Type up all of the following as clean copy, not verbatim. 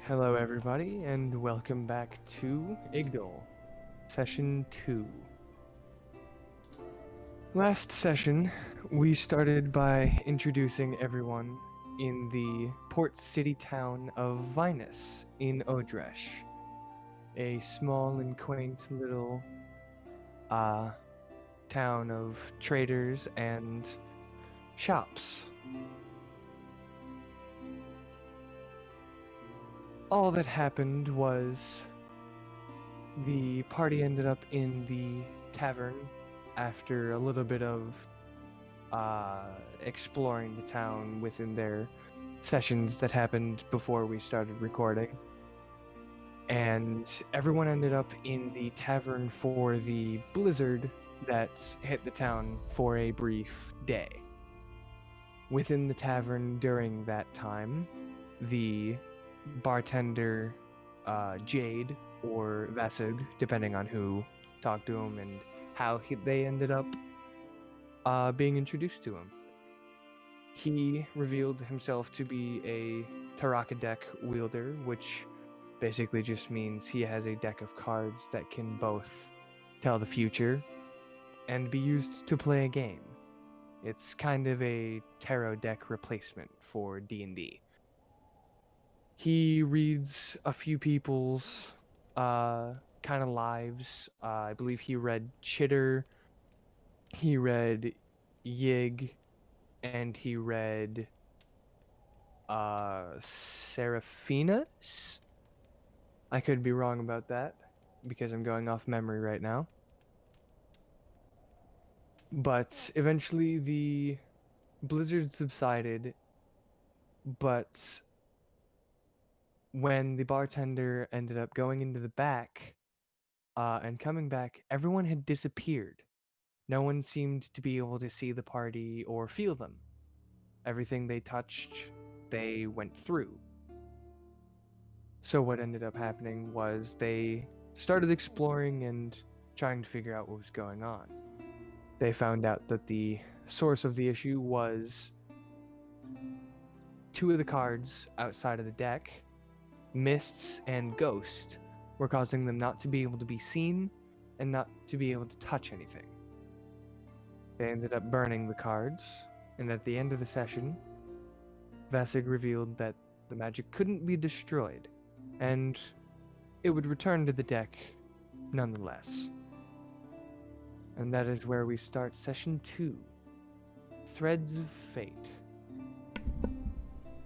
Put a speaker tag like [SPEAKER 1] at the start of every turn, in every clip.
[SPEAKER 1] Hello, everybody, and welcome back to Igdall, Session 2. Last session, we started by introducing everyone in the port city town of Vinus in Odresh, a small and quaint little town of traders and shops. All that happened was the party ended up in the tavern after a little bit of exploring the town within their sessions that happened before we started recording. And everyone ended up in the tavern for the blizzard that hit the town for a brief day. Within the tavern during that time, the bartender Jade or Vasug, depending on who talked to him and how they ended up being introduced to him. He revealed himself to be a Taraka deck wielder, which basically just means he has a deck of cards that can both tell the future and be used to play a game. It's kind of a tarot deck replacement for D&D. He reads a few people's kind of lives. I believe he read Chitter, he read Yig, and he read Seraphinas? I could be wrong about that because I'm going off memory right now. But eventually the blizzard subsided, but when the bartender ended up going into the back and coming back, everyone had disappeared. No one seemed to be able to see the party or feel them. Everything they touched, they went through. So what ended up happening was they started exploring and trying to figure out what was going on. They found out that the source of the issue was two of the cards outside of the deck, Mists and Ghost, were causing them not to be able to be seen and not to be able to touch anything. They ended up burning the cards, and at the end of the session, Vasig revealed that the magic couldn't be destroyed, and it would return to the deck nonetheless. And that is where we start Session 2, Threads of Fate.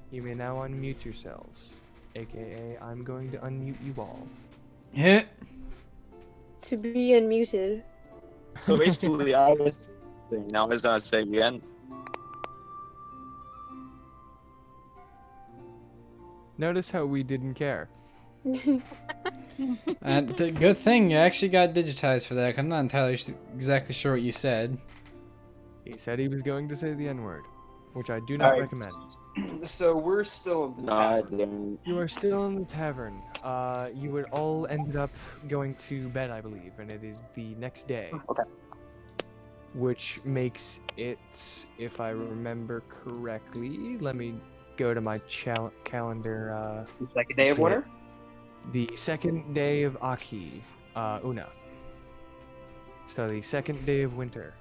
[SPEAKER 1] You may now unmute yourselves, aka I'm going to unmute you all.
[SPEAKER 2] Yeah.
[SPEAKER 3] To be unmuted.
[SPEAKER 4] So basically, I was now I was gonna say again.
[SPEAKER 1] Notice how we didn't care.
[SPEAKER 2] And the good thing you actually got digitized for that. 'Cause I'm not entirely exactly sure what you said.
[SPEAKER 1] He said he was going to say the N-word, which I do not recommend.
[SPEAKER 5] So we're still in the
[SPEAKER 4] No, I
[SPEAKER 5] tavern.
[SPEAKER 4] didn't.
[SPEAKER 1] You are still in the tavern. You would all ended up going to bed, I believe, and it is the next day.
[SPEAKER 4] Okay.
[SPEAKER 1] Which makes it, if I remember correctly, let me go to my calendar.
[SPEAKER 5] The second day of winter.
[SPEAKER 1] The second day of Aki, Una. So the second day of winter.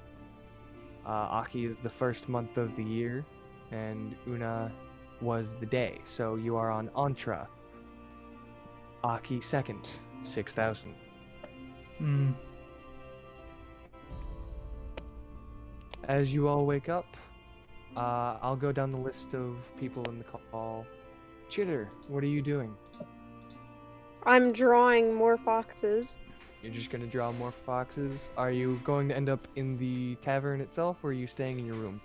[SPEAKER 1] Aki is the first month of the year, and Una was the day. So you are on Antra. Aki second, 6,000.
[SPEAKER 2] Hmm.
[SPEAKER 1] As you all wake up, I'll go down the list of people in the call. Chitter, what are you doing?
[SPEAKER 3] I'm drawing more foxes.
[SPEAKER 1] You're just gonna draw more foxes? Are you going to end up in the tavern itself, or are you staying in your room?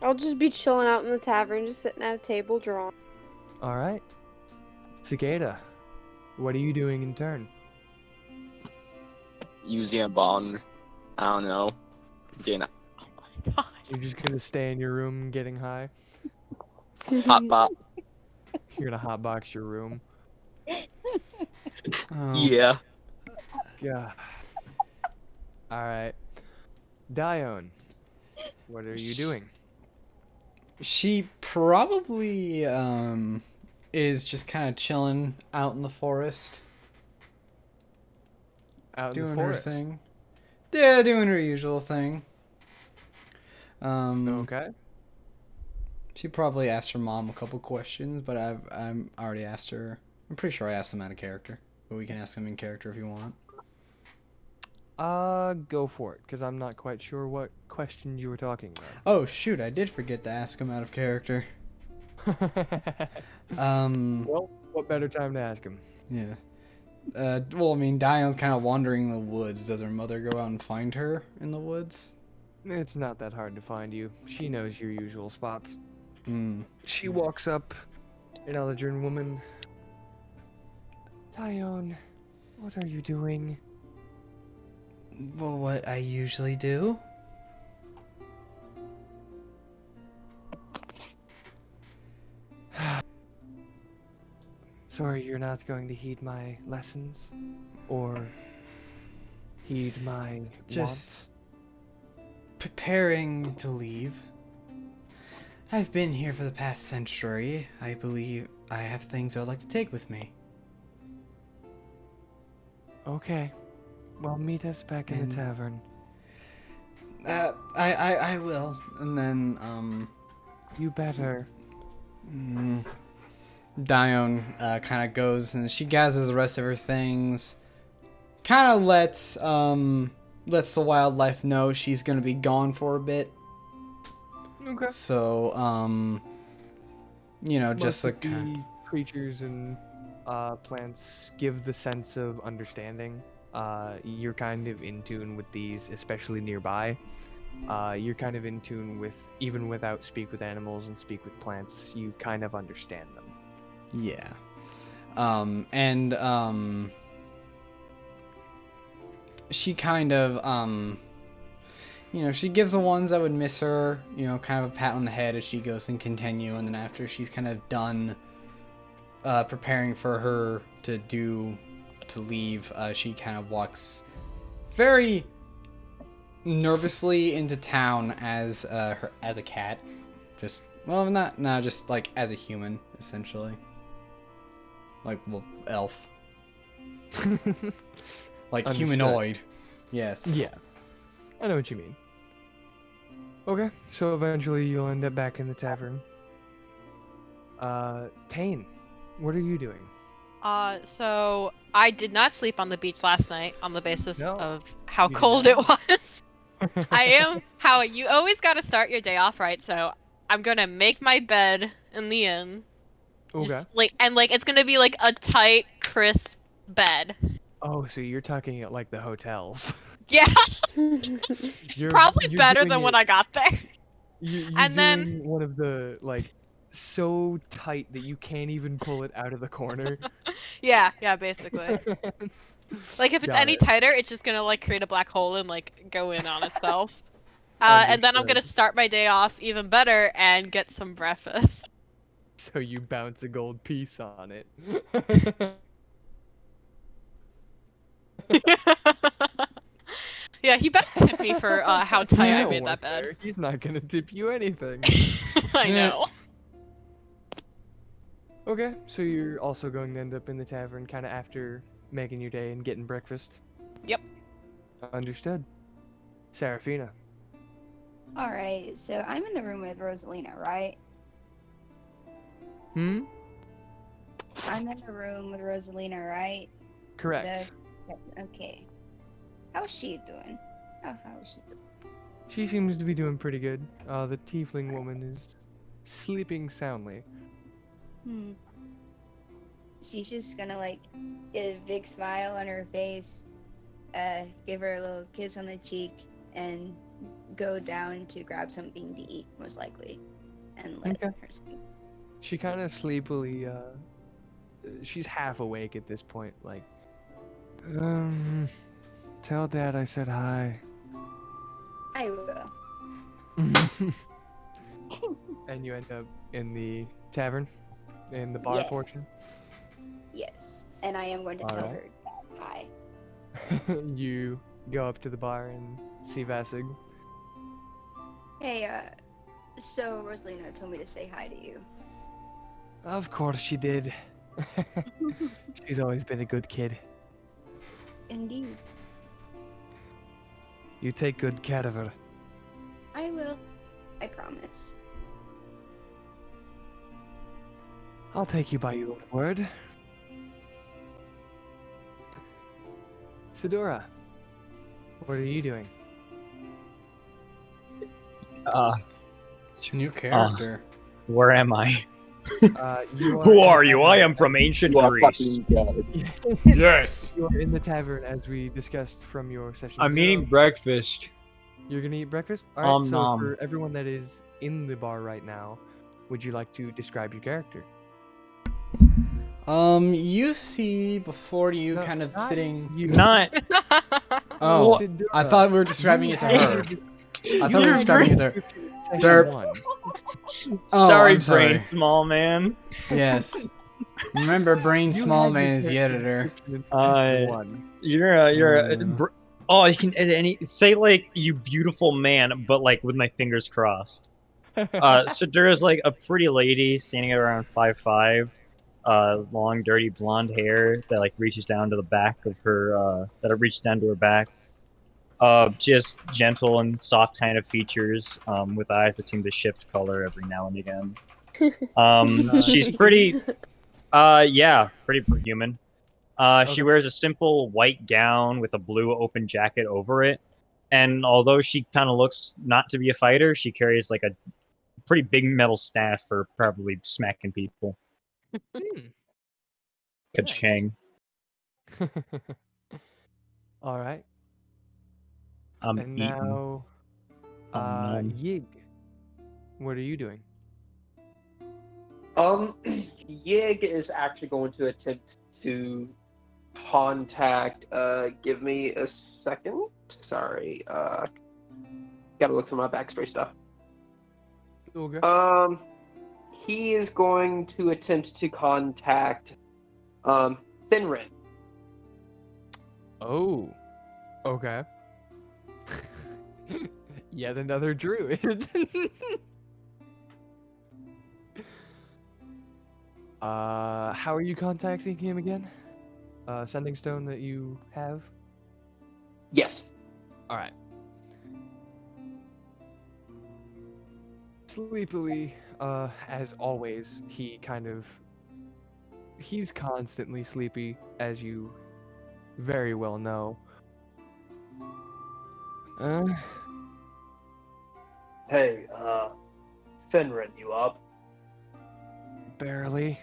[SPEAKER 3] I'll just be chilling out in the tavern, just sitting at a table drawing.
[SPEAKER 1] Alright. Cicada, what are you doing in turn?
[SPEAKER 4] Using a bong. I don't know. Getting a
[SPEAKER 1] You're just gonna stay in your room getting high?
[SPEAKER 4] hot pot.
[SPEAKER 1] You're gonna hotbox your room?
[SPEAKER 2] Oh.
[SPEAKER 4] Yeah.
[SPEAKER 1] Yeah. Alright. Dione, what are you doing?
[SPEAKER 2] She probably is just kind of chilling out in the forest,
[SPEAKER 1] Out in
[SPEAKER 2] doing
[SPEAKER 1] the
[SPEAKER 2] her
[SPEAKER 1] forest.
[SPEAKER 2] thing. Yeah, doing her usual thing.
[SPEAKER 1] Okay.
[SPEAKER 2] She probably asked her mom a couple questions, but I'm already asked her. I'm pretty sure I asked them out of character, but we can ask them in character if you want.
[SPEAKER 1] Go for it, because I'm not quite sure what questions you were talking
[SPEAKER 2] Oh shoot, I did forget to ask him out of character.
[SPEAKER 1] about. Well, what better time to ask him?
[SPEAKER 2] Yeah. Well, I mean, Dion's kind of wandering in the woods. Does her mother go out and find her in the woods?
[SPEAKER 1] It's not that hard to find you. She knows your usual spots.
[SPEAKER 2] Hmm.
[SPEAKER 1] She walks up, an Eldrin woman. Dione, what are you doing?
[SPEAKER 2] Well, what I usually do.
[SPEAKER 1] Sorry, you're not going to heed my lessons? Or heed my
[SPEAKER 2] Just preparing to leave. I've been here for the past century. I believe I have things I would like to take with me.
[SPEAKER 1] wants? Okay. Well, meet us back in
[SPEAKER 2] And-
[SPEAKER 1] the tavern.
[SPEAKER 2] I will. And then,
[SPEAKER 1] You better.
[SPEAKER 2] Dione kind of goes and she gathers the rest of her things. Kind of lets the wildlife know she's gonna be gone for a bit.
[SPEAKER 1] Okay.
[SPEAKER 2] So you know, just
[SPEAKER 1] Most of
[SPEAKER 2] like
[SPEAKER 1] the creatures and plants give the sense of understanding. You're kind of in tune with these, especially nearby. You're kind of in tune with, even without speak with animals and speak with plants, you kind of understand them.
[SPEAKER 2] yeah, she kind of you know, she gives the ones that would miss her, you know, kind of a pat on the head as she goes and continue, and then after she's kind of done preparing for her to leave, she kind of walks very nervously into town as a cat, just just like as a human essentially, like elf, like
[SPEAKER 1] Understood.
[SPEAKER 2] humanoid, yes.
[SPEAKER 1] Yeah. I know what you mean. Okay, so eventually you'll end up back in the tavern. Tane, what are you doing?
[SPEAKER 6] So I did not sleep on the beach last night on the basis
[SPEAKER 1] No,
[SPEAKER 6] of how
[SPEAKER 1] you did
[SPEAKER 6] cold
[SPEAKER 1] not.
[SPEAKER 6] it was. I am how you always got to start your day off right, so I'm gonna make my bed in the inn.
[SPEAKER 1] Okay.
[SPEAKER 6] Just, like it's gonna be like a tight, crisp bed.
[SPEAKER 1] Oh, so you're talking at like the hotels.
[SPEAKER 6] Yeah,
[SPEAKER 1] You're
[SPEAKER 6] probably
[SPEAKER 1] you're
[SPEAKER 6] better
[SPEAKER 1] doing
[SPEAKER 6] than
[SPEAKER 1] it-
[SPEAKER 6] when I got there.
[SPEAKER 1] You're
[SPEAKER 6] And then-
[SPEAKER 1] doing one of the like so tight that you can't even pull it out of the corner.
[SPEAKER 6] Yeah, basically. Like if it's
[SPEAKER 1] Got
[SPEAKER 6] any
[SPEAKER 1] it.
[SPEAKER 6] tighter, it's just gonna like create a black hole and like go in on itself. And then I'm gonna
[SPEAKER 1] Understood.
[SPEAKER 6] start my day off even better and get some breakfast.
[SPEAKER 1] So you bounce a gold piece on it.
[SPEAKER 6] Yeah, he better tip me for how tight I
[SPEAKER 1] Don't
[SPEAKER 6] made
[SPEAKER 1] work
[SPEAKER 6] that bed.
[SPEAKER 1] there. He's not gonna tip you anything.
[SPEAKER 6] I know.
[SPEAKER 1] Okay, so you're also going to end up in the tavern kind of after making your day and getting breakfast?
[SPEAKER 6] Yep.
[SPEAKER 1] Understood. Serafina.
[SPEAKER 7] Alright, so I'm in the room with Rosalina, right?
[SPEAKER 1] Hmm?
[SPEAKER 7] I'm in the room with Rosalina, right?
[SPEAKER 1] Correct.
[SPEAKER 7] Okay. How's she doing? How is she doing?
[SPEAKER 1] She seems to be doing pretty good. The tiefling woman is sleeping soundly.
[SPEAKER 7] She's just gonna like get a big smile on her face, give her a little kiss on the cheek, and go down to grab something to eat, most likely, and let
[SPEAKER 1] Okay.
[SPEAKER 7] her sleep.
[SPEAKER 1] She kind of sleepily, she's half awake at this point, like, tell Dad I said hi.
[SPEAKER 7] I will.
[SPEAKER 1] And you end up in the tavern, in the bar
[SPEAKER 7] Yeah.
[SPEAKER 1] portion.
[SPEAKER 7] Yes, and I am going to tell
[SPEAKER 1] Alright.
[SPEAKER 7] her that hi.
[SPEAKER 1] You go up to the bar and see Vasig.
[SPEAKER 7] Hey, so Rosalina told me to say hi to you.
[SPEAKER 1] Of course she did. She's always been a good kid.
[SPEAKER 7] Indeed.
[SPEAKER 1] You take good care of her.
[SPEAKER 7] I will. I promise.
[SPEAKER 1] I'll take you by your word. Sedora, what are you doing?
[SPEAKER 2] New character.
[SPEAKER 8] Where am I?
[SPEAKER 1] You
[SPEAKER 8] Who
[SPEAKER 1] in the
[SPEAKER 8] are you? I
[SPEAKER 1] tavern
[SPEAKER 8] am from ancient
[SPEAKER 4] You are
[SPEAKER 8] Greece.
[SPEAKER 4] fucking dead.
[SPEAKER 2] Yes.
[SPEAKER 1] You are in the tavern as we discussed from your session.
[SPEAKER 8] I'm
[SPEAKER 1] 0.
[SPEAKER 8] eating breakfast.
[SPEAKER 1] You're gonna eat breakfast? Alright, so
[SPEAKER 8] nom.
[SPEAKER 1] for everyone that is in the bar right now, would you like to describe your character?
[SPEAKER 2] You see before you
[SPEAKER 1] No,
[SPEAKER 2] kind of
[SPEAKER 1] not
[SPEAKER 2] sitting.
[SPEAKER 1] You.
[SPEAKER 8] Not.
[SPEAKER 2] Oh,
[SPEAKER 1] Sedora,
[SPEAKER 2] I thought we were describing
[SPEAKER 1] you
[SPEAKER 2] it to
[SPEAKER 1] had
[SPEAKER 2] her.
[SPEAKER 1] your-
[SPEAKER 2] I
[SPEAKER 1] you
[SPEAKER 2] thought we were
[SPEAKER 1] had
[SPEAKER 2] describing it
[SPEAKER 1] your
[SPEAKER 2] to her.
[SPEAKER 1] description in session
[SPEAKER 2] Derp.
[SPEAKER 1] 1.
[SPEAKER 2] Oh,
[SPEAKER 8] Sorry,
[SPEAKER 2] I'm sorry.
[SPEAKER 8] brain small man.
[SPEAKER 2] Yes. Remember, Brain
[SPEAKER 1] You
[SPEAKER 2] Small
[SPEAKER 1] had your
[SPEAKER 2] Man is the
[SPEAKER 1] character
[SPEAKER 2] editor.
[SPEAKER 1] description in session 1.
[SPEAKER 8] You're oh, you can edit any. Say like you beautiful man, but like with my fingers crossed. Sadura's like a pretty lady, standing at around 5'5", long, dirty blonde hair that like reaches down to the back of her. That it reaches down to her back. Just gentle and soft kind of features, with eyes that seem to shift color every now and again. She's pretty. Yeah, pretty human. She
[SPEAKER 1] Okay.
[SPEAKER 8] wears a simple white gown with a blue open jacket over it. And although she kind of looks not to be a fighter, she carries like a pretty big metal staff for probably smacking people.
[SPEAKER 1] Hmm.
[SPEAKER 8] Ka-ching.
[SPEAKER 1] All right.
[SPEAKER 8] I'm
[SPEAKER 1] And
[SPEAKER 8] eating.
[SPEAKER 1] now, Yig, what are you doing?
[SPEAKER 5] Yig is actually going to attempt to contact. Give me a second. Sorry. Gotta look through my backstory stuff.
[SPEAKER 1] Okay.
[SPEAKER 5] He is going to attempt to contact, Finrin.
[SPEAKER 1] Oh. Okay. Yet another druid. How are you contacting him again? Sending stone that you have?
[SPEAKER 5] Yes.
[SPEAKER 1] Alright. Sleepily, as always, he's constantly sleepy, as you very well know.
[SPEAKER 5] Hey, Finrin, you up?
[SPEAKER 1] Barely.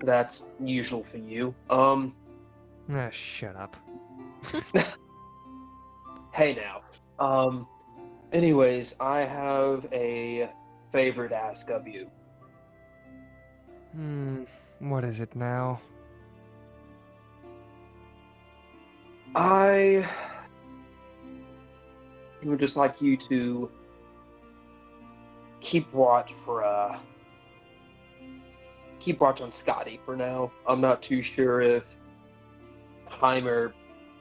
[SPEAKER 5] That's usual for you.
[SPEAKER 1] Shut up.
[SPEAKER 5] Hey now. Anyways, I have a favor to ask of you.
[SPEAKER 1] What is it now?
[SPEAKER 5] I would just like you to keep watch on Scotty for now. I'm not too sure if Heimer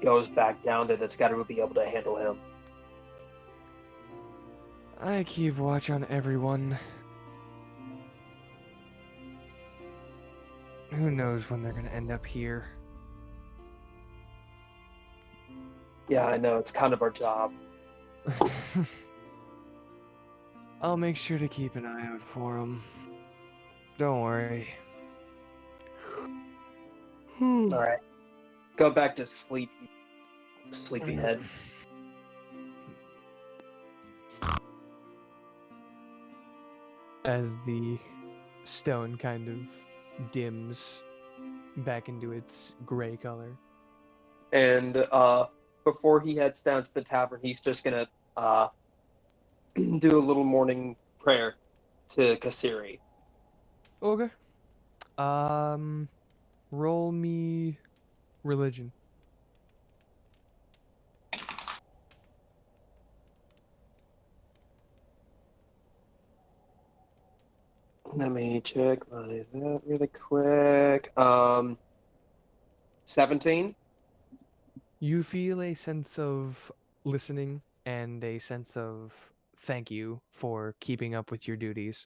[SPEAKER 5] goes back down to that Scotty would be able to handle him.
[SPEAKER 1] I keep watch on everyone. Who knows when they're gonna end up here?
[SPEAKER 5] Yeah, I know, it's kind of our job.
[SPEAKER 1] I'll make sure to keep an eye out for them. Don't worry.
[SPEAKER 5] Alright. Go back to sleepyhead.
[SPEAKER 1] As the stone kind of dims back into its gray color.
[SPEAKER 5] And before he heads down to the tavern, he's just gonna do a little morning prayer to Kasiri.
[SPEAKER 1] Okay. Roll me religion.
[SPEAKER 5] Let me check that really quick. 17.
[SPEAKER 1] You feel a sense of listening and a sense of thank you for keeping up with your duties.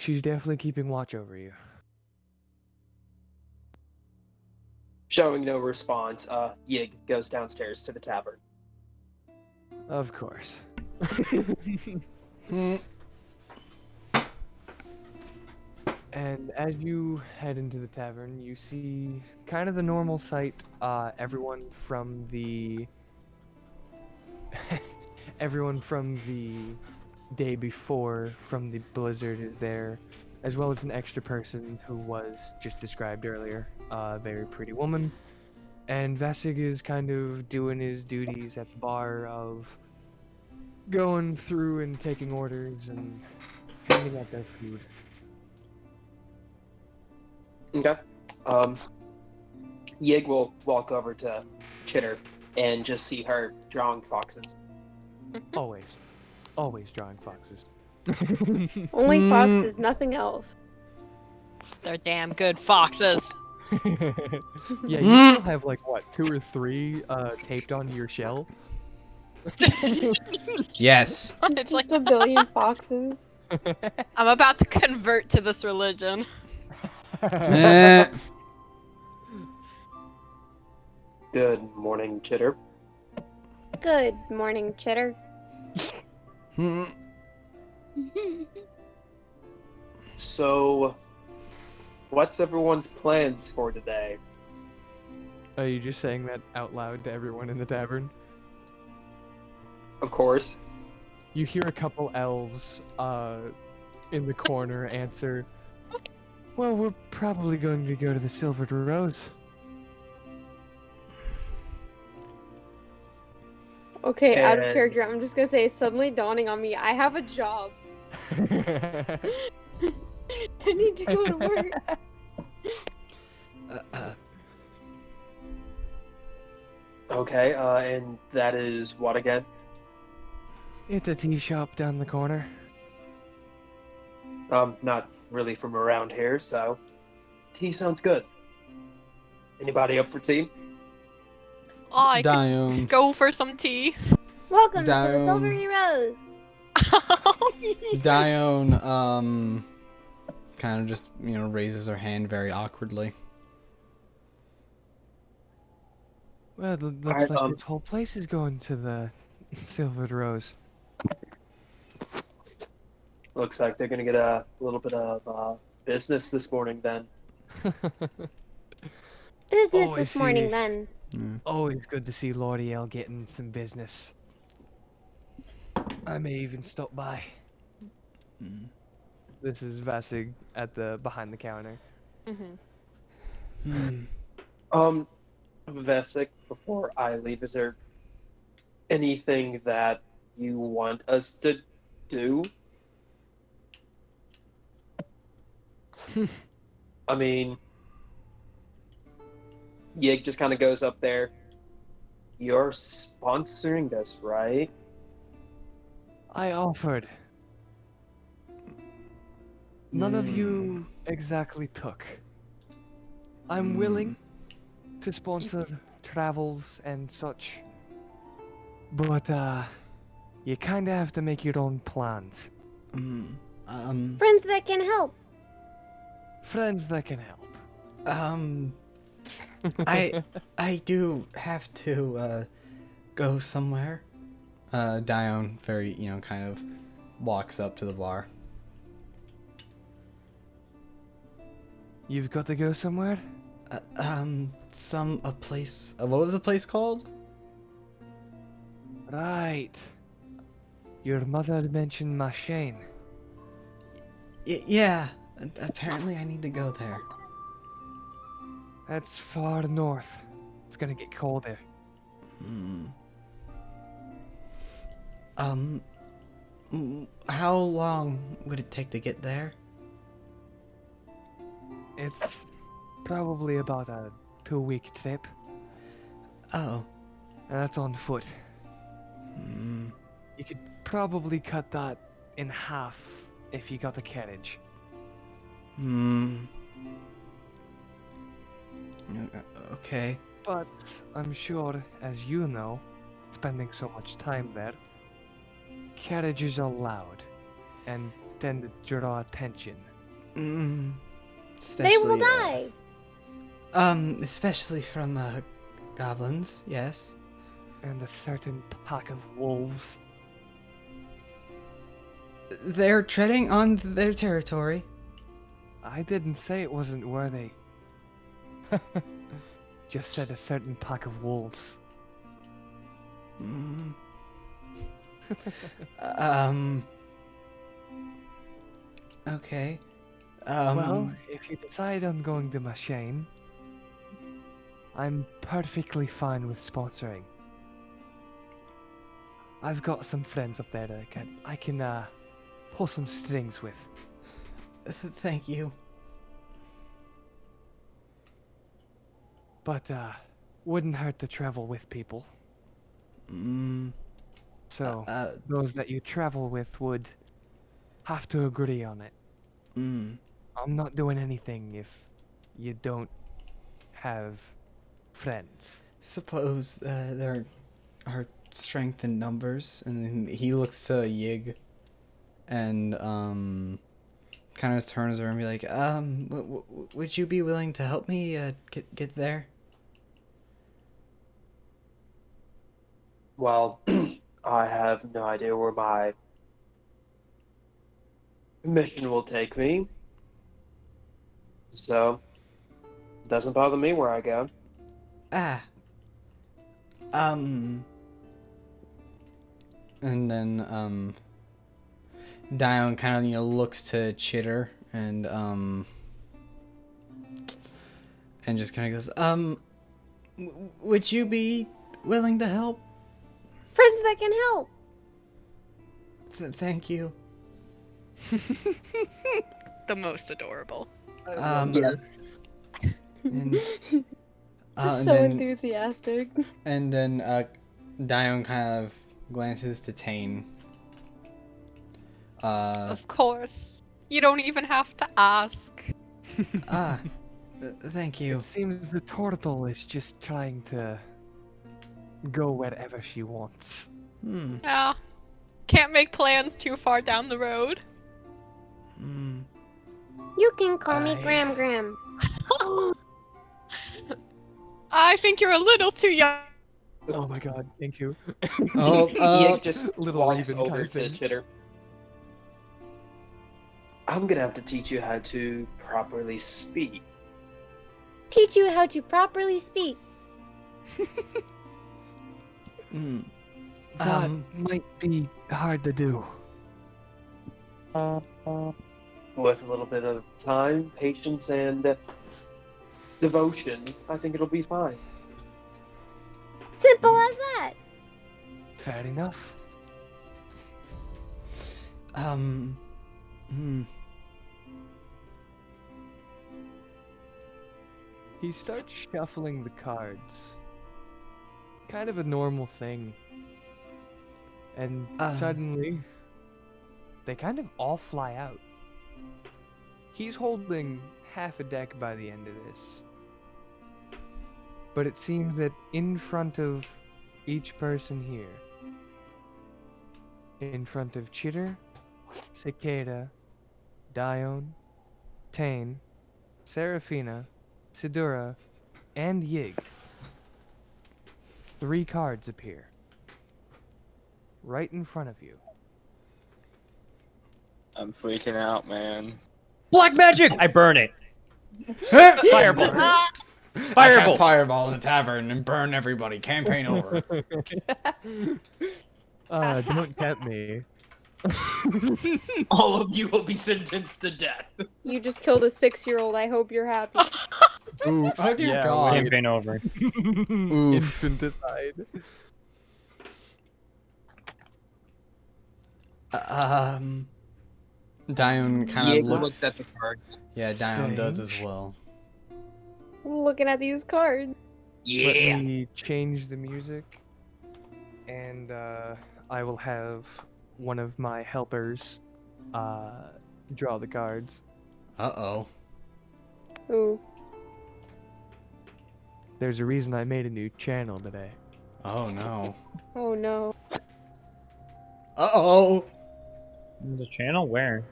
[SPEAKER 1] She's definitely keeping watch over you.
[SPEAKER 5] Showing no response, Yig goes downstairs to the tavern.
[SPEAKER 1] Of course.
[SPEAKER 2] Mm.
[SPEAKER 1] And as you head into the tavern, you see kind of the normal sight. Everyone from the everyone from the day before from the blizzard is there, as well as an extra person who was just described earlier, a very pretty woman. And Vasig is kind of doing his duties at the bar of going through and taking orders and handing out their food.
[SPEAKER 5] Okay. Yig will walk over to Chitter and just see her drawing foxes.
[SPEAKER 1] Always. Always drawing foxes.
[SPEAKER 3] Only foxes, nothing else.
[SPEAKER 6] They're damn good foxes.
[SPEAKER 1] Yeah, you still have like what, 2 or 3 taped onto your shell?
[SPEAKER 2] Yes.
[SPEAKER 6] It's like
[SPEAKER 3] Just a billion foxes.
[SPEAKER 6] I'm about to convert to this religion.
[SPEAKER 2] Eh.
[SPEAKER 5] Good morning, Chitter.
[SPEAKER 3] Good morning, Chitter.
[SPEAKER 2] Mm.
[SPEAKER 5] So, what's everyone's plans for today?
[SPEAKER 1] Are you just saying that out loud to everyone in the tavern?
[SPEAKER 5] Of course.
[SPEAKER 1] You hear a couple elves in the corner answer, well, we're probably going to go to the Silvered Rose.
[SPEAKER 3] Okay, out of
[SPEAKER 5] And-
[SPEAKER 3] character, I'm just gonna say, suddenly dawning on me, I have a job. I need to go to work.
[SPEAKER 5] Okay, and that is what again?
[SPEAKER 1] It's a tea shop down the corner.
[SPEAKER 5] Not really from around here, so tea sounds good. Anybody up for tea?
[SPEAKER 6] Oh, I could
[SPEAKER 2] Dione.
[SPEAKER 6] go for some tea.
[SPEAKER 3] Welcome to the
[SPEAKER 2] Down.
[SPEAKER 3] Silvery Rose.
[SPEAKER 2] Dione, kind of just, raises her hand very awkwardly.
[SPEAKER 1] Well, it looks
[SPEAKER 5] Alright,
[SPEAKER 1] like this whole place is going to the Silvered Rose.
[SPEAKER 5] Looks like they're gonna get a little bit of business this morning then.
[SPEAKER 3] Business
[SPEAKER 1] Oh, I
[SPEAKER 3] this morning,
[SPEAKER 1] see.
[SPEAKER 3] then.
[SPEAKER 1] Always good to see Lordy L getting some business. I may even stop by. This is Vasig at the behind the counter.
[SPEAKER 5] Vesic, before I leave, is there anything that you want us to do? I mean, Yig just kind of goes up there. You're sponsoring this, right?
[SPEAKER 1] I offered. None of you exactly took. I'm willing to sponsor travels and such, but you kind of have to make your own plans.
[SPEAKER 3] Friends that can help.
[SPEAKER 1] Friends that can help.
[SPEAKER 2] I do have to go somewhere. Dione very, kind of walks up to the bar.
[SPEAKER 1] You've got to go somewhere?
[SPEAKER 2] A place. What was the place called?
[SPEAKER 1] Right. Your mother mentioned Machine.
[SPEAKER 2] Yeah. Apparently, I need to go there.
[SPEAKER 1] That's far north. It's gonna get colder.
[SPEAKER 2] How long would it take to get there?
[SPEAKER 1] It's probably about a 2-week trip,
[SPEAKER 2] Oh.
[SPEAKER 1] and that's on foot. You could probably cut that in half if you got a carriage.
[SPEAKER 2] Okay.
[SPEAKER 1] But I'm sure, as you know, spending so much time there, carriages are loud and tend to draw attention.
[SPEAKER 2] Mm,
[SPEAKER 3] They will
[SPEAKER 2] especially,
[SPEAKER 3] die.
[SPEAKER 2] Especially from goblins. Yes.
[SPEAKER 1] And a certain pack of wolves.
[SPEAKER 2] They're treading on their territory.
[SPEAKER 1] I didn't say it wasn't worthy. Just said a certain pack of wolves.
[SPEAKER 2] Mm. um. Okay.
[SPEAKER 1] Well, if you decide on going to Machine, I'm perfectly fine with sponsoring. I've got some friends up there that I can pull some strings with.
[SPEAKER 2] Thank you.
[SPEAKER 1] But wouldn't hurt to travel with people.
[SPEAKER 2] Mm.
[SPEAKER 1] So those that you travel with would have to agree on it.
[SPEAKER 2] Mm.
[SPEAKER 1] I'm not doing anything if you don't have friends.
[SPEAKER 2] Suppose there are strength in numbers, and then he looks to Yig, and kind of turns around and be like, would you be willing to help me get there?
[SPEAKER 5] Well, I have no idea where my mission will take me. So, it doesn't bother me where I go.
[SPEAKER 2] Ah. And then Dion kind of looks to Chitter and just kind of goes, would you be willing to help?
[SPEAKER 3] Friends that can help.
[SPEAKER 2] Thank you.
[SPEAKER 6] The most adorable.
[SPEAKER 5] Yeah.
[SPEAKER 2] And,
[SPEAKER 3] Just
[SPEAKER 2] and
[SPEAKER 3] so
[SPEAKER 2] then,
[SPEAKER 3] enthusiastic.
[SPEAKER 2] And then Dion kind of glances to Tane.
[SPEAKER 6] Of course. You don't even have to ask.
[SPEAKER 2] Thank you.
[SPEAKER 1] It seems the turtle is just trying to go wherever she wants.
[SPEAKER 2] Hmm.
[SPEAKER 6] Yeah. Can't make plans too far down the road.
[SPEAKER 2] Hmm.
[SPEAKER 3] You can call me Gram Gram.
[SPEAKER 6] I think you're a little too young.
[SPEAKER 1] Oh my god, thank you.
[SPEAKER 5] Yig just
[SPEAKER 1] Little
[SPEAKER 5] walks
[SPEAKER 1] raven
[SPEAKER 5] over
[SPEAKER 1] kind of
[SPEAKER 5] to
[SPEAKER 1] thing.
[SPEAKER 5] Chitter. I'm gonna have to teach you how to properly speak.
[SPEAKER 3] Teach you how to properly speak.
[SPEAKER 2] Hmm.
[SPEAKER 1] That might be hard to do.
[SPEAKER 5] With a little bit of time, patience, and devotion, I think it'll be fine.
[SPEAKER 3] Simple as that.
[SPEAKER 1] Fair enough. He starts shuffling the cards. Kind of a normal thing. And suddenly, they kind of all fly out. He's holding half a deck by the end of this. But it seems that in front of each person here, in front of Chitter, Cicada, Dion, Tane, Seraphina, Sidura, and Yig, 3 cards appear. Right in front of you.
[SPEAKER 4] I'm freaking out, man.
[SPEAKER 8] Black magic! I burn it. Fireball.
[SPEAKER 2] I
[SPEAKER 8] Fireball.
[SPEAKER 2] cast fireball in the tavern and burn everybody. Campaign over.
[SPEAKER 1] Don't tempt me.
[SPEAKER 5] All of you will be sentenced to death.
[SPEAKER 3] You just killed a 6-year-old. I hope you're happy.
[SPEAKER 1] Oof,
[SPEAKER 2] Oh dear God.
[SPEAKER 8] Campaign over.
[SPEAKER 2] Oof.
[SPEAKER 1] Infanticide.
[SPEAKER 2] Dion kind
[SPEAKER 5] Yig
[SPEAKER 2] of looks.
[SPEAKER 5] looks at the card.
[SPEAKER 2] Yeah, Dion does as
[SPEAKER 1] Strange.
[SPEAKER 2] well.
[SPEAKER 3] Looking at these cards.
[SPEAKER 1] Let me change the music, and I will have one of my helpers draw the cards.
[SPEAKER 2] Uh-oh.
[SPEAKER 3] Ooh.
[SPEAKER 1] There's a reason I made a new channel today.
[SPEAKER 2] Oh no.
[SPEAKER 3] Oh no.
[SPEAKER 2] Uh-oh.
[SPEAKER 8] The channel where?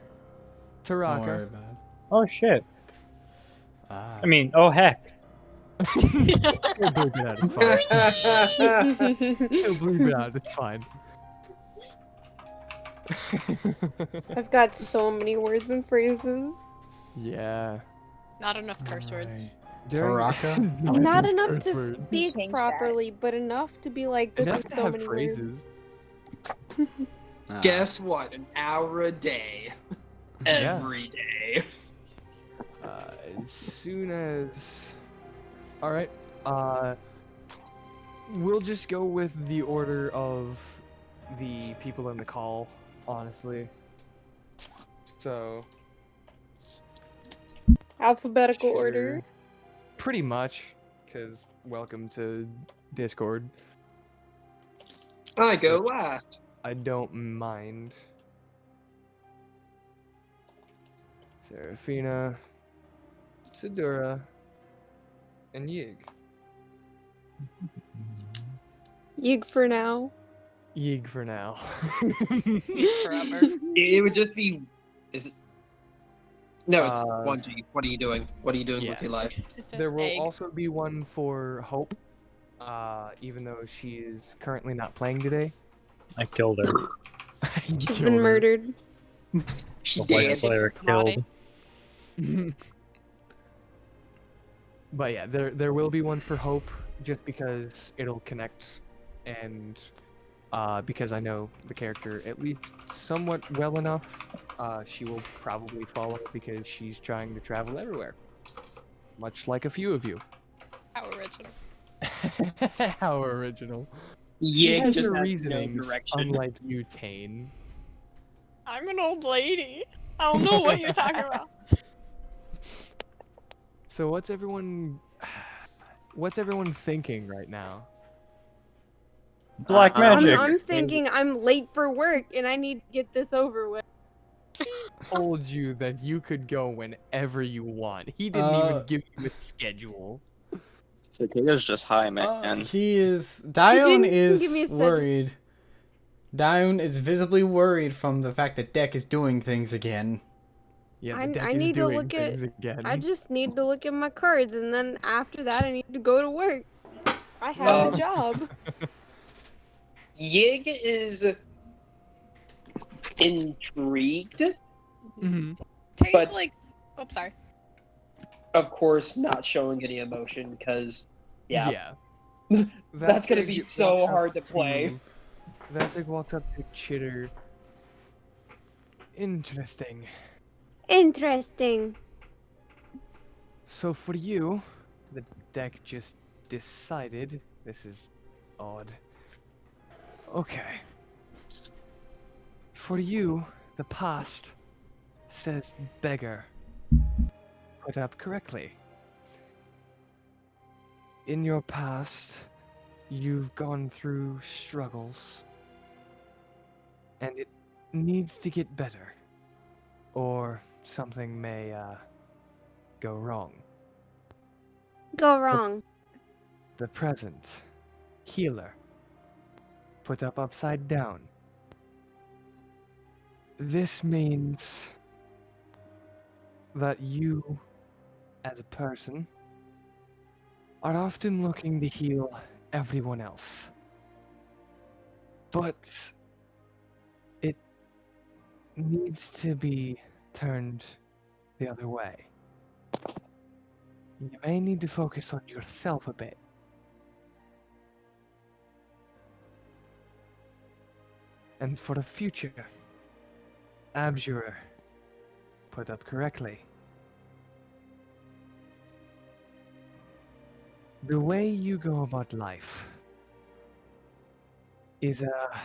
[SPEAKER 2] Don't worry
[SPEAKER 1] Taraka.
[SPEAKER 2] about it.
[SPEAKER 8] Oh shit.
[SPEAKER 2] Ah.
[SPEAKER 8] I mean, oh heck.
[SPEAKER 1] He'll bleep it out. It's fine. He'll bleep it out. It's fine.
[SPEAKER 3] I've got so many words and phrases.
[SPEAKER 1] Yeah.
[SPEAKER 6] Not enough curse words.
[SPEAKER 2] Taraka?
[SPEAKER 3] Not enough
[SPEAKER 1] curse
[SPEAKER 3] to
[SPEAKER 1] words.
[SPEAKER 3] speak
[SPEAKER 7] Change that.
[SPEAKER 3] properly, but enough to be like, this
[SPEAKER 1] Enough
[SPEAKER 3] is
[SPEAKER 1] to
[SPEAKER 3] so
[SPEAKER 1] have
[SPEAKER 3] many words.
[SPEAKER 1] phrases.
[SPEAKER 2] Ah.
[SPEAKER 5] Guess what? An hour a day.
[SPEAKER 1] Yeah.
[SPEAKER 5] Every day.
[SPEAKER 1] As soon as. Alright. We'll just go with the order of the people in the call, honestly. So.
[SPEAKER 3] Alphabetical
[SPEAKER 1] Sure.
[SPEAKER 3] order.
[SPEAKER 1] Pretty much, because welcome to Discord.
[SPEAKER 5] I go last.
[SPEAKER 1] I don't mind. Serafina, Sidura, and Yig.
[SPEAKER 3] Yig for now.
[SPEAKER 1] Yig for now.
[SPEAKER 6] Forever.
[SPEAKER 5] It would just be. Is it? No, it's
[SPEAKER 1] Uh,
[SPEAKER 5] 1G. What are you doing? What are you doing
[SPEAKER 1] yeah.
[SPEAKER 5] with your life?
[SPEAKER 1] There will
[SPEAKER 6] Egg.
[SPEAKER 1] also be one for Hope, even though she is currently not playing today.
[SPEAKER 8] I killed her.
[SPEAKER 1] You
[SPEAKER 3] She's
[SPEAKER 1] killed
[SPEAKER 3] been
[SPEAKER 1] her.
[SPEAKER 3] murdered.
[SPEAKER 5] She
[SPEAKER 8] The white
[SPEAKER 5] danced.
[SPEAKER 8] player
[SPEAKER 6] Body.
[SPEAKER 8] killed.
[SPEAKER 1] But yeah, there will be one for Hope, just because it'll connect, and because I know the character at least somewhat well enough, she will probably follow because she's trying to travel everywhere, much like a few of you.
[SPEAKER 6] How original.
[SPEAKER 1] How original. She
[SPEAKER 5] Yig
[SPEAKER 1] has
[SPEAKER 5] just
[SPEAKER 1] her
[SPEAKER 5] has no
[SPEAKER 1] reasonings,
[SPEAKER 5] direction.
[SPEAKER 1] unlike you, Tane.
[SPEAKER 6] I'm an old lady. I don't know what you're talking about.
[SPEAKER 1] So what's everyone thinking right now?
[SPEAKER 8] Black magic.
[SPEAKER 3] I'm thinking I'm late for work and I need to get this over with.
[SPEAKER 1] Told you that you could go whenever you want. He didn't even give you a schedule.
[SPEAKER 4] Cicada's just high, man.
[SPEAKER 2] He is.
[SPEAKER 3] didn't
[SPEAKER 2] Dione
[SPEAKER 3] even give me a
[SPEAKER 2] is
[SPEAKER 3] schedule.
[SPEAKER 2] worried. Dione is visibly worried from the fact that Deck is doing things again.
[SPEAKER 1] Yeah,
[SPEAKER 3] I-
[SPEAKER 1] the deck
[SPEAKER 3] I
[SPEAKER 1] is
[SPEAKER 3] need to
[SPEAKER 1] doing
[SPEAKER 3] look at-
[SPEAKER 1] things again.
[SPEAKER 3] I just need to look at my cards and then after that I need to go to work. I have a job.
[SPEAKER 5] Yig is intrigued,
[SPEAKER 1] Mhm.
[SPEAKER 6] Tate's
[SPEAKER 5] But-
[SPEAKER 6] like, oh, sorry.
[SPEAKER 5] of course, not showing any emotion because, yeah, that's gonna be
[SPEAKER 1] Vasig
[SPEAKER 5] so
[SPEAKER 1] walks up
[SPEAKER 5] hard to play.
[SPEAKER 1] Vasig walks up to Chitter. Interesting.
[SPEAKER 3] Interesting.
[SPEAKER 1] So for you, the deck just decided. This is odd. Okay. For you, the past says beggar. Put up correctly. In your past, you've gone through struggles. And it needs to get better. Or something may, go wrong.
[SPEAKER 3] Go wrong.
[SPEAKER 1] The present. Healer. Put up upside down. This means that you, as a person, are often looking to heal everyone else. But it needs to be turned the other way. You may need to focus on yourself a bit. And for the future, Abjurer, put up correctly. The way you go about life is a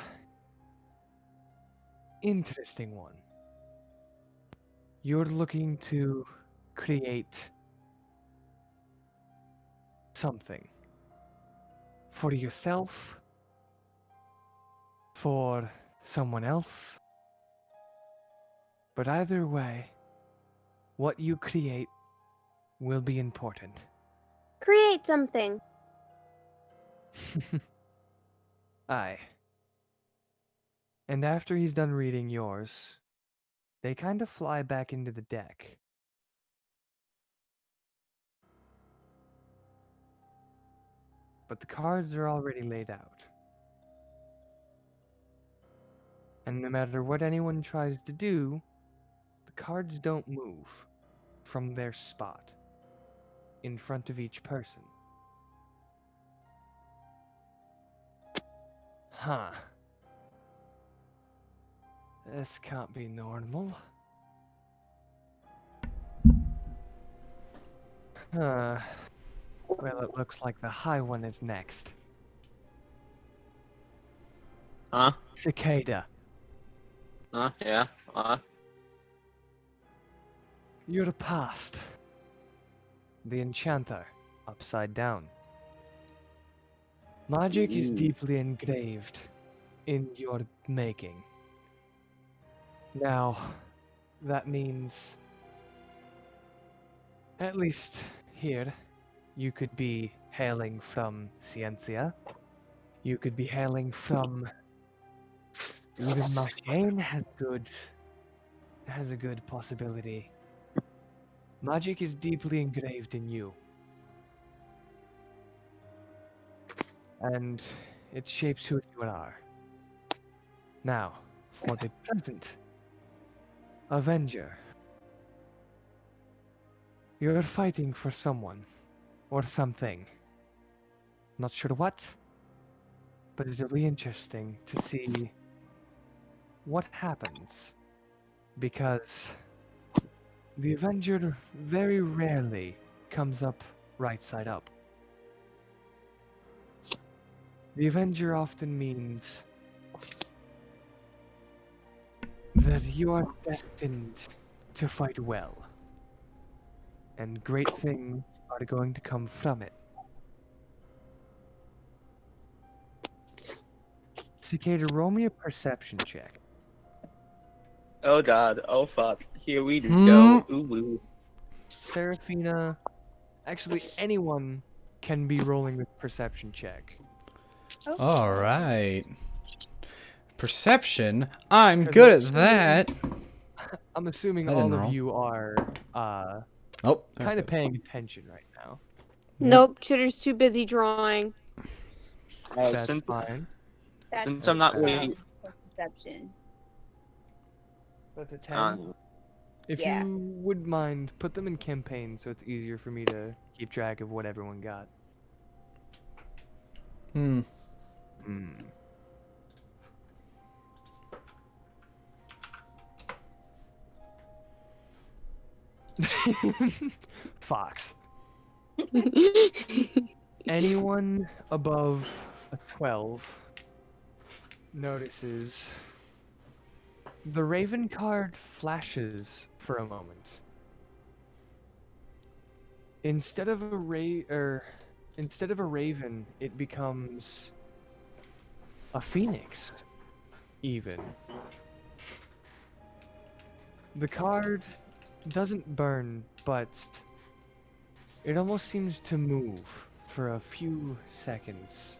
[SPEAKER 1] interesting one. You're looking to create something for yourself, for someone else. But either way, what you create will be important.
[SPEAKER 3] Create something.
[SPEAKER 1] Aye. And after he's done reading yours, they kind of fly back into the deck. but the cards are already laid out. And no matter what anyone tries to do, the cards don't move from their spot in front of each person. Huh. This can't be normal. Well, it looks like the high one is next.
[SPEAKER 4] Huh?
[SPEAKER 1] Cicada.
[SPEAKER 4] Yeah.
[SPEAKER 1] You're past. The Enchanter, upside down. Magic is
[SPEAKER 4] Ooh.
[SPEAKER 1] deeply engraved in your making. Now, that means, at least here, you could be hailing from Ciencia. You could be hailing from... Even Machine has a good possibility. Magic is deeply engraved in you. And it shapes who you are. Now, for the present, Avenger. You're fighting for someone. Or something. Not sure what, but it'll be interesting to see what happens. Because the Avenger very rarely comes up right side up. The Avenger often means that you are destined to fight well, and great things are going to come from it. Cicada, roll me a perception check.
[SPEAKER 4] Oh god. Oh fuck. Here we go. Ooh woo.
[SPEAKER 1] Seraphina, actually anyone can be rolling a perception check.
[SPEAKER 2] All right. Perception. I'm
[SPEAKER 1] Because
[SPEAKER 2] good
[SPEAKER 1] I'm
[SPEAKER 2] at that.
[SPEAKER 1] I'm assuming
[SPEAKER 2] I didn't
[SPEAKER 1] all of
[SPEAKER 2] roll.
[SPEAKER 1] you are
[SPEAKER 2] Oh,
[SPEAKER 1] kind of paying attention right now.
[SPEAKER 3] Nope, Chitter's too busy drawing.
[SPEAKER 1] That's
[SPEAKER 4] Since
[SPEAKER 1] fine.
[SPEAKER 7] That's
[SPEAKER 4] Since I'm not
[SPEAKER 7] a 10
[SPEAKER 4] waiting-
[SPEAKER 7] for perception.
[SPEAKER 1] That's a 10.
[SPEAKER 4] uh,
[SPEAKER 1] If
[SPEAKER 7] Yeah.
[SPEAKER 1] you would mind, put them in campaign so it's easier for me to keep track of what everyone got.
[SPEAKER 2] Hmm.
[SPEAKER 1] Fox. Anyone above a 12 notices the Raven card flashes for a moment. Instead of a raven, it becomes a phoenix, even. The card doesn't burn, but it almost seems to move for a few seconds.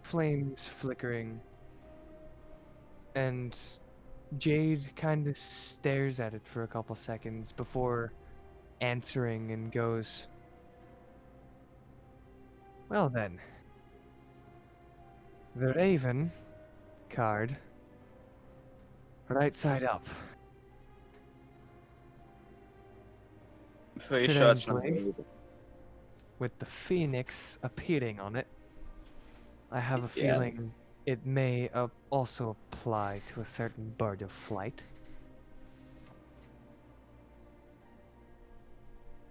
[SPEAKER 1] Flames flickering, and Jade kind of stares at it for a couple seconds before answering and goes, "Well then, the Raven card, right side up.
[SPEAKER 4] pretty sure it's not
[SPEAKER 1] Strangely, with the phoenix appearing on it, I have a
[SPEAKER 4] Yeah.
[SPEAKER 1] feeling it may also apply to a certain bird of flight.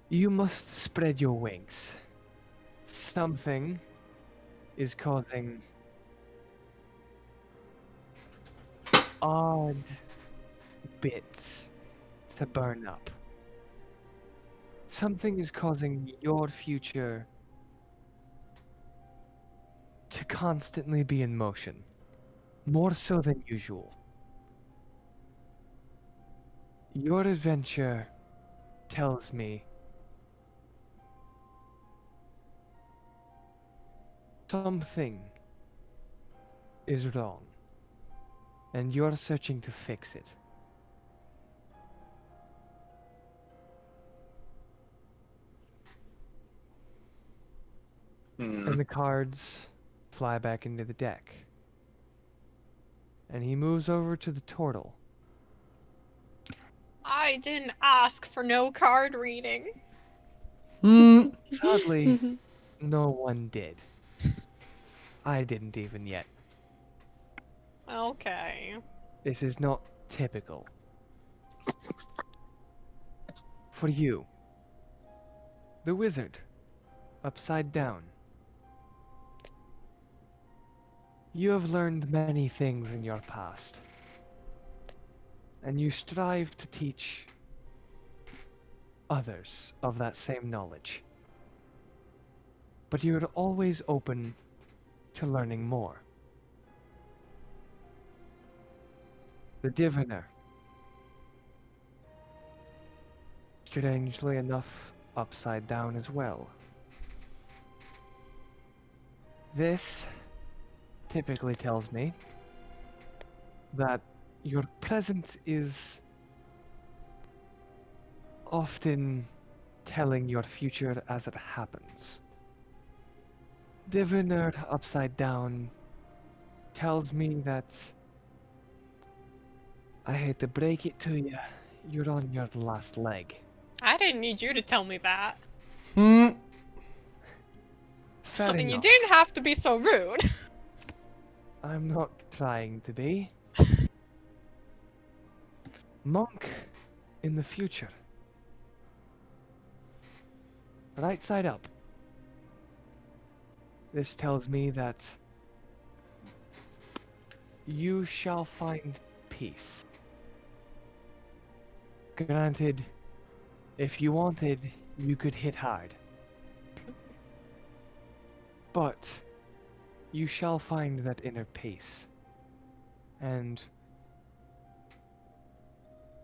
[SPEAKER 1] You must spread your wings. Something is causing odd bits to burn up. Something is causing your future to constantly be in motion, more so than usual. Your adventure tells me something is wrong, and you're searching to fix it. And the cards fly back into the deck. And he moves over to the turtle.
[SPEAKER 6] I didn't ask for no card reading.
[SPEAKER 1] Sadly, no one did. I didn't even yet.
[SPEAKER 6] Okay.
[SPEAKER 1] This is not typical. For you, the wizard, upside down. You have learned many things in your past, and you strive to teach others of that same knowledge. But you are always open to learning more. The diviner. Strangely enough, upside down as well. This typically tells me that your present is often telling your future as it happens. Diviner upside down tells me that, I hate to break it to you, you're on your last leg.
[SPEAKER 6] I didn't need you to tell me that.
[SPEAKER 1] Fair
[SPEAKER 6] And you
[SPEAKER 1] enough.
[SPEAKER 6] didn't have to be so rude.
[SPEAKER 1] I'm not trying to be. Monk in the future. Right side up. This tells me that you shall find peace. Granted, if you wanted, you could hit hard. But you shall find that inner peace. And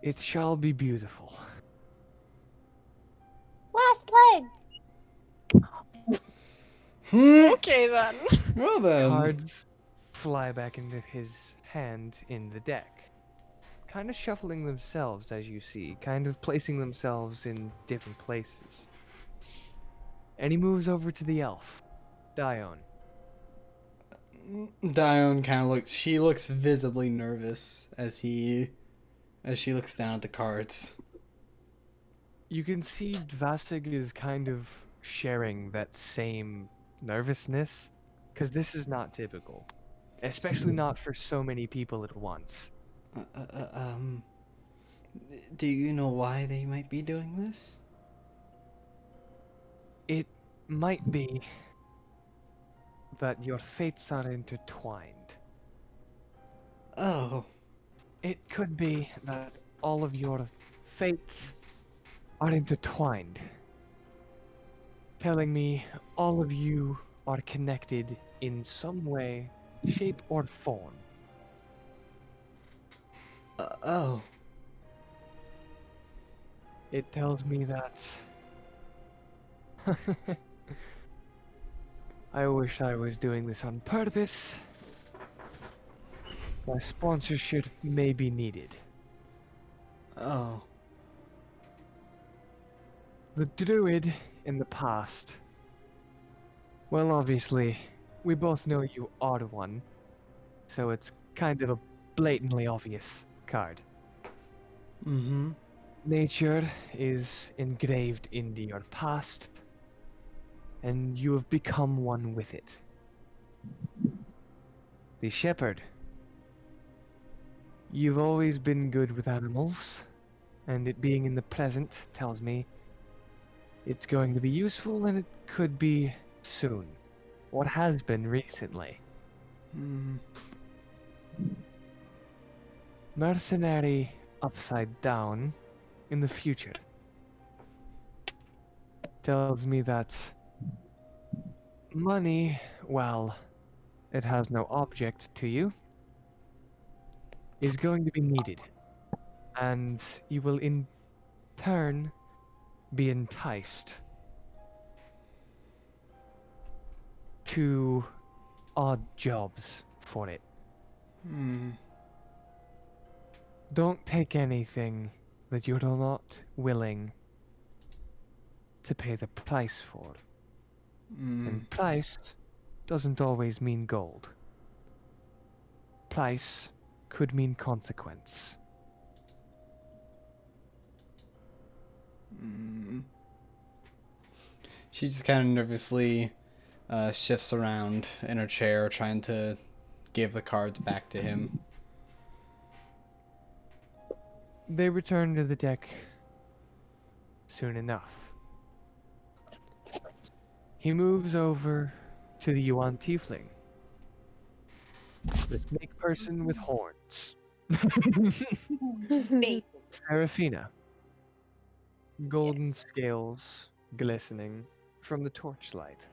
[SPEAKER 1] it shall be beautiful.
[SPEAKER 3] Last leg.
[SPEAKER 6] Okay then.
[SPEAKER 2] Well then.
[SPEAKER 1] Cards fly back into his hand in the deck. Kind of shuffling themselves as you see, kind of placing themselves in different places. And he moves over to the elf, Dione.
[SPEAKER 2] Dione kind of looks. She looks visibly nervous as she looks down at the cards.
[SPEAKER 1] You can see Vasig is kind of sharing that same nervousness, because this is not typical, especially not for so many people at once.
[SPEAKER 2] Do you know why they might be doing this?
[SPEAKER 1] It might be that your fates are intertwined.
[SPEAKER 2] Oh.
[SPEAKER 1] It could be that all of your fates are intertwined, telling me all of you are connected in some way, shape, or form.
[SPEAKER 2] Oh.
[SPEAKER 1] It tells me that I wish I was doing this on purpose. My sponsorship may be needed.
[SPEAKER 2] Oh.
[SPEAKER 1] The druid in the past. Well, obviously, we both know you are one, so it's kind of a blatantly obvious card.
[SPEAKER 2] Mm-hmm.
[SPEAKER 1] Nature is engraved into your past, and you have become one with it. The shepherd. You've always been good with animals, and it being in the present tells me it's going to be useful, and it could be soon. What has been recently. Mercenary upside down in the future. Tells me that money, well, it has no object to you, is going to be needed. And you will in turn be enticed to odd jobs for it. Don't take anything that you're not willing to pay the price for. And price doesn't always mean gold. Price could mean consequence.
[SPEAKER 2] She just kind of nervously shifts around in her chair, trying to give the cards back to him.
[SPEAKER 1] They return to the deck soon enough. He moves over to the Yuan Tiefling, the snake person with horns.
[SPEAKER 7] Bait.
[SPEAKER 1] Serafina, golden scales glistening from the torchlight.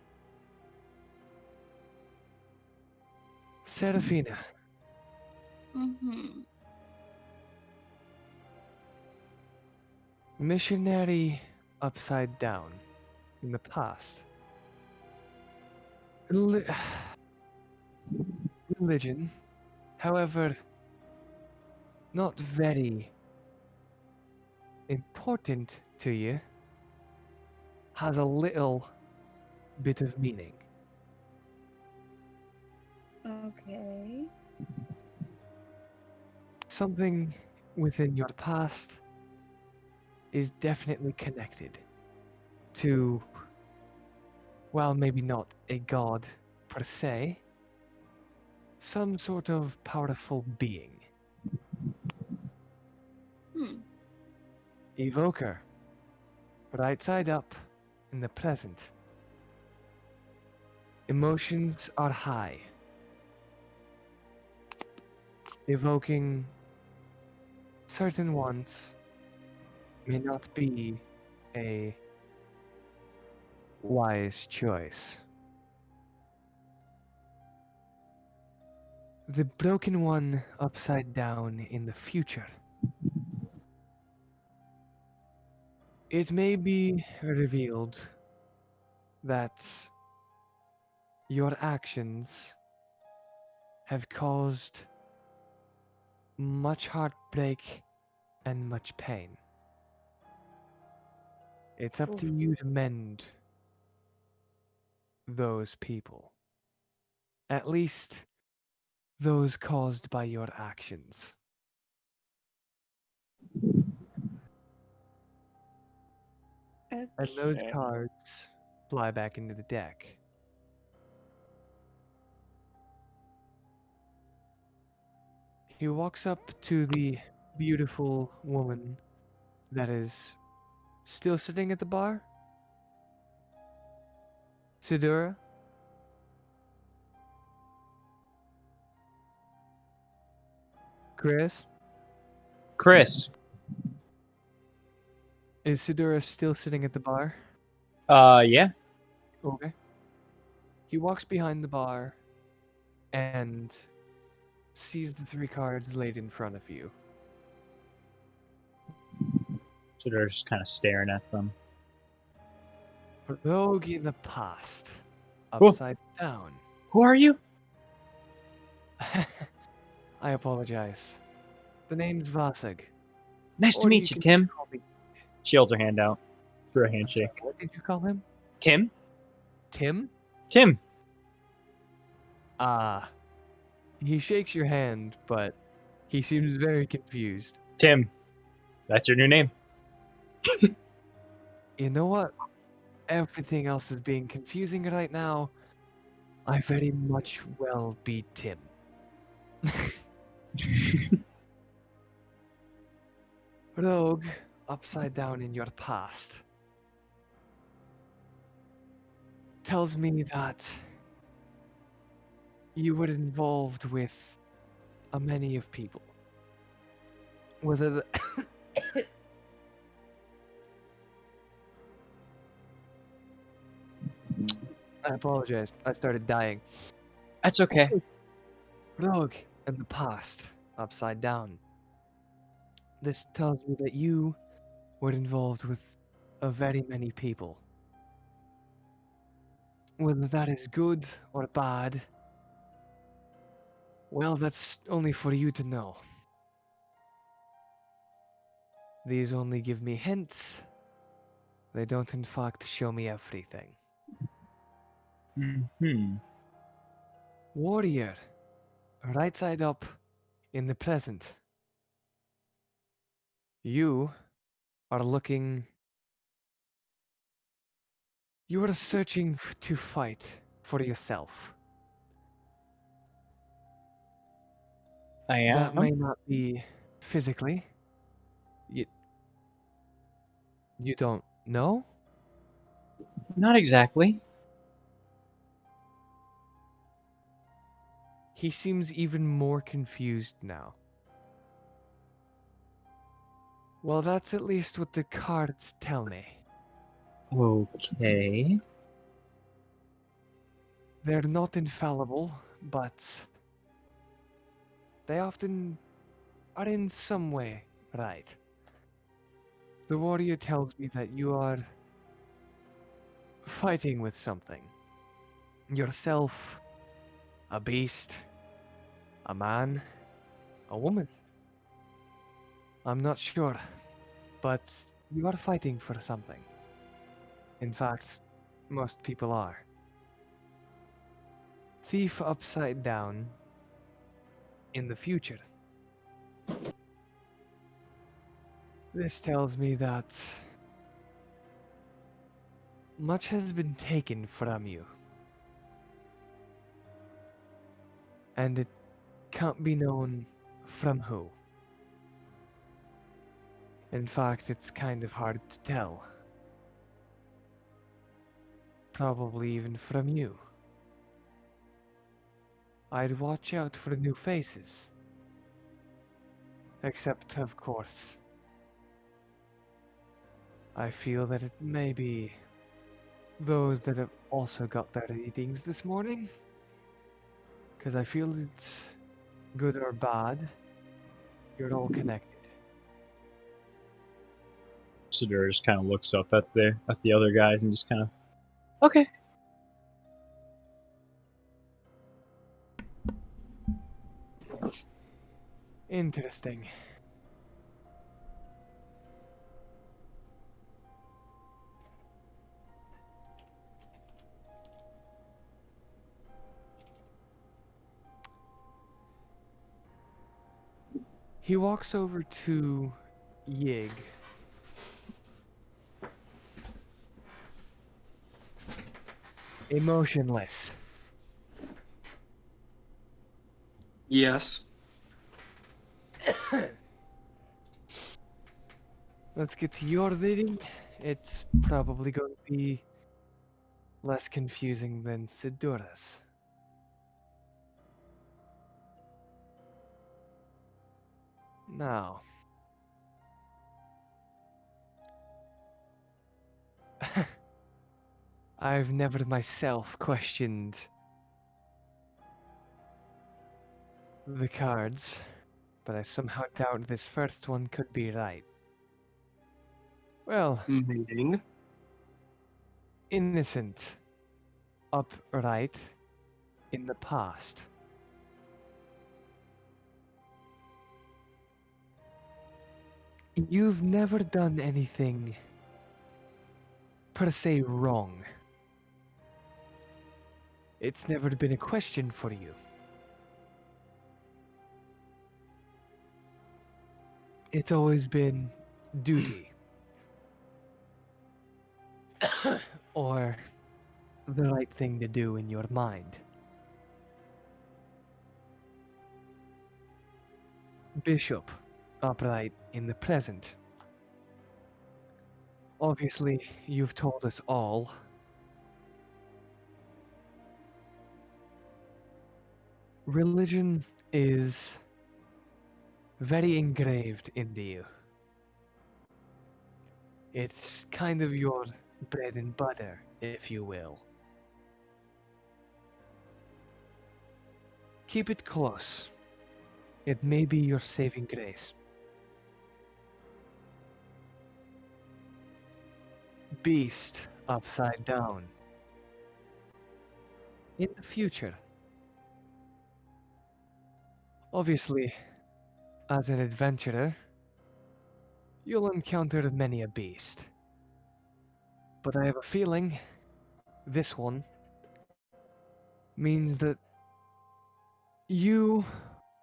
[SPEAKER 1] Serafina,
[SPEAKER 7] Mm-hmm.
[SPEAKER 1] missionary upside down in the past. Religion, however, not very important to you, has a little bit of meaning.
[SPEAKER 7] Okay.
[SPEAKER 1] Something within your past is definitely connected to, well, maybe not a god per se, some sort of powerful being.
[SPEAKER 7] Hmm.
[SPEAKER 1] Evoker, right side up in the present. Emotions are high. Evoking certain ones may not be a wise choice. The broken one upside down in the future. It may be revealed that your actions have caused much heartbreak and much pain. It's up to you to mend those people. At least those caused by your actions. And those
[SPEAKER 7] Okay.
[SPEAKER 1] cards fly back into the deck. He walks up to the beautiful woman that is still sitting at the bar. Sidura? Chris?
[SPEAKER 8] Chris.
[SPEAKER 1] Is Sidura still sitting at the bar?
[SPEAKER 8] Yeah.
[SPEAKER 1] Okay. He walks behind the bar and sees the 3 cards laid in front of you.
[SPEAKER 8] So they're just kind of staring at them.
[SPEAKER 1] Rogue in the past.
[SPEAKER 8] Whoa.
[SPEAKER 1] Upside down.
[SPEAKER 8] Who are you?
[SPEAKER 1] I apologize. The name's Vasag.
[SPEAKER 8] Nice to
[SPEAKER 1] Or
[SPEAKER 8] meet you,
[SPEAKER 1] can
[SPEAKER 8] Tim.
[SPEAKER 1] call me-
[SPEAKER 8] She holds her hand out for a
[SPEAKER 1] I'm sorry,
[SPEAKER 8] handshake.
[SPEAKER 1] what did you call him?
[SPEAKER 8] Tim?
[SPEAKER 1] Tim?
[SPEAKER 8] Tim.
[SPEAKER 1] Ah. He shakes your hand, but he seems very confused.
[SPEAKER 8] Tim. That's your new name.
[SPEAKER 1] You know what? Everything else is being confusing right now. I very much well be Tim. Rogue, upside down in your past, tells me that you were involved with a many of people. Whether the I apologize. I started dying.
[SPEAKER 8] That's okay.
[SPEAKER 1] Rogue in the past, upside down. This tells me that you were involved with a very many people. Whether that is good or bad, well, that's only for you to know. These only give me hints. They don't, in fact, show me everything.
[SPEAKER 8] Hmm.
[SPEAKER 1] Warrior, right side up in the present. You are looking. You are searching to fight for yourself.
[SPEAKER 8] I
[SPEAKER 1] That may
[SPEAKER 8] am.
[SPEAKER 1] not be physically. You, you don't know?
[SPEAKER 8] Not exactly.
[SPEAKER 1] He seems even more confused now. Well, that's at least what the cards tell me.
[SPEAKER 8] Okay.
[SPEAKER 1] They're not infallible, but they often are in some way right. The warrior tells me that you are fighting with something. Yourself, a beast, a man, a woman. I'm not sure, but you are fighting for something. In fact, most people are. Thief upside down in the future. This tells me that much has been taken from you, and it can't be known from who. In fact, it's kind of hard to tell. Probably even from you. I'd watch out for new faces. Except, of course, I feel that it may be those that have also got their readings this morning. Because I feel it's good or bad, you're all connected.
[SPEAKER 8] Siddur just kind of looks up at the other guys and just kind of, okay.
[SPEAKER 1] Interesting. He walks over to Yig. Emotionless.
[SPEAKER 5] Yes.
[SPEAKER 1] Let's get to your reading. It's probably going to be less confusing than Sidura's. Now, I've never myself questioned the cards, but I somehow doubt this first one could be right. Well,
[SPEAKER 5] Meaning.
[SPEAKER 1] innocent, upright, in the past. You've never done anything per se wrong. It's never been a question for you. It's always been duty. Or the right thing to do in your mind. Bishop, upright in the present. Obviously, you've told us all. Religion is very engraved into you. It's kind of your bread and butter, if you will. Keep it close. It may be your saving grace. Beast upside down. In the future. Obviously, as an adventurer, you'll encounter many a beast. But I have a feeling this one means that you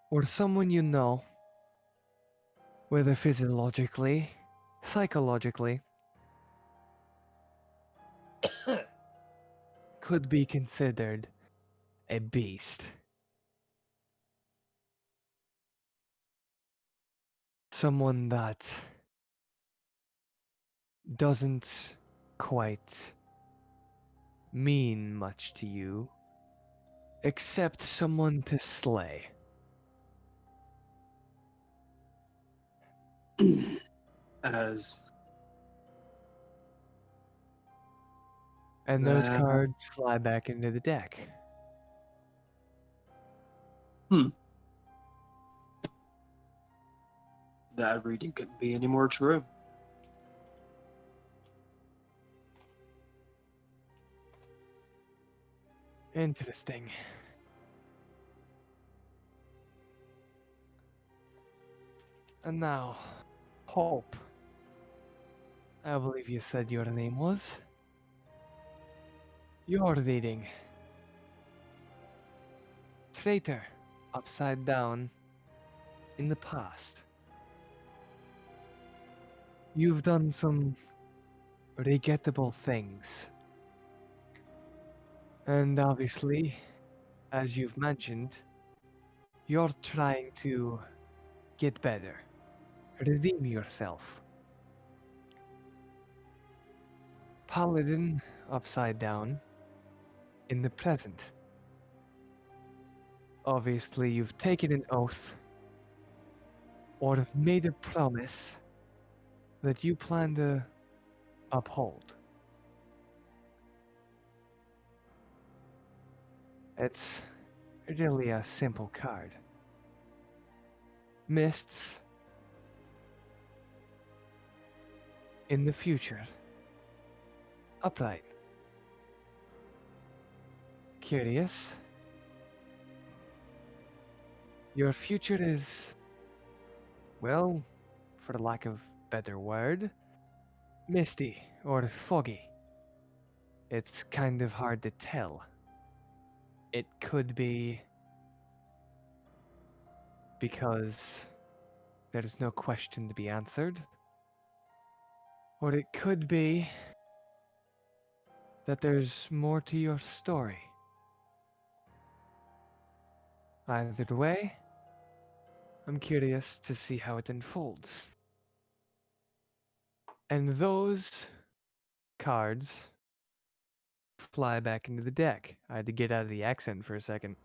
[SPEAKER 1] or someone you know, whether physiologically, psychologically, could be considered a beast. Someone that doesn't quite mean much to you, except someone to slay.
[SPEAKER 5] As
[SPEAKER 1] And those
[SPEAKER 5] that,
[SPEAKER 1] cards fly back into the deck.
[SPEAKER 5] that reading couldn't be any more true.
[SPEAKER 1] Interesting. And now, Hope. I believe you said your name was. Your reading. Traitor, upside down, in the past. You've done some regrettable things. And obviously, as you've mentioned, you're trying to get better. Redeem yourself. Paladin, upside down, in the present. Obviously, you've taken an oath or made a promise that you plan to uphold. It's really a simple card. Mists in the future. Upright. Curious. Your future is, well, for lack of better word, misty or foggy. It's kind of hard to tell. It could be because there's no question to be answered, or it could be that there's more to your story. Either way, I'm curious to see how it unfolds. And those cards fly back into the deck. I had to get out of the accent for a second.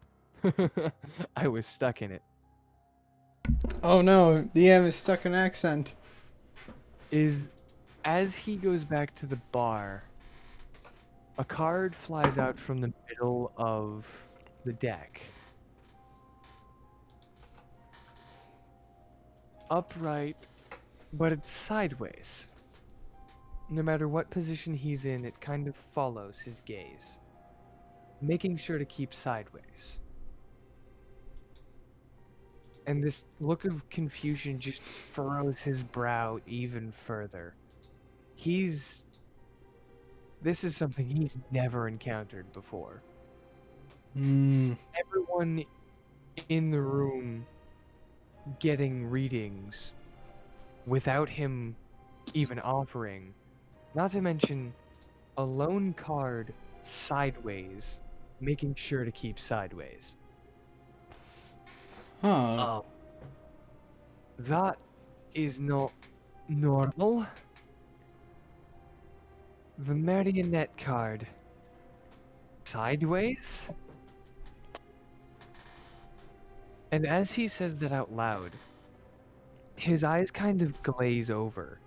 [SPEAKER 1] I was stuck in it.
[SPEAKER 2] Oh no, DM is stuck in accent.
[SPEAKER 1] Is as he goes back to the bar, a card flies out from the middle of the deck. Upright, but it's sideways. No matter what position he's in, it kind of follows his gaze, making sure to keep sideways. And this look of confusion just furrows his brow even further. This is something he's never encountered before. Everyone in the room getting readings without him even offering, not to mention a lone card sideways, making sure to keep sideways.
[SPEAKER 2] Huh.
[SPEAKER 1] That is not normal. The marionette card sideways? And as he says that out loud, his eyes kind of glaze over,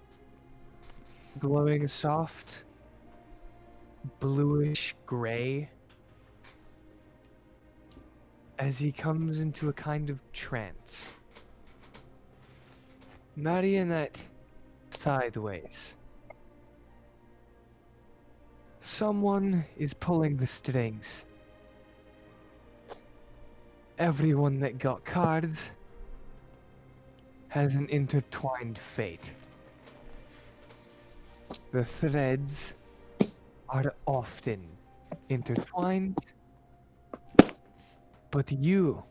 [SPEAKER 1] glowing a soft bluish gray as he comes into a kind of trance. Marionette sideways. Someone is pulling the strings. Everyone that got cards has an intertwined fate. The threads are often intertwined But you,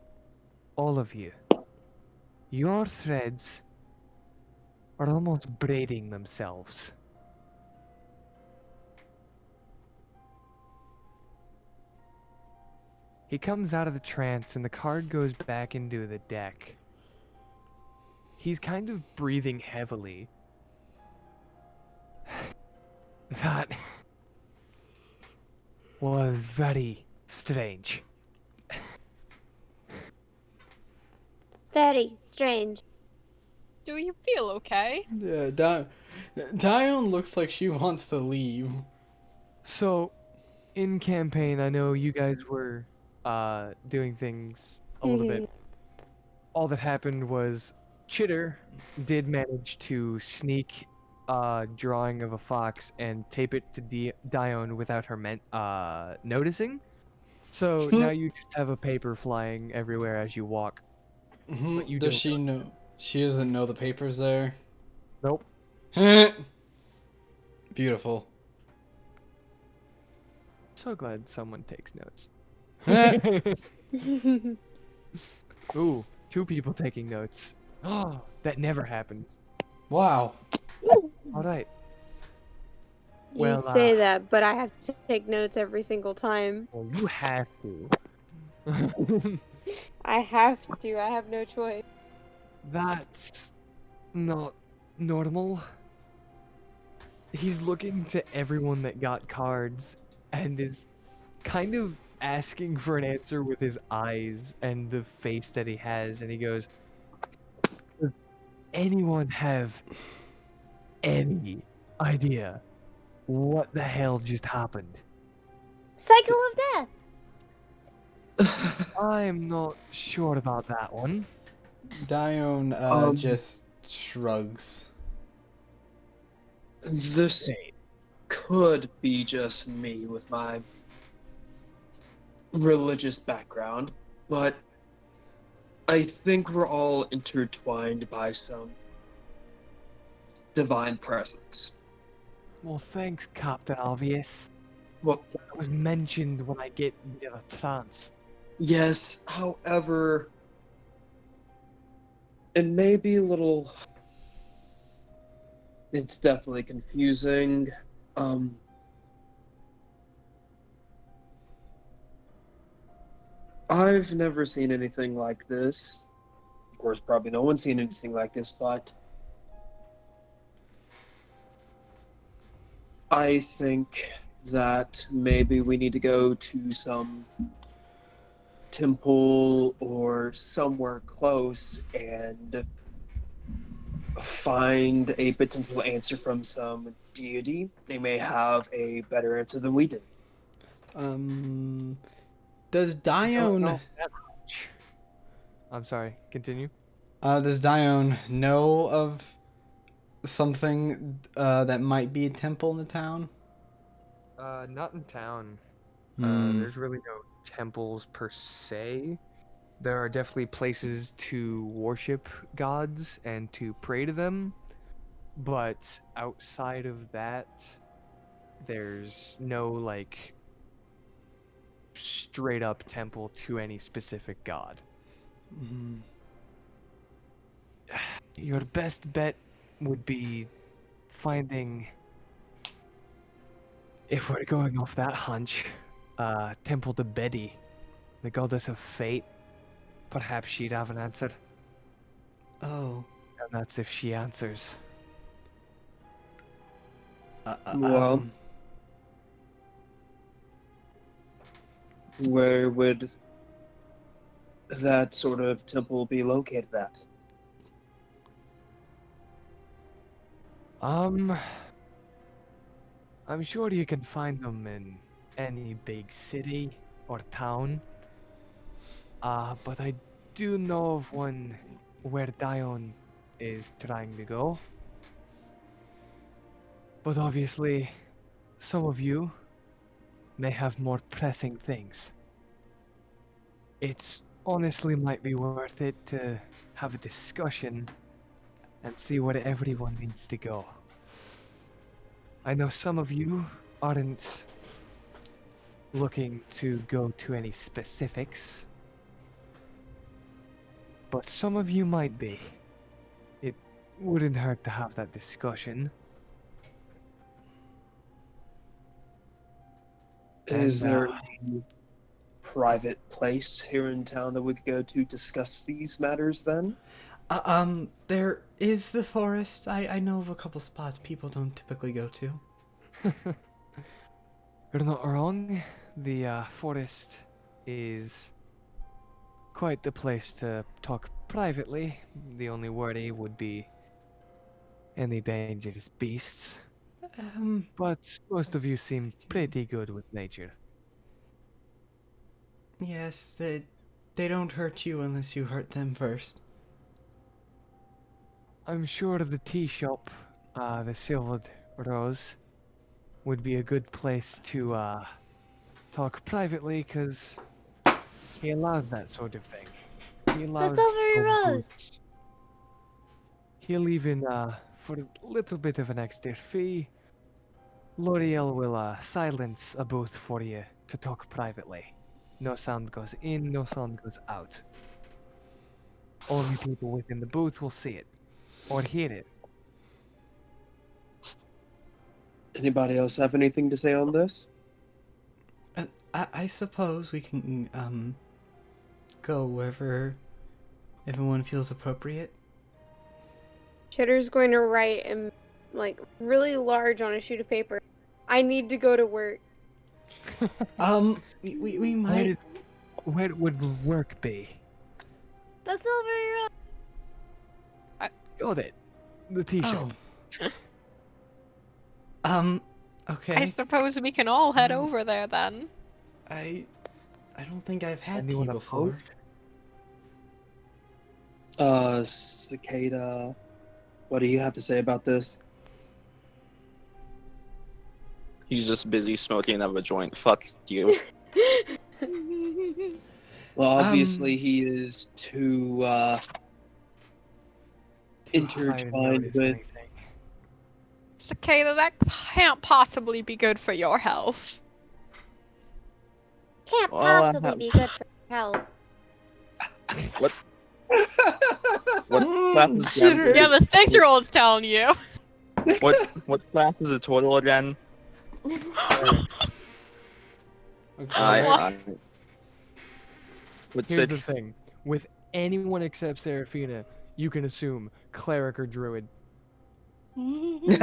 [SPEAKER 1] all of you, your threads are almost braiding themselves. He comes out of the trance and the card goes back into the deck. He's kind of breathing heavily. That was very strange.
[SPEAKER 3] Very strange.
[SPEAKER 6] Do you feel okay?
[SPEAKER 2] Yeah, Dione looks like she wants to leave.
[SPEAKER 1] So, in campaign, I know you guys were doing things a little bit. All that happened was Chitter did manage to sneak a drawing of a fox and tape it to Dione without her noticing. So now you just have a paper flying everywhere as you walk. But you
[SPEAKER 2] Does
[SPEAKER 1] don't
[SPEAKER 2] she know? She doesn't know the paper's there.
[SPEAKER 1] Nope.
[SPEAKER 2] Beautiful.
[SPEAKER 1] So glad someone takes notes.
[SPEAKER 2] Heh.
[SPEAKER 1] Ooh, 2 people taking notes. Oh, that never happened.
[SPEAKER 2] Wow.
[SPEAKER 1] All right.
[SPEAKER 3] You
[SPEAKER 1] Well,
[SPEAKER 3] say that, but I have to take notes every single time.
[SPEAKER 1] Well, you have to.
[SPEAKER 3] I have to. I have no choice.
[SPEAKER 1] That's not normal. He's looking to everyone that got cards and is kind of asking for an answer with his eyes and the face that he has, and he goes, "Does anyone have any idea what the hell just happened?"
[SPEAKER 3] Cycle of death.
[SPEAKER 1] I'm not sure about that one.
[SPEAKER 2] Dione just shrugs.
[SPEAKER 5] This could be just me with my religious background, but I think we're all intertwined by some divine presence.
[SPEAKER 1] Well, thanks, Captain Obvious.
[SPEAKER 5] Well,
[SPEAKER 1] That was mentioned when I get into the trance.
[SPEAKER 5] yes, however, it may be a little... It's definitely confusing. I've never seen anything like this. Of course, probably no one's seen anything like this, but I think that maybe we need to go to some temple or somewhere close and find a potential answer from some deity. They may have a better answer than we did.
[SPEAKER 2] Does Dione
[SPEAKER 1] I'm sorry, continue.
[SPEAKER 2] does Dione know of something that might be a temple in the town?
[SPEAKER 1] Not in town.
[SPEAKER 2] Hmm.
[SPEAKER 1] There's really no temples per se. There are definitely places to worship gods and to pray to them, but outside of that, there's no, like, straight up temple to any specific god.
[SPEAKER 2] Mhm.
[SPEAKER 1] Your best bet would be finding, if we're going off that hunch, temple to Betty, the goddess of fate. Perhaps she'd have an answer.
[SPEAKER 2] Oh.
[SPEAKER 1] And that's if she answers.
[SPEAKER 5] Well, where would that sort of temple be located at?
[SPEAKER 1] I'm sure you can find them in any big city or town. But I do know of one where Dione is trying to go. But obviously, some of you may have more pressing things. It's honestly might be worth it to have a discussion and see where everyone needs to go. I know some of you aren't looking to go to any specifics, but some of you might be. It wouldn't hurt to have that discussion.
[SPEAKER 5] Is
[SPEAKER 1] And,
[SPEAKER 5] there any private place here in town that we could go to discuss these matters then?
[SPEAKER 2] There is the forest. I know of a couple spots people don't typically go to.
[SPEAKER 1] You're not wrong. The forest is quite the place to talk privately. The only worry would be any dangerous beasts. But most of you seem pretty good with nature.
[SPEAKER 2] Yes, they don't hurt you unless you hurt them first.
[SPEAKER 1] I'm sure the tea shop, the Silvered Rose, would be a good place to talk privately, because he allows that sort of thing. He allows
[SPEAKER 9] Silvery
[SPEAKER 1] no
[SPEAKER 9] Rose.
[SPEAKER 1] booths. He'll even, for a little bit of an extra fee, L'Oreal will silence a booth for you to talk privately. No sound goes in, no sound goes out. Only people within the booth will see it, or hear it.
[SPEAKER 5] Anybody else have anything to say on this?
[SPEAKER 2] I suppose we can go wherever everyone feels appropriate.
[SPEAKER 3] Chitter's going to write in like really large on a sheet of paper. I need to go to work.
[SPEAKER 2] We might.
[SPEAKER 1] Where would work be?
[SPEAKER 9] The Silvery Rose.
[SPEAKER 1] Got it. The tea shop.
[SPEAKER 2] Okay.
[SPEAKER 6] I suppose we can all head over there then.
[SPEAKER 2] I don't think I've had
[SPEAKER 1] Anyone
[SPEAKER 2] tea before.
[SPEAKER 1] opposed?
[SPEAKER 5] Cicada, what do you have to say about this?
[SPEAKER 4] He's just busy smoking another joint. Fuck you.
[SPEAKER 5] Well, obviously he is too intertwined with.
[SPEAKER 6] Cicada, that can't possibly be good for your health.
[SPEAKER 9] Can't
[SPEAKER 4] Well, I
[SPEAKER 9] possibly
[SPEAKER 4] have-
[SPEAKER 9] be good for health.
[SPEAKER 4] What? What class is
[SPEAKER 2] Shitter.
[SPEAKER 6] Yeah, the 6-year-old's telling you.
[SPEAKER 4] What class is a total again?
[SPEAKER 2] Okay.
[SPEAKER 4] What's
[SPEAKER 1] Here's
[SPEAKER 4] it?
[SPEAKER 1] the thing. With anyone except Seraphina, you can assume cleric or druid.
[SPEAKER 2] Yeah.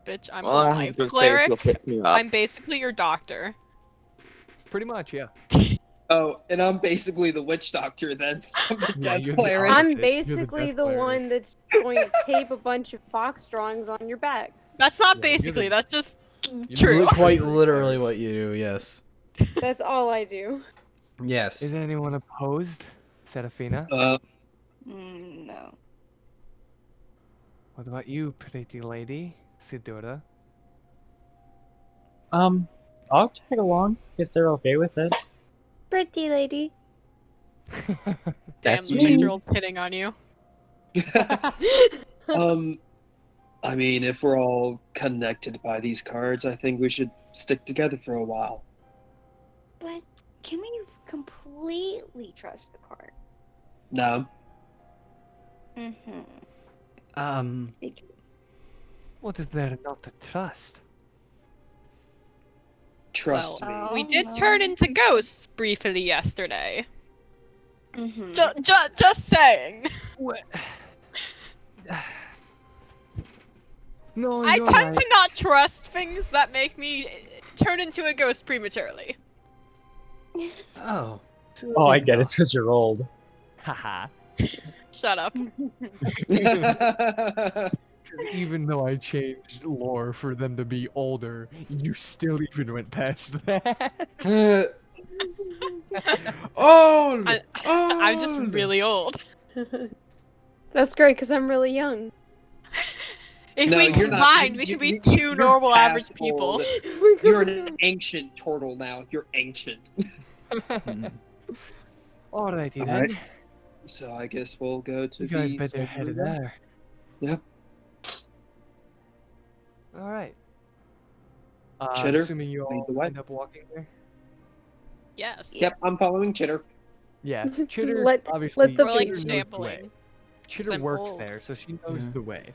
[SPEAKER 6] Bitch, I'm
[SPEAKER 4] Well, I
[SPEAKER 6] a
[SPEAKER 4] have
[SPEAKER 6] life
[SPEAKER 4] good faith
[SPEAKER 6] cleric.
[SPEAKER 4] you'll fix me up.
[SPEAKER 6] I'm basically your doctor.
[SPEAKER 1] Pretty much, yeah.
[SPEAKER 5] Oh, and I'm basically the witch doctor then. So I'm the
[SPEAKER 1] Yeah,
[SPEAKER 5] death
[SPEAKER 1] you're the
[SPEAKER 5] cleric.
[SPEAKER 1] opposite.
[SPEAKER 3] I'm
[SPEAKER 1] You're the
[SPEAKER 3] basically
[SPEAKER 1] best
[SPEAKER 3] the
[SPEAKER 1] player.
[SPEAKER 3] one that's going to tape a bunch of fox drawings on your back.
[SPEAKER 6] That's not
[SPEAKER 1] Yeah, you're
[SPEAKER 6] basically,
[SPEAKER 1] the-
[SPEAKER 6] that's just true.
[SPEAKER 2] Quite literally what you do. Yes.
[SPEAKER 3] That's all I do.
[SPEAKER 2] Yes.
[SPEAKER 1] Is anyone opposed? Seraphina?
[SPEAKER 7] No.
[SPEAKER 1] What about you, pretty lady? Sidora?
[SPEAKER 8] I'll tag along if they're okay with it.
[SPEAKER 9] Pretty lady.
[SPEAKER 6] Damn,
[SPEAKER 8] That's
[SPEAKER 6] the
[SPEAKER 8] me.
[SPEAKER 6] 6-year-old's hitting on you.
[SPEAKER 5] I mean, if we're all connected by these cards, I think we should stick together for a while.
[SPEAKER 7] But can we completely trust the card?
[SPEAKER 5] No.
[SPEAKER 1] What is there not to trust?
[SPEAKER 5] Trust
[SPEAKER 6] Well,
[SPEAKER 5] me.
[SPEAKER 6] we did turn into ghosts briefly yesterday.
[SPEAKER 7] Mm-hmm.
[SPEAKER 6] Just saying.
[SPEAKER 1] What? No,
[SPEAKER 6] I
[SPEAKER 1] you're
[SPEAKER 6] tend
[SPEAKER 1] right.
[SPEAKER 6] to not trust things that make me turn into a ghost prematurely.
[SPEAKER 2] Oh.
[SPEAKER 8] Oh, I get it. It's because you're old.
[SPEAKER 1] Haha.
[SPEAKER 6] Shut up.
[SPEAKER 1] Even though I changed lore for them to be older, you still even went past that.
[SPEAKER 2] Oh.
[SPEAKER 6] I'm just really old.
[SPEAKER 3] That's great because I'm really young.
[SPEAKER 6] If
[SPEAKER 5] No,
[SPEAKER 6] we
[SPEAKER 5] you're not.
[SPEAKER 6] combined, we could be two
[SPEAKER 5] You're
[SPEAKER 6] normal
[SPEAKER 5] past
[SPEAKER 6] average people.
[SPEAKER 5] old.
[SPEAKER 3] We're
[SPEAKER 5] You're
[SPEAKER 3] going-
[SPEAKER 5] an ancient turtle now. You're ancient.
[SPEAKER 1] Alrighty
[SPEAKER 5] Alright.
[SPEAKER 1] then.
[SPEAKER 5] So I guess we'll go to
[SPEAKER 1] You guys
[SPEAKER 5] the
[SPEAKER 1] better head
[SPEAKER 5] Silvery
[SPEAKER 1] there.
[SPEAKER 5] Yeah.
[SPEAKER 1] Alright.
[SPEAKER 5] Cheddar,
[SPEAKER 1] Assuming you
[SPEAKER 5] lead
[SPEAKER 1] all
[SPEAKER 5] the way.
[SPEAKER 1] end up walking there.
[SPEAKER 6] Yes.
[SPEAKER 5] Yep, I'm following Chitter.
[SPEAKER 1] Yeah, Chitter
[SPEAKER 3] Let
[SPEAKER 1] obviously
[SPEAKER 3] the
[SPEAKER 6] We're like
[SPEAKER 1] Chitter knows the way.
[SPEAKER 6] shambling.
[SPEAKER 1] Chitter
[SPEAKER 6] I'm
[SPEAKER 1] works
[SPEAKER 6] old.
[SPEAKER 1] there, so she knows
[SPEAKER 2] Yeah.
[SPEAKER 1] the way.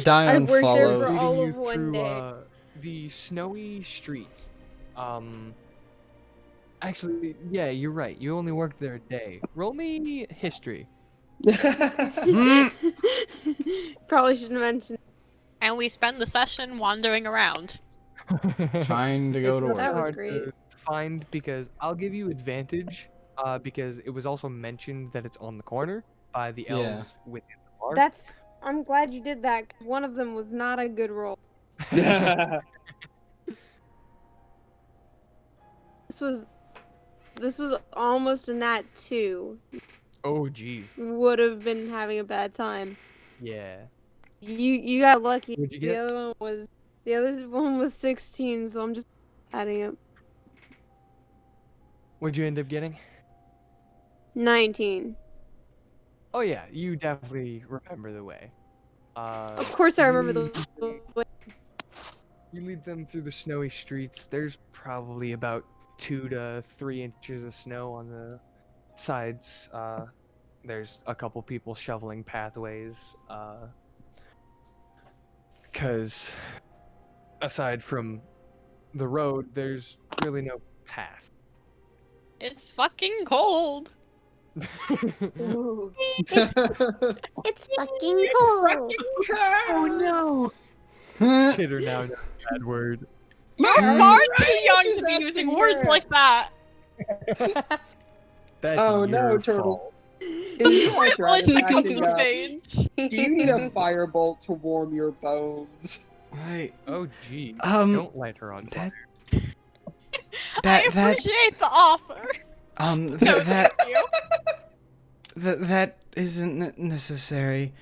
[SPEAKER 2] Dion
[SPEAKER 3] I've worked there for
[SPEAKER 2] follows.
[SPEAKER 3] all
[SPEAKER 1] Leading
[SPEAKER 3] of
[SPEAKER 1] you
[SPEAKER 3] one
[SPEAKER 1] through
[SPEAKER 3] day.
[SPEAKER 1] the snowy street. Actually, yeah, you're right. You only worked there a day. Roll me history.
[SPEAKER 3] Probably shouldn't have mentioned.
[SPEAKER 6] And we spend the session wandering around.
[SPEAKER 2] Trying to
[SPEAKER 1] It's
[SPEAKER 2] go to
[SPEAKER 1] not
[SPEAKER 3] That
[SPEAKER 2] work.
[SPEAKER 3] was
[SPEAKER 1] hard
[SPEAKER 3] great.
[SPEAKER 1] to find because I'll give you advantage because it was also mentioned that it's on the corner by the
[SPEAKER 2] Yeah.
[SPEAKER 1] elves within the park.
[SPEAKER 3] I'm glad you did that. 'Cause one of them was not a good roll. This was almost a nat 2.
[SPEAKER 1] Oh, jeez.
[SPEAKER 3] Would have been having a bad time.
[SPEAKER 1] Yeah.
[SPEAKER 3] You got lucky.
[SPEAKER 1] What'd you
[SPEAKER 3] The
[SPEAKER 1] get?
[SPEAKER 3] other one was 16, so I'm just adding up.
[SPEAKER 1] What'd you end up getting?
[SPEAKER 3] 19.
[SPEAKER 1] Oh yeah, you definitely remember the way.
[SPEAKER 3] Of course I remember the
[SPEAKER 1] You lead them through the snowy streets. There's probably about 2 to 3 inches of snow on the sides. There's a couple people shoveling pathways. Because aside from the road, there's really no path.
[SPEAKER 6] It's fucking cold.
[SPEAKER 9] It's fucking cold.
[SPEAKER 1] Oh no! Chitter now knows that word.
[SPEAKER 6] You're far too young to be using words like that.
[SPEAKER 1] That's
[SPEAKER 5] Oh, no,
[SPEAKER 1] your
[SPEAKER 5] Turtle.
[SPEAKER 1] fault.
[SPEAKER 5] Is my
[SPEAKER 6] Privilege
[SPEAKER 5] arthritis
[SPEAKER 6] comes
[SPEAKER 5] acting
[SPEAKER 6] of
[SPEAKER 5] up?
[SPEAKER 6] age.
[SPEAKER 5] Do you need a firebolt to warm your bones?
[SPEAKER 2] Right.
[SPEAKER 1] Oh gee.
[SPEAKER 2] Um,
[SPEAKER 1] Don't light her on fire.
[SPEAKER 2] that-
[SPEAKER 6] I appreciate the offer. No,
[SPEAKER 2] that
[SPEAKER 6] thank you.
[SPEAKER 2] that isn't necessary.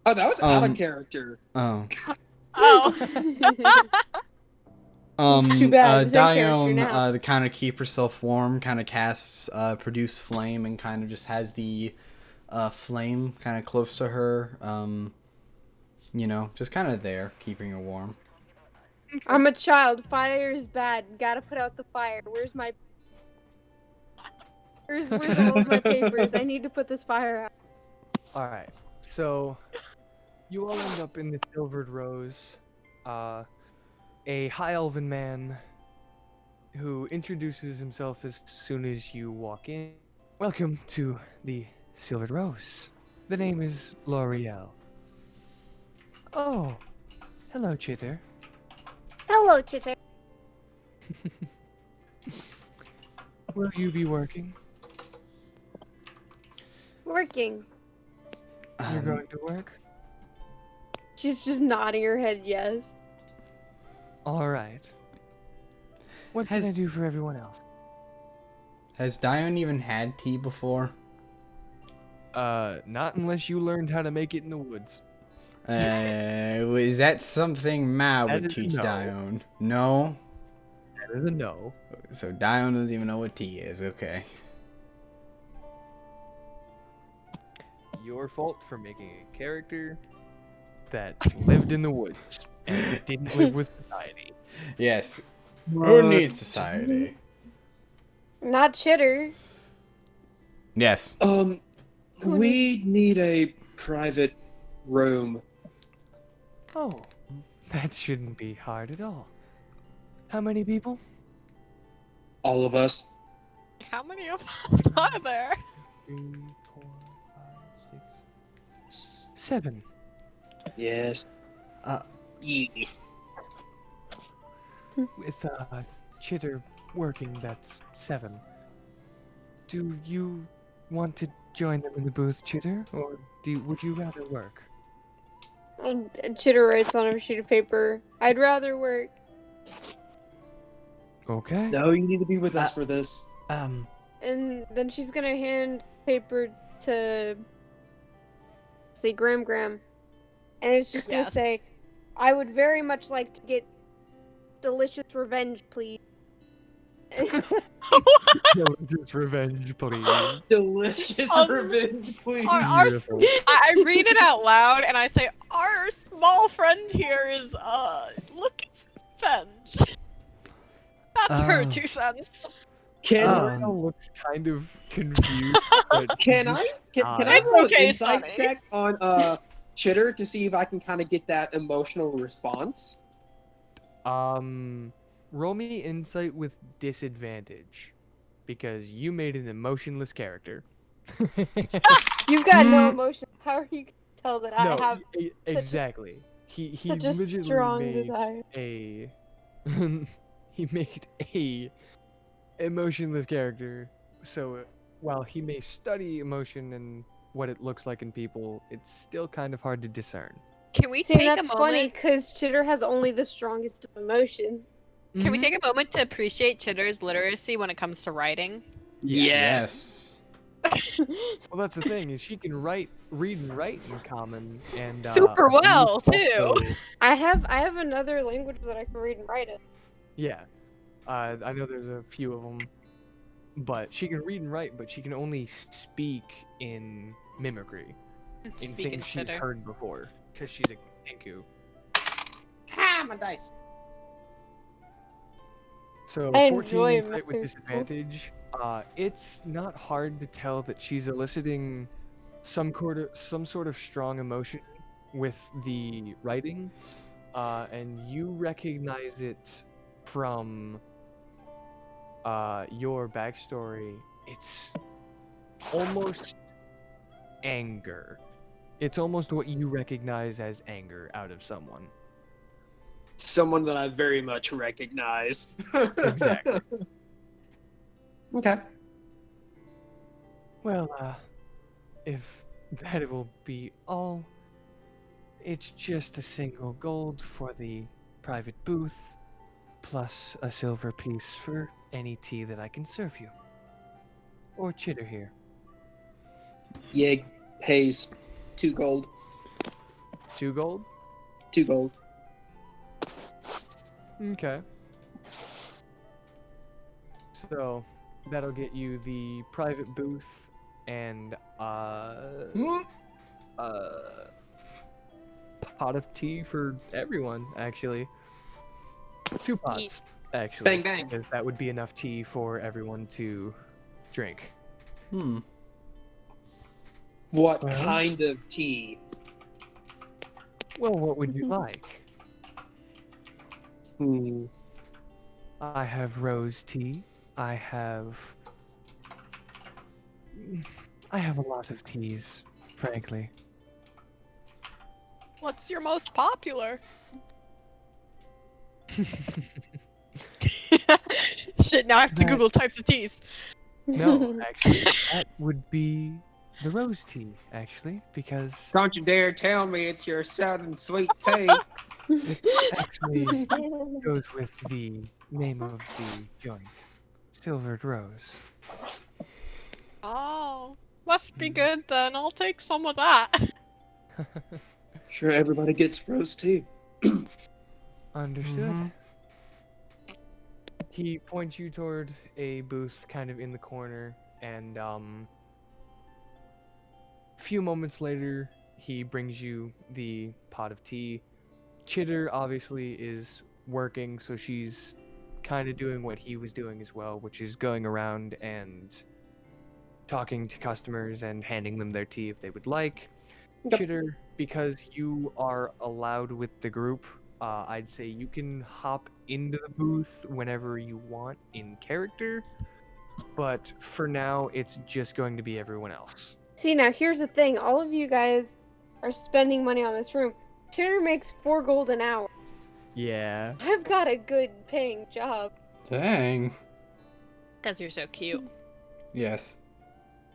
[SPEAKER 5] Oh, that was out
[SPEAKER 2] Um,
[SPEAKER 5] of character.
[SPEAKER 2] Oh.
[SPEAKER 6] Oh.
[SPEAKER 3] too bad, it's in character
[SPEAKER 2] Dione,
[SPEAKER 3] now.
[SPEAKER 2] to kind of keep herself warm, kind of casts produce flame and kind of just has the flame kind of close to her. You know, just kind of there, keeping her warm.
[SPEAKER 3] I'm a child. Fire is bad. Gotta put out the fire. Where's all of my papers? I need to put this fire out.
[SPEAKER 1] Alright, so you all end up in the Silvered Rose. A high elven man who introduces himself as soon as you walk in. Welcome to the Silvered Rose. The name is L'Oreal. Oh, hello, Chitter.
[SPEAKER 9] Hello, Chitter.
[SPEAKER 1] Will you be working?
[SPEAKER 3] Working.
[SPEAKER 1] You're going to work?
[SPEAKER 3] She's just nodding her head yes.
[SPEAKER 1] Alright. What can I do for everyone else?
[SPEAKER 2] Has Dione even had tea before?
[SPEAKER 1] Not unless you learned how to make it in the woods.
[SPEAKER 2] Is that something Ma
[SPEAKER 1] That
[SPEAKER 2] would
[SPEAKER 1] is
[SPEAKER 2] teach
[SPEAKER 1] no.
[SPEAKER 2] Dione? No?
[SPEAKER 1] That is a no.
[SPEAKER 2] So Dione doesn't even know what tea is, okay.
[SPEAKER 1] Your fault for making a character that lived in the woods and didn't live with society.
[SPEAKER 2] Yes. Who needs society?
[SPEAKER 3] Not Chitter.
[SPEAKER 2] Yes.
[SPEAKER 5] We need a private room.
[SPEAKER 1] Oh, that shouldn't be hard at all. How many people?
[SPEAKER 5] All of us.
[SPEAKER 6] How many of us are there?
[SPEAKER 1] 3, 4, 5, 6, 7.
[SPEAKER 5] Yes.
[SPEAKER 2] Uh,
[SPEAKER 5] Yeah.
[SPEAKER 1] With Chitter working, that's 7. Do you want to join them in the booth, Chitter, or would you rather work?
[SPEAKER 3] And Chitter writes on a sheet of paper, I'd rather work.
[SPEAKER 1] Okay.
[SPEAKER 5] No, you need to be with us for this.
[SPEAKER 3] And then she's gonna hand paper to, say, Graham. And it's just gonna
[SPEAKER 6] Yes.
[SPEAKER 3] say, I would very much like to get delicious revenge, please.
[SPEAKER 1] Delicious revenge, please.
[SPEAKER 5] Delicious
[SPEAKER 6] revenge,
[SPEAKER 5] please.
[SPEAKER 1] Beautiful.
[SPEAKER 6] I read it out loud and I say, our small friend here is looking for revenge. That's her
[SPEAKER 2] Oh.
[SPEAKER 6] 2 cents.
[SPEAKER 5] Can
[SPEAKER 1] Ariel looks kind of confused. But
[SPEAKER 5] can I can I
[SPEAKER 6] It's
[SPEAKER 5] roll
[SPEAKER 6] okay,
[SPEAKER 5] an insight
[SPEAKER 6] Sonny.
[SPEAKER 5] check on Chitter to see if I can kind of get that emotional response?
[SPEAKER 1] Roll me insight with disadvantage, because you made an emotionless character.
[SPEAKER 3] You've got no
[SPEAKER 2] Mm.
[SPEAKER 3] emotion. How are you gonna tell that
[SPEAKER 1] No,
[SPEAKER 3] I have
[SPEAKER 1] exactly. He
[SPEAKER 3] such a
[SPEAKER 1] legitimately
[SPEAKER 3] strong
[SPEAKER 1] made
[SPEAKER 3] desire?
[SPEAKER 1] a he made a emotionless character. So while he may study emotion and what it looks like in people, it's still kind of hard to discern.
[SPEAKER 6] Can we
[SPEAKER 3] See,
[SPEAKER 6] take
[SPEAKER 3] that's
[SPEAKER 6] a
[SPEAKER 3] funny
[SPEAKER 6] moment?
[SPEAKER 3] because Chitter has only the strongest of emotion.
[SPEAKER 6] Can we
[SPEAKER 1] Mhm.
[SPEAKER 6] take a moment to appreciate Chitter's literacy when it comes to writing?
[SPEAKER 2] Yes.
[SPEAKER 1] Well, that's the thing, is she can read and write in common, and
[SPEAKER 6] Super
[SPEAKER 1] I believe
[SPEAKER 6] well, too.
[SPEAKER 1] also-
[SPEAKER 3] I have another language that I can read and write it.
[SPEAKER 1] Yeah, I know there's a few of them, but she can read and write, but she can only speak in mimicry, in
[SPEAKER 6] Speaking
[SPEAKER 1] things she's
[SPEAKER 6] Chitter.
[SPEAKER 1] heard before, because she's a Kenku.
[SPEAKER 5] Ah, my dice.
[SPEAKER 1] So
[SPEAKER 3] I
[SPEAKER 1] 14
[SPEAKER 3] enjoy
[SPEAKER 1] insight with
[SPEAKER 3] mixing people.
[SPEAKER 1] disadvantage. It's not hard to tell that she's eliciting some sort of strong emotion with the writing, and you recognize it from your backstory. It's almost anger. It's almost what you recognize as anger out of someone.
[SPEAKER 5] Someone that I very much recognize.
[SPEAKER 1] Exactly.
[SPEAKER 5] Okay.
[SPEAKER 1] Well, if that will be all, it's just a single gold for the private booth, plus a silver piece for any tea that I can serve you. Or Chitter here.
[SPEAKER 5] Yig pays 2 gold.
[SPEAKER 1] 2 gold?
[SPEAKER 5] 2 gold.
[SPEAKER 1] Okay. So, that'll get you the private booth and, pot of tea for everyone, actually. 2 pots, actually.
[SPEAKER 5] Bang, bang.
[SPEAKER 1] Because that would be enough tea for everyone to drink.
[SPEAKER 2] Hmm.
[SPEAKER 5] What
[SPEAKER 1] Well?
[SPEAKER 5] kind of tea?
[SPEAKER 1] Well, what would you like?
[SPEAKER 5] Hmm.
[SPEAKER 1] I have rose tea. I have a lot of teas, frankly.
[SPEAKER 6] What's your most popular? Shit, now I have to
[SPEAKER 1] That-
[SPEAKER 6] Google types of teas.
[SPEAKER 1] No, actually, that would be the rose tea, actually, because
[SPEAKER 5] Don't you dare tell me it's your southern sweet tea.
[SPEAKER 1] it actually goes with the name of the joint, Silvered Rose.
[SPEAKER 6] Oh, must be good then. I'll take some of that.
[SPEAKER 5] Sure, everybody gets rose tea.
[SPEAKER 1] Understood.
[SPEAKER 2] Mhm.
[SPEAKER 1] He points you toward a booth kind of in the corner, and a few moments later, he brings you the pot of tea. Chitter obviously is working, so she's kind of doing what he was doing as well, which is going around and talking to customers and handing them their tea if they would like.
[SPEAKER 5] Yep.
[SPEAKER 1] Chitter, because you are allowed with the group, I'd say you can hop into the booth whenever you want in character, but for now, it's just going to be everyone else.
[SPEAKER 3] See, now here's the thing. All of you guys are spending money on this room. Chitter makes 4 gold an hour.
[SPEAKER 1] Yeah.
[SPEAKER 3] I've got a good paying job.
[SPEAKER 2] Dang.
[SPEAKER 6] Because you're so cute.
[SPEAKER 2] Yes.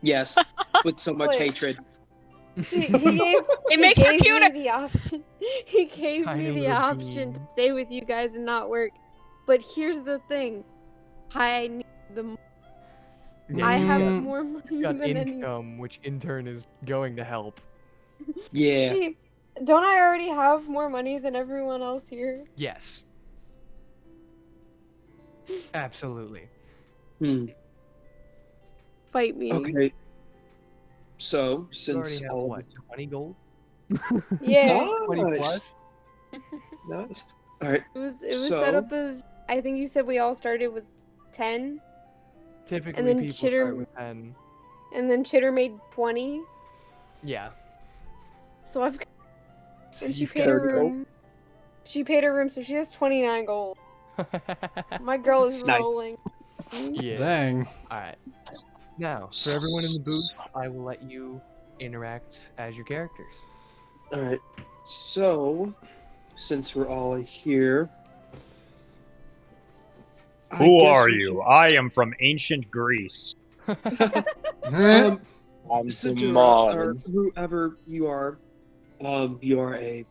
[SPEAKER 5] Yes, with so much
[SPEAKER 3] Like-
[SPEAKER 5] hatred.
[SPEAKER 3] See, he gave,
[SPEAKER 6] It makes her
[SPEAKER 3] me
[SPEAKER 6] cuter.
[SPEAKER 3] the option. He gave
[SPEAKER 1] Tiny
[SPEAKER 3] me the
[SPEAKER 1] little
[SPEAKER 3] option to
[SPEAKER 1] bean.
[SPEAKER 3] stay with you guys and not work. But here's the thing. I need the
[SPEAKER 1] Yeah,
[SPEAKER 3] I
[SPEAKER 1] you've
[SPEAKER 3] have
[SPEAKER 2] Mm.
[SPEAKER 3] more money
[SPEAKER 1] got
[SPEAKER 3] than any.
[SPEAKER 1] income, which in turn is going to help.
[SPEAKER 5] Yeah.
[SPEAKER 3] See, don't I already have more money than everyone else here?
[SPEAKER 1] Yes. Absolutely.
[SPEAKER 5] Hmm.
[SPEAKER 3] Fight me.
[SPEAKER 5] Okay. So,
[SPEAKER 1] You already
[SPEAKER 5] since
[SPEAKER 1] have
[SPEAKER 5] all
[SPEAKER 1] what, 20 gold?
[SPEAKER 3] Yeah.
[SPEAKER 1] 20
[SPEAKER 5] Nice.
[SPEAKER 1] plus?
[SPEAKER 5] Nice. All right.
[SPEAKER 3] It was
[SPEAKER 5] So-
[SPEAKER 3] set up as I think you said we all started with 10,
[SPEAKER 1] Typically,
[SPEAKER 3] then
[SPEAKER 1] people
[SPEAKER 3] Chitter-
[SPEAKER 1] start with 10.
[SPEAKER 3] and then Chitter made 20.
[SPEAKER 1] Yeah.
[SPEAKER 3] So I've and she
[SPEAKER 1] You've
[SPEAKER 3] paid
[SPEAKER 1] got-
[SPEAKER 3] her room. She paid her room, so she has 29 gold. My girl is
[SPEAKER 8] Nice.
[SPEAKER 3] rolling.
[SPEAKER 1] Yeah.
[SPEAKER 2] Dang.
[SPEAKER 1] Alright. Now, for everyone in the booth, I will let you interact as your characters.
[SPEAKER 5] Alright. So, since we're all here. I
[SPEAKER 8] Who
[SPEAKER 5] guess
[SPEAKER 8] are
[SPEAKER 5] we
[SPEAKER 8] you? I am from ancient Greece.
[SPEAKER 5] should- Um,
[SPEAKER 4] I'm
[SPEAKER 5] Sidra,
[SPEAKER 4] Simon.
[SPEAKER 5] or whoever you are a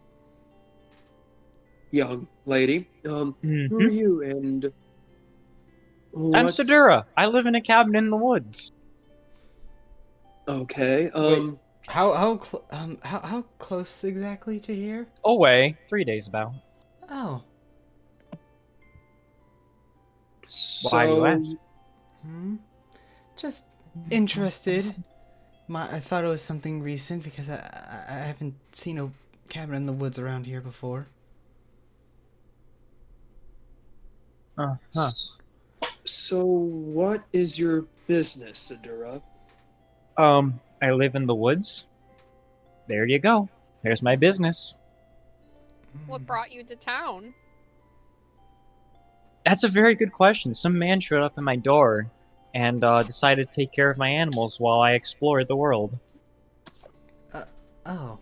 [SPEAKER 5] young lady. Who
[SPEAKER 8] Mhm.
[SPEAKER 5] are you and
[SPEAKER 8] I'm
[SPEAKER 5] what's
[SPEAKER 8] Sedura. I live in a cabin in the woods.
[SPEAKER 5] okay?
[SPEAKER 2] How close exactly to here?
[SPEAKER 8] Away, 3 days about.
[SPEAKER 2] Oh.
[SPEAKER 8] Why do you
[SPEAKER 5] so
[SPEAKER 8] ask?
[SPEAKER 2] Just interested. I thought it was something recent because I haven't seen a cabin in the woods around here before.
[SPEAKER 8] Huh.
[SPEAKER 5] So what is your business, Sidura?
[SPEAKER 8] I live in the woods. There you go. There's my business.
[SPEAKER 6] What brought you to town?
[SPEAKER 8] That's a very good question. Some man showed up at my door and decided to take care of my animals while I explored the world.
[SPEAKER 2] Oh.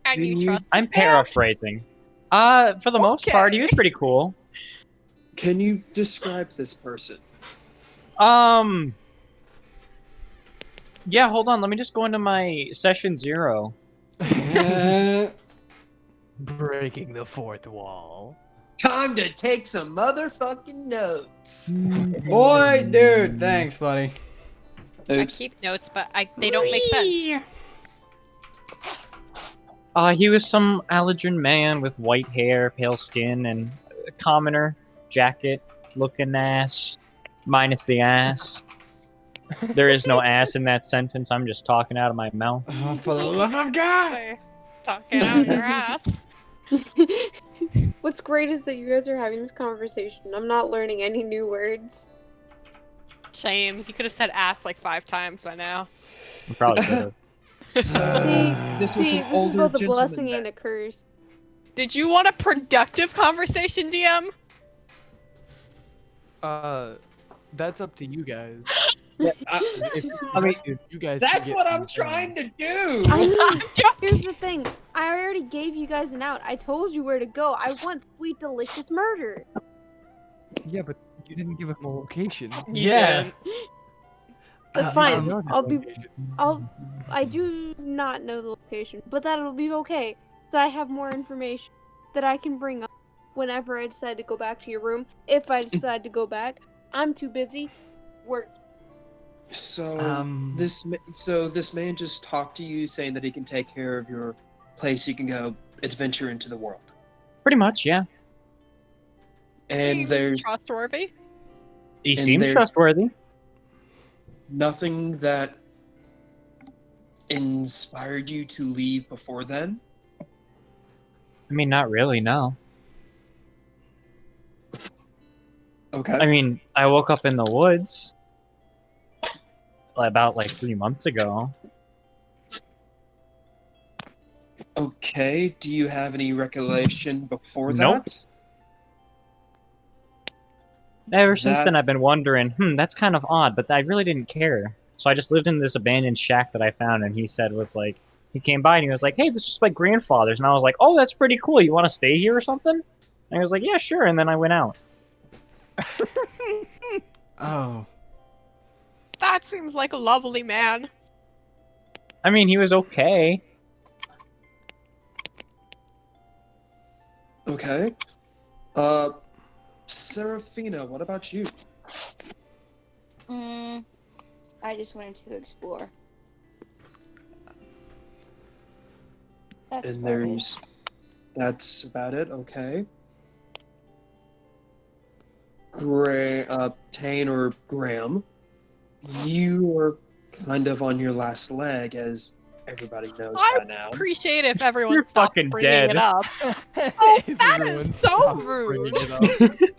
[SPEAKER 6] And you
[SPEAKER 5] Can you-
[SPEAKER 6] trust
[SPEAKER 8] I'm
[SPEAKER 6] this man?
[SPEAKER 8] paraphrasing. For the most part, he was pretty cool.
[SPEAKER 5] Can you describe this person?
[SPEAKER 8] Yeah, hold on. Let me just go into my session 0.
[SPEAKER 1] Breaking the fourth wall.
[SPEAKER 5] Time to take some motherfucking notes.
[SPEAKER 2] Boy, dude, thanks, buddy.
[SPEAKER 6] I
[SPEAKER 5] Oops.
[SPEAKER 6] keep notes, but they don't make sense.
[SPEAKER 8] He was some Aladrin man with white hair, pale skin, and a commoner jacket looking ass. Minus the ass. There is no ass in that sentence. I'm just talking out of my mouth.
[SPEAKER 2] Oh, for the love of God!
[SPEAKER 6] Say, talking out your ass.
[SPEAKER 3] What's great is that you guys are having this conversation. I'm not learning any new words.
[SPEAKER 6] Shame. You could have said ass like 5 times by now.
[SPEAKER 8] I probably could have.
[SPEAKER 3] See,
[SPEAKER 5] This was
[SPEAKER 3] see,
[SPEAKER 5] an
[SPEAKER 3] this is
[SPEAKER 5] older
[SPEAKER 3] both a
[SPEAKER 5] gentleman
[SPEAKER 3] blessing
[SPEAKER 5] then.
[SPEAKER 3] and a curse.
[SPEAKER 6] Did you want a productive conversation, DM?
[SPEAKER 1] That's up to you guys.
[SPEAKER 5] I mean,
[SPEAKER 1] You guys. can
[SPEAKER 5] that's
[SPEAKER 1] get
[SPEAKER 5] what I'm
[SPEAKER 1] things done.
[SPEAKER 5] trying to do.
[SPEAKER 3] I mean,
[SPEAKER 6] I'm joking.
[SPEAKER 3] here's the thing. I already gave you guys an out. I told you where to go. I want sweet, delicious murder.
[SPEAKER 1] Yeah, but you didn't give him a location.
[SPEAKER 6] You
[SPEAKER 2] Yeah.
[SPEAKER 6] didn't.
[SPEAKER 3] That's
[SPEAKER 1] You
[SPEAKER 3] fine.
[SPEAKER 1] don't know the
[SPEAKER 3] I'll be.
[SPEAKER 1] location.
[SPEAKER 3] I do not know the location, but that'll be okay. So I have more information that I can bring up whenever I decide to go back to your room. If I decide to go back, I'm too busy working.
[SPEAKER 5] So
[SPEAKER 2] Um,
[SPEAKER 5] this man just talked to you, saying that he can take care of your place. You can go adventure into the world,
[SPEAKER 8] Pretty much, yeah.
[SPEAKER 5] and
[SPEAKER 6] Seems
[SPEAKER 5] there's
[SPEAKER 6] trustworthy.
[SPEAKER 8] He
[SPEAKER 5] And
[SPEAKER 8] seems
[SPEAKER 5] there-
[SPEAKER 8] trustworthy.
[SPEAKER 5] nothing that inspired you to leave before then.
[SPEAKER 8] I mean, not really, no.
[SPEAKER 5] Okay.
[SPEAKER 8] I mean, I woke up in the woods about like 3 months ago.
[SPEAKER 5] Okay. Do you have any recollection before
[SPEAKER 8] Nope.
[SPEAKER 5] that?
[SPEAKER 8] Ever since
[SPEAKER 5] That-
[SPEAKER 8] then, I've been wondering, that's kind of odd, but I really didn't care. So I just lived in this abandoned shack that I found, and he said was like, he came by and he was like, hey, this is my grandfather's. And I was like, oh, that's pretty cool. You want to stay here or something? And he was like, yeah, sure. And then I went out.
[SPEAKER 2] oh.
[SPEAKER 6] That seems like a lovely man.
[SPEAKER 8] I mean, he was okay.
[SPEAKER 5] Okay. Serafina, what about you?
[SPEAKER 7] I just wanted to explore. That's
[SPEAKER 5] And
[SPEAKER 7] about it.
[SPEAKER 5] that's about it. Okay. Tane or Graham, you are kind of on your last leg, as everybody knows
[SPEAKER 6] I
[SPEAKER 5] by now.
[SPEAKER 6] Appreciate if everyone
[SPEAKER 8] You're
[SPEAKER 6] stopped
[SPEAKER 8] fucking
[SPEAKER 6] bringing
[SPEAKER 8] dead.
[SPEAKER 6] it up. Oh, that
[SPEAKER 1] Everyone
[SPEAKER 6] is so
[SPEAKER 1] stop
[SPEAKER 6] rude.
[SPEAKER 1] bringing it up.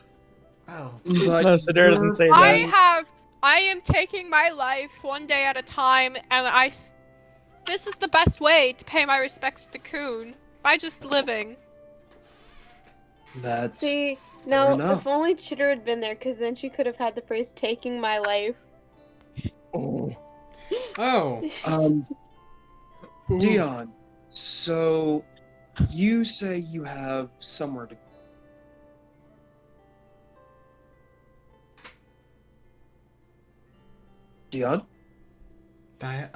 [SPEAKER 2] Oh.
[SPEAKER 5] But
[SPEAKER 8] No, Sidera doesn't say
[SPEAKER 6] I
[SPEAKER 8] that.
[SPEAKER 6] am taking my life one day at a time, and this is the best way to pay my respects to Coon, by just living.
[SPEAKER 5] that's
[SPEAKER 3] See,
[SPEAKER 5] fair
[SPEAKER 3] now,
[SPEAKER 5] enough.
[SPEAKER 3] if only Chitter had been there, because then she could have had the phrase "taking my life."
[SPEAKER 1] Oh.
[SPEAKER 2] Oh.
[SPEAKER 5] Dion, so you say you have somewhere to go. Dion?
[SPEAKER 2] Dion.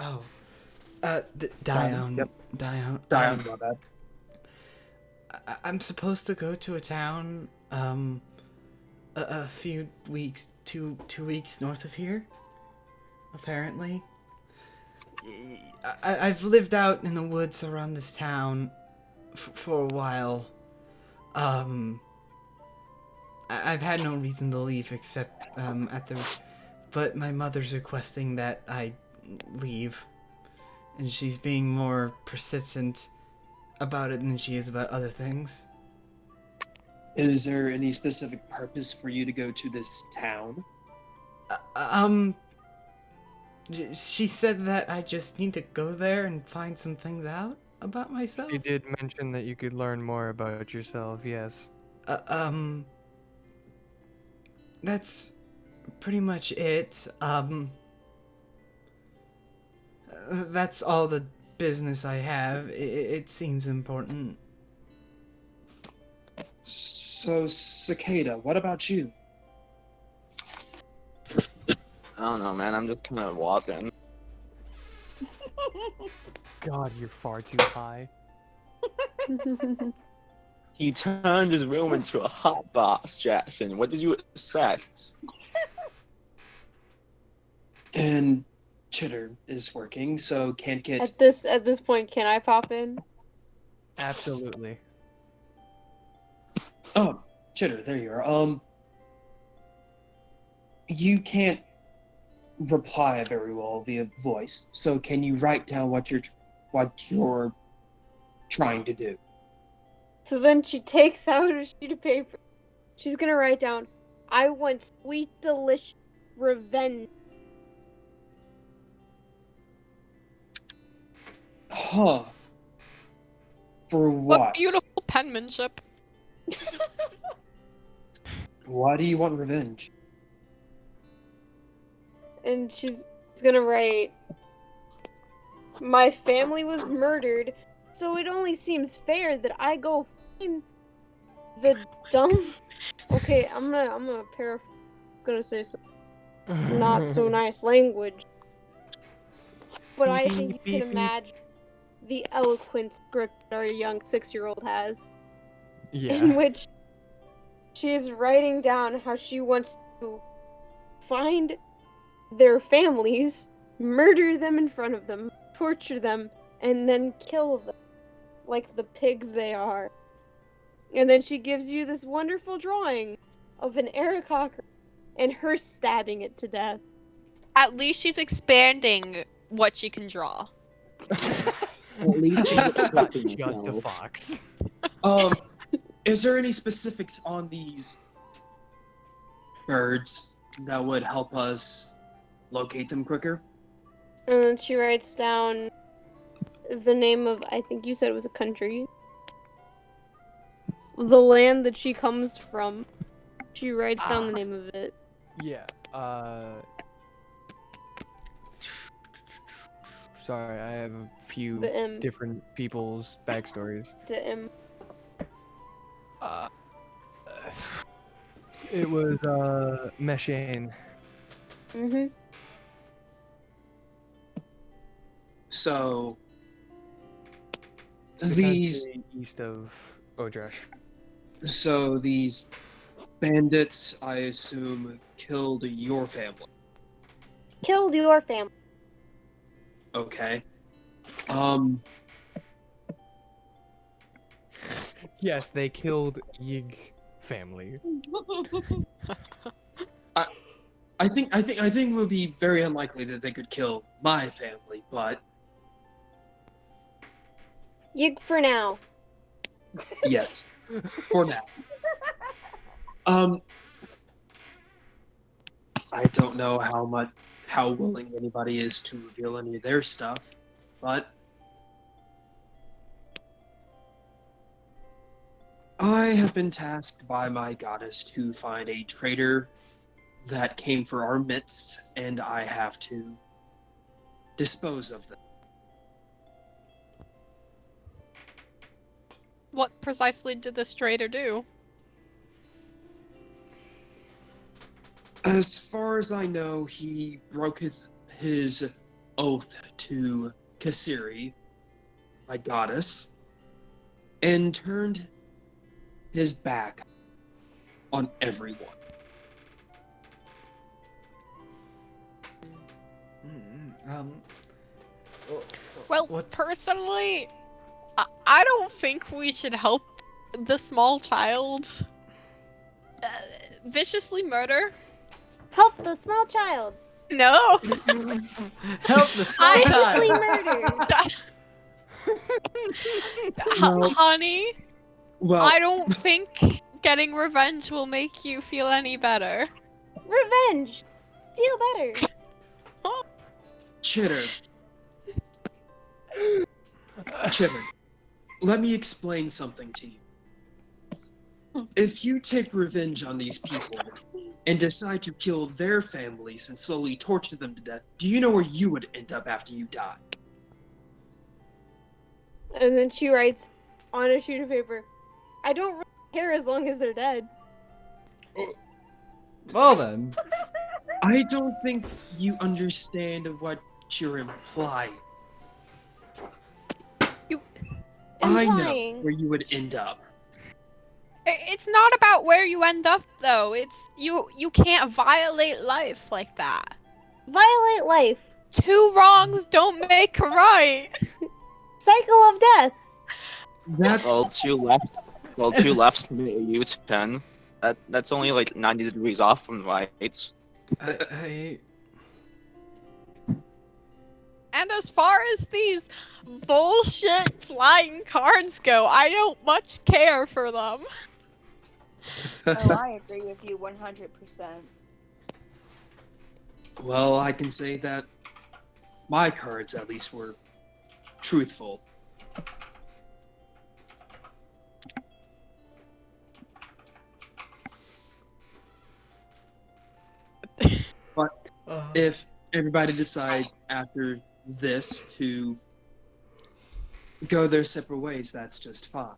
[SPEAKER 5] Yep.
[SPEAKER 2] Dion.
[SPEAKER 5] Dion, my bad.
[SPEAKER 2] I'm supposed to go to a town, a few weeks, two weeks north of here, apparently. I've lived out in the woods around this town for a while. I've had no reason to leave except, but my mother's requesting that I leave, and she's being more persistent about it than she is about other things.
[SPEAKER 5] Is there any specific purpose for you to go to this town?
[SPEAKER 2] She said that I just need to go there and find some things out about myself.
[SPEAKER 1] You did mention that you could learn more about yourself, yes.
[SPEAKER 2] That's pretty much it. That's all the business I have. It seems important.
[SPEAKER 5] So, Cicada, what about you?
[SPEAKER 4] I don't know, man. I'm just kind of walking.
[SPEAKER 1] God, you're far too high.
[SPEAKER 4] He turned his room into a hot box, Jackson. What did you expect?
[SPEAKER 5] And Chitter is working, so can't get.
[SPEAKER 3] At this point, can I pop in?
[SPEAKER 1] Absolutely.
[SPEAKER 5] Oh, Chitter, there you are. You can't reply very well via voice, so can you write down what you're trying to do?
[SPEAKER 3] So then she takes out a sheet of paper. She's gonna write down, "I want sweet, delicious revenge."
[SPEAKER 5] Huh. For what?
[SPEAKER 6] What beautiful penmanship.
[SPEAKER 5] Why do you want revenge?
[SPEAKER 3] And she's gonna write, "My family was murdered, so it only seems fair that I go find the dumb." Okay, I'm gonna paraphrase. I'm gonna say some not so nice language, but I think you can imagine the eloquent script our young 6-year-old has, in
[SPEAKER 1] Yeah.
[SPEAKER 3] which she is writing down how she wants to find their families, murder them in front of them, torture them, and then kill them like the pigs they are. And then she gives you this wonderful drawing of an Eric Hawker and her stabbing it to death.
[SPEAKER 6] At least she's expanding what she can draw.
[SPEAKER 4] At least she gets stuffing
[SPEAKER 1] Just a
[SPEAKER 4] herself.
[SPEAKER 1] fox.
[SPEAKER 5] Is there any specifics on these birds that would help us locate them quicker?
[SPEAKER 3] And then she writes down the name of, I think you said it was a country. The land that she comes from. She writes down the name of it.
[SPEAKER 1] Yeah. Sorry, I have a few
[SPEAKER 3] The M.
[SPEAKER 1] different people's backstories.
[SPEAKER 3] To M.
[SPEAKER 1] It was Meshane.
[SPEAKER 3] Mm-hmm.
[SPEAKER 5] So
[SPEAKER 1] The
[SPEAKER 5] these
[SPEAKER 1] country east of Odresh.
[SPEAKER 5] these bandits, I assume, killed your family.
[SPEAKER 9] Killed your family.
[SPEAKER 5] Okay.
[SPEAKER 1] Yes, they killed Yig family.
[SPEAKER 5] I think it would be very unlikely that they could kill my family, but
[SPEAKER 9] Yig for now.
[SPEAKER 5] yes, for now. I don't know how willing anybody is to reveal any of their stuff, but I have been tasked by my goddess to find a traitor that came for our midst, and I have to dispose of them.
[SPEAKER 6] What precisely did this traitor do?
[SPEAKER 5] As far as I know, he broke his oath to Kasiri, my goddess, and turned his back on everyone.
[SPEAKER 6] Well,
[SPEAKER 2] What?
[SPEAKER 6] personally, I don't think we should help the small child viciously murder.
[SPEAKER 9] Help the small child.
[SPEAKER 6] No.
[SPEAKER 2] Help the small
[SPEAKER 9] Viciously
[SPEAKER 2] child.
[SPEAKER 9] murdered.
[SPEAKER 5] No.
[SPEAKER 6] Honey,
[SPEAKER 5] Well,
[SPEAKER 6] I don't think getting revenge will make you feel any better.
[SPEAKER 9] Revenge. Feel better.
[SPEAKER 5] Chitter. Chitter, let me explain something to you. If you take revenge on these people and decide to kill their families and slowly torture them to death, do you know where you would end up after you die?
[SPEAKER 3] And then she writes on a sheet of paper, I don't really care as long as they're dead.
[SPEAKER 2] Well then.
[SPEAKER 5] I don't think you understand what you're implying. I know
[SPEAKER 9] Implying.
[SPEAKER 5] where you would end up.
[SPEAKER 6] It's not about where you end up, though. It's you can't violate life like that.
[SPEAKER 9] Violate life.
[SPEAKER 6] 2 wrongs don't make a right.
[SPEAKER 9] Cycle of death.
[SPEAKER 5] That's
[SPEAKER 4] Well, 2 lefts can be a U-turn. That's only like 90 degrees off from the right.
[SPEAKER 6] And as far as these bullshit flying cards go, I don't much care for them.
[SPEAKER 7] Oh, I agree with you 100%.
[SPEAKER 5] Well, I can say that my cards at least were truthful. But if everybody decide after this to go their separate ways, that's just fine.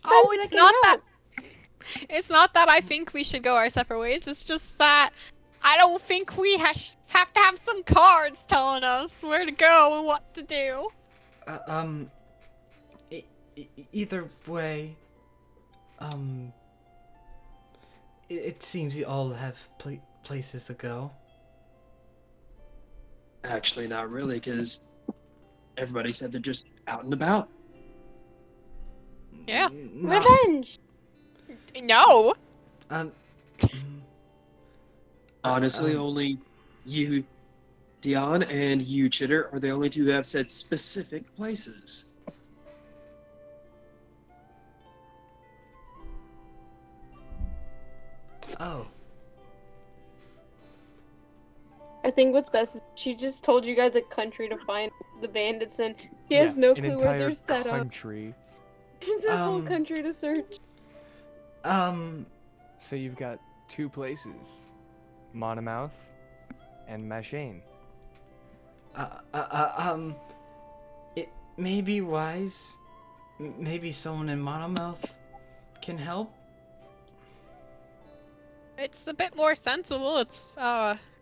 [SPEAKER 6] Oh,
[SPEAKER 9] Friends
[SPEAKER 6] it's
[SPEAKER 9] that can
[SPEAKER 6] not that.
[SPEAKER 9] help.
[SPEAKER 6] It's not that I think we should go our separate ways. It's just that I don't think we have to have some cards telling us where to go and what to do.
[SPEAKER 2] Either way, it seems you all have places to go.
[SPEAKER 5] Actually, not really, because everybody said they're just out and about.
[SPEAKER 6] Yeah.
[SPEAKER 2] No.
[SPEAKER 9] Revenge.
[SPEAKER 6] No.
[SPEAKER 5] Honestly, only you, Dion, and you, Chitter, are the only two who have said specific places.
[SPEAKER 2] Oh.
[SPEAKER 3] I think what's best is she just told you guys a country to find the bandits in. She has no
[SPEAKER 1] an
[SPEAKER 3] clue where
[SPEAKER 1] entire
[SPEAKER 3] they're set up.
[SPEAKER 1] country.
[SPEAKER 3] It's a whole country to search.
[SPEAKER 1] So you've got 2 places, Monomouth and Mashane.
[SPEAKER 2] It may be wise. Maybe someone in Monomouth can help.
[SPEAKER 6] It's a bit more sensible. It's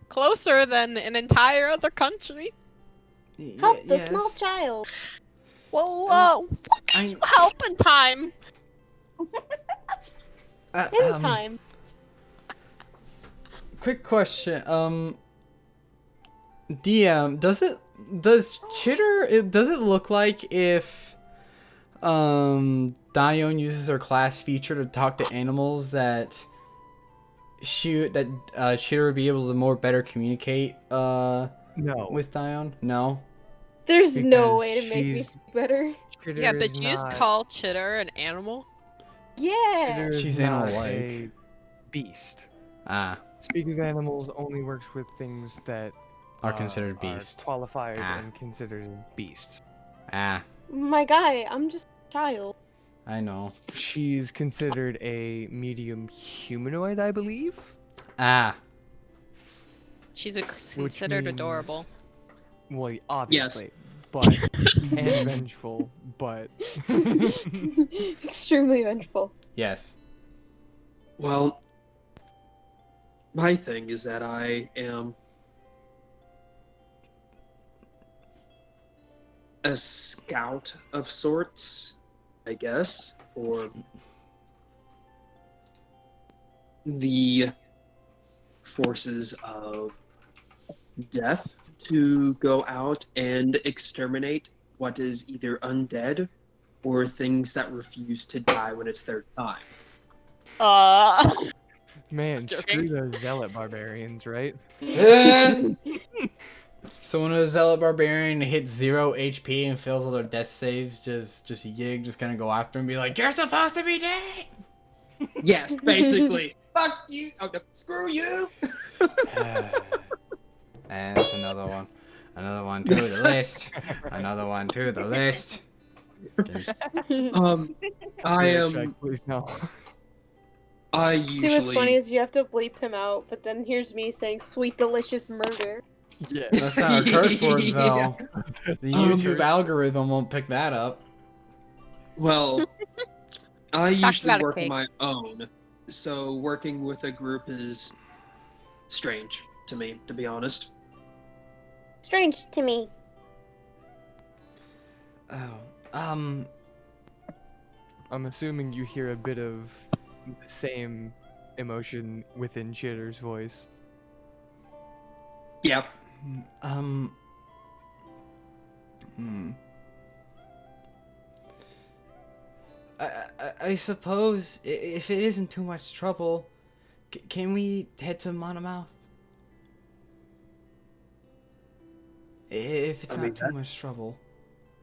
[SPEAKER 6] closer than an entire other country.
[SPEAKER 9] Help the
[SPEAKER 2] Yes.
[SPEAKER 9] small child.
[SPEAKER 6] Well, what
[SPEAKER 2] I-
[SPEAKER 6] is help in time?
[SPEAKER 9] In time.
[SPEAKER 2] Quick question. DM, does Chitter, does it look like if Dione uses her class feature to talk to animals that Chitter would be able to more better communicate
[SPEAKER 1] No.
[SPEAKER 2] with Dione? No.
[SPEAKER 3] There's no
[SPEAKER 1] Because
[SPEAKER 3] way to make me
[SPEAKER 1] she's-
[SPEAKER 3] speak better.
[SPEAKER 1] Chitter
[SPEAKER 6] Yeah,
[SPEAKER 1] is
[SPEAKER 6] but you just
[SPEAKER 1] not-
[SPEAKER 6] call Chitter an animal?
[SPEAKER 3] Yeah.
[SPEAKER 1] Chitter is
[SPEAKER 2] She's
[SPEAKER 1] not
[SPEAKER 2] animal-like.
[SPEAKER 1] a beast.
[SPEAKER 2] Ah.
[SPEAKER 1] Speak of animals only works with things that
[SPEAKER 2] Are considered beast.
[SPEAKER 1] are qualified
[SPEAKER 2] Ah.
[SPEAKER 1] and considered beasts.
[SPEAKER 2] Ah,
[SPEAKER 3] My guy, I'm just a child.
[SPEAKER 2] I know.
[SPEAKER 1] She's considered a medium humanoid, I believe.
[SPEAKER 2] Ah,
[SPEAKER 6] She's considered
[SPEAKER 1] means-
[SPEAKER 6] adorable.
[SPEAKER 1] Well, obviously, but and vengeful, but
[SPEAKER 3] Extremely vengeful.
[SPEAKER 2] yes.
[SPEAKER 5] Well, my thing is that I am a scout of sorts, I guess, for the forces of death to go out and exterminate what is either undead or things that refuse to die when it's their time.
[SPEAKER 1] man,
[SPEAKER 6] Joking.
[SPEAKER 1] screw the zealot barbarians, right?
[SPEAKER 2] So when a zealot barbarian hits 0 HP and fails all their death saves, just Yig just gonna go after him and be like, "You're supposed to be dead."
[SPEAKER 5] Yes, basically. Fuck you! Oh, no, screw you!
[SPEAKER 2] And that's another one. Another one to the list. Another one to the list.
[SPEAKER 5] I
[SPEAKER 1] Yeah,
[SPEAKER 5] am.
[SPEAKER 1] check, please no.
[SPEAKER 5] I usually.
[SPEAKER 3] See what's funny is you have to bleep him out, but then here's me saying sweet delicious murder.
[SPEAKER 1] Yeah.
[SPEAKER 2] That's not a curse word, though. The YouTube
[SPEAKER 1] curse.
[SPEAKER 2] algorithm won't pick that up.
[SPEAKER 5] Well, I
[SPEAKER 6] Talk
[SPEAKER 5] usually
[SPEAKER 6] about a
[SPEAKER 5] work on
[SPEAKER 6] cake.
[SPEAKER 5] my own, so working with a group is strange to me, to be honest.
[SPEAKER 9] Strange to me.
[SPEAKER 2] Oh,
[SPEAKER 1] I'm assuming you hear a bit of the same emotion within Chitter's voice.
[SPEAKER 5] Yep.
[SPEAKER 2] Hmm. I suppose if it isn't too much trouble, can we head to Monomouth? If it's
[SPEAKER 5] I
[SPEAKER 2] not
[SPEAKER 5] mean,
[SPEAKER 2] too much trouble.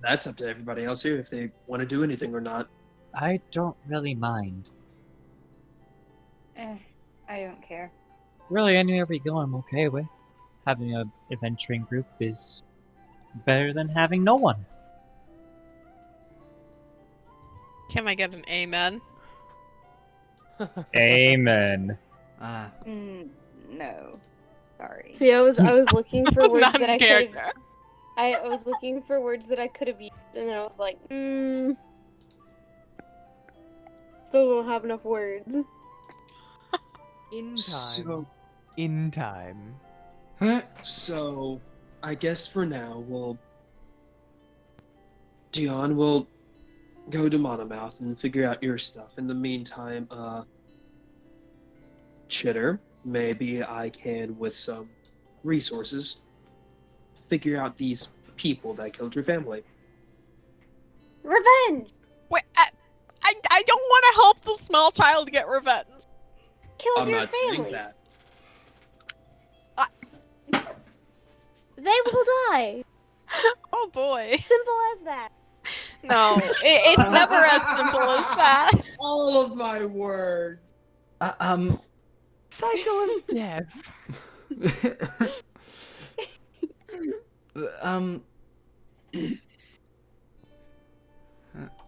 [SPEAKER 5] That's up to everybody else here if they want to do anything or not.
[SPEAKER 8] I don't really mind.
[SPEAKER 7] I don't care.
[SPEAKER 8] Really, anywhere we go, I'm okay with. Having a adventuring group is better than having no one.
[SPEAKER 6] Can I get an amen?
[SPEAKER 8] Amen.
[SPEAKER 2] Ah,
[SPEAKER 7] No. Sorry.
[SPEAKER 3] See, I was looking for
[SPEAKER 6] Was
[SPEAKER 3] words
[SPEAKER 6] not
[SPEAKER 3] that
[SPEAKER 6] in
[SPEAKER 3] I could.
[SPEAKER 6] character.
[SPEAKER 3] I was looking for words that I could have used, and I was like, still don't have enough words.
[SPEAKER 1] In time.
[SPEAKER 5] So,
[SPEAKER 1] In time.
[SPEAKER 5] so I guess for now Dion will go to Monomouth and figure out your stuff. In the meantime, Chitter, maybe I can, with some resources, figure out these people that killed your family.
[SPEAKER 9] Revenge!
[SPEAKER 6] Wait, I don't want to help the small child get revenge.
[SPEAKER 9] Killed
[SPEAKER 5] I'm
[SPEAKER 9] your
[SPEAKER 5] not saying
[SPEAKER 9] family.
[SPEAKER 5] that.
[SPEAKER 9] They will die.
[SPEAKER 6] Oh boy.
[SPEAKER 9] Simple as that.
[SPEAKER 6] No, it's never as simple as that.
[SPEAKER 5] All of my words.
[SPEAKER 1] Cycle of death.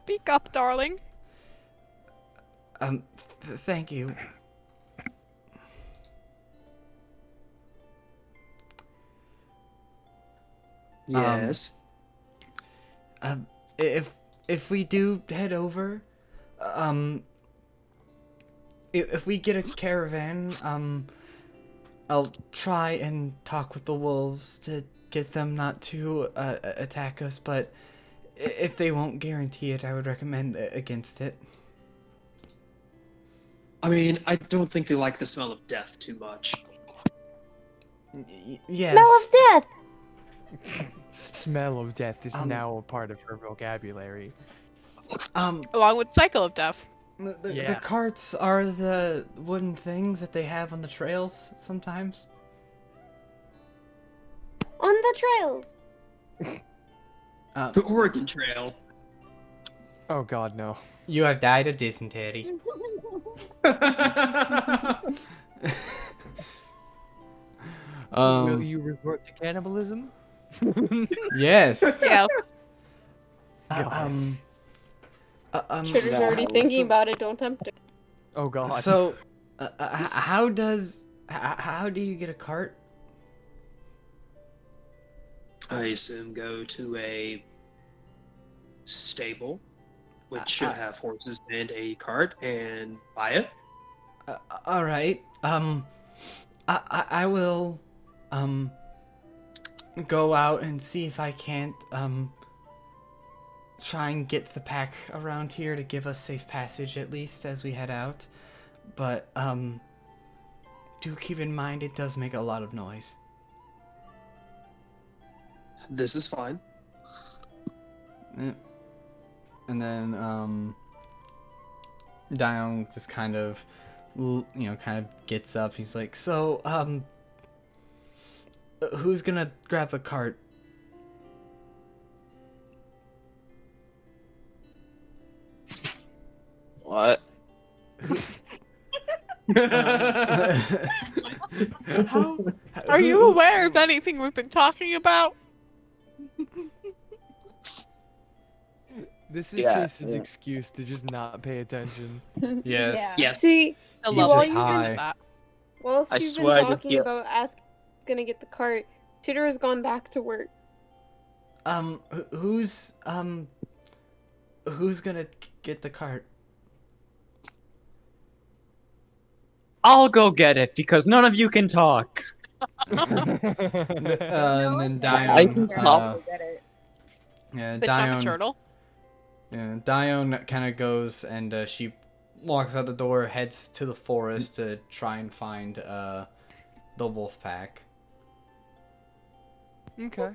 [SPEAKER 6] Speak up, darling.
[SPEAKER 2] Thank you.
[SPEAKER 5] Yes.
[SPEAKER 2] If we do head over, if we get a caravan, I'll try and talk with the wolves to get them not to attack us, but if they won't guarantee it, I would recommend against it.
[SPEAKER 5] I mean, I don't think they like the smell of death too much.
[SPEAKER 2] Yes.
[SPEAKER 9] Smell of death.
[SPEAKER 1] Smell of death is now a part of her vocabulary.
[SPEAKER 6] Along with cycle of death.
[SPEAKER 2] The
[SPEAKER 1] Yeah.
[SPEAKER 2] carts are the wooden things that they have on the trails sometimes.
[SPEAKER 9] On the trails.
[SPEAKER 5] The Oregon Trail.
[SPEAKER 1] Oh god, no.
[SPEAKER 2] You have died of dysentery.
[SPEAKER 1] Will you resort to cannibalism?
[SPEAKER 2] Yes.
[SPEAKER 6] Yeah.
[SPEAKER 3] Chitter's already thinking about it. Don't tempt her.
[SPEAKER 1] Oh god.
[SPEAKER 2] So, how do you get a cart?
[SPEAKER 5] I assume go to a stable, which should have horses and a cart, and buy it.
[SPEAKER 2] All right. I will go out and see if I can't try and get the pack around here to give us safe passage at least as we head out. But do keep in mind it does make a lot of noise.
[SPEAKER 5] This is fine.
[SPEAKER 2] And then Dion just kind of kind of gets up. He's like, "So, who's gonna grab the cart?"
[SPEAKER 4] What?
[SPEAKER 6] Are you aware of anything we've been talking about?
[SPEAKER 1] This is
[SPEAKER 4] Yeah,
[SPEAKER 1] Chase's
[SPEAKER 4] yeah.
[SPEAKER 1] excuse to just not pay attention.
[SPEAKER 2] Yes.
[SPEAKER 5] Yes.
[SPEAKER 3] See,
[SPEAKER 6] I
[SPEAKER 2] He's
[SPEAKER 6] love
[SPEAKER 2] just
[SPEAKER 6] it.
[SPEAKER 2] high.
[SPEAKER 6] That.
[SPEAKER 3] whilst
[SPEAKER 4] I
[SPEAKER 3] you've
[SPEAKER 4] swear I
[SPEAKER 3] been
[SPEAKER 4] could
[SPEAKER 3] talking
[SPEAKER 4] feel-
[SPEAKER 3] about asking who's gonna get the cart, Chitter has gone back to work.
[SPEAKER 2] Who's gonna get the cart?
[SPEAKER 8] I'll go get it because none of you can talk.
[SPEAKER 2] And then
[SPEAKER 4] I
[SPEAKER 2] Dion,
[SPEAKER 4] can talk.
[SPEAKER 2] yeah,
[SPEAKER 6] Bitch, I'm a
[SPEAKER 2] Dion,
[SPEAKER 6] turtle.
[SPEAKER 2] yeah, Dion kind of goes and she walks out the door, heads to the forest to try and find the wolf pack.
[SPEAKER 1] Okay.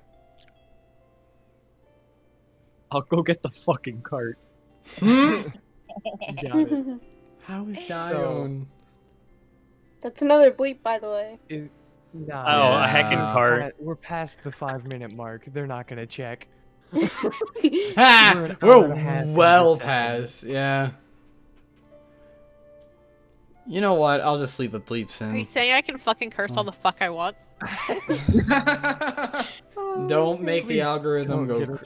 [SPEAKER 8] I'll go get the fucking cart.
[SPEAKER 1] You got it.
[SPEAKER 2] How is
[SPEAKER 1] So-
[SPEAKER 2] Dion?
[SPEAKER 3] That's another bleep, by the way.
[SPEAKER 1] Nah,
[SPEAKER 8] Oh,
[SPEAKER 2] Yeah.
[SPEAKER 8] a heckin' cart.
[SPEAKER 1] we're past the 5-minute mark. They're not gonna check.
[SPEAKER 2] Ah,
[SPEAKER 1] We're an hour and a half
[SPEAKER 2] we're
[SPEAKER 1] into
[SPEAKER 2] well
[SPEAKER 1] the session.
[SPEAKER 2] past. Yeah. You know what? I'll just leave the bleeps
[SPEAKER 6] Are you
[SPEAKER 2] in.
[SPEAKER 6] saying I can fucking curse all the fuck I want?
[SPEAKER 2] Don't make the
[SPEAKER 1] Please
[SPEAKER 2] algorithm
[SPEAKER 1] don't
[SPEAKER 2] go.
[SPEAKER 1] get us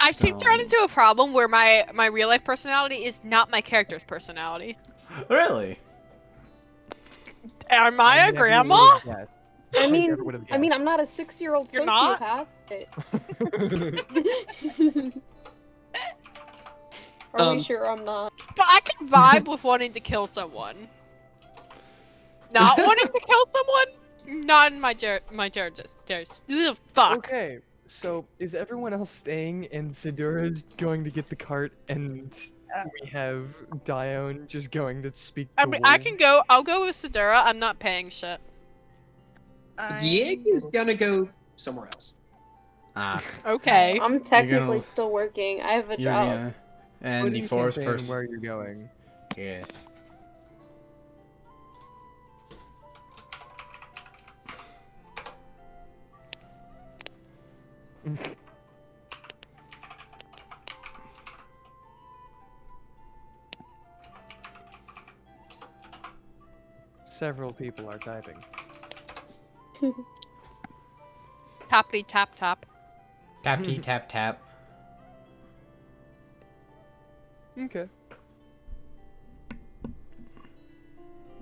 [SPEAKER 6] I seem to run into a problem where my real life personality is not my character's personality.
[SPEAKER 2] Really?
[SPEAKER 6] Am I a
[SPEAKER 1] never
[SPEAKER 6] grandma?
[SPEAKER 1] would've guessed.
[SPEAKER 3] I
[SPEAKER 1] I
[SPEAKER 3] mean,
[SPEAKER 1] never would've
[SPEAKER 3] I'm
[SPEAKER 1] guessed.
[SPEAKER 3] not a 6-year-old
[SPEAKER 6] You're not?
[SPEAKER 3] sociopath. Are we sure I'm not?
[SPEAKER 6] But I can vibe with wanting to kill someone. Not wanting to kill someone? Not in my fuck.
[SPEAKER 1] Okay, so is everyone else staying and Sidura's going to get the cart and we have Dion just going to speak to
[SPEAKER 6] I mean, I
[SPEAKER 1] wolves?
[SPEAKER 6] can go. I'll go with Sidura. I'm not paying shit.
[SPEAKER 5] Yig is gonna go somewhere else.
[SPEAKER 2] Ah,
[SPEAKER 6] Okay.
[SPEAKER 3] I'm technically
[SPEAKER 2] gonna-
[SPEAKER 3] still working. I have a
[SPEAKER 2] you're
[SPEAKER 3] job.
[SPEAKER 2] gonna. And
[SPEAKER 1] Put
[SPEAKER 2] the
[SPEAKER 1] in
[SPEAKER 2] forest
[SPEAKER 1] campaign
[SPEAKER 2] person.
[SPEAKER 1] where you're going.
[SPEAKER 2] Yes.
[SPEAKER 1] Several people are typing.
[SPEAKER 6] Tappity tap tap.
[SPEAKER 2] Tap tee tap tap.
[SPEAKER 1] Okay.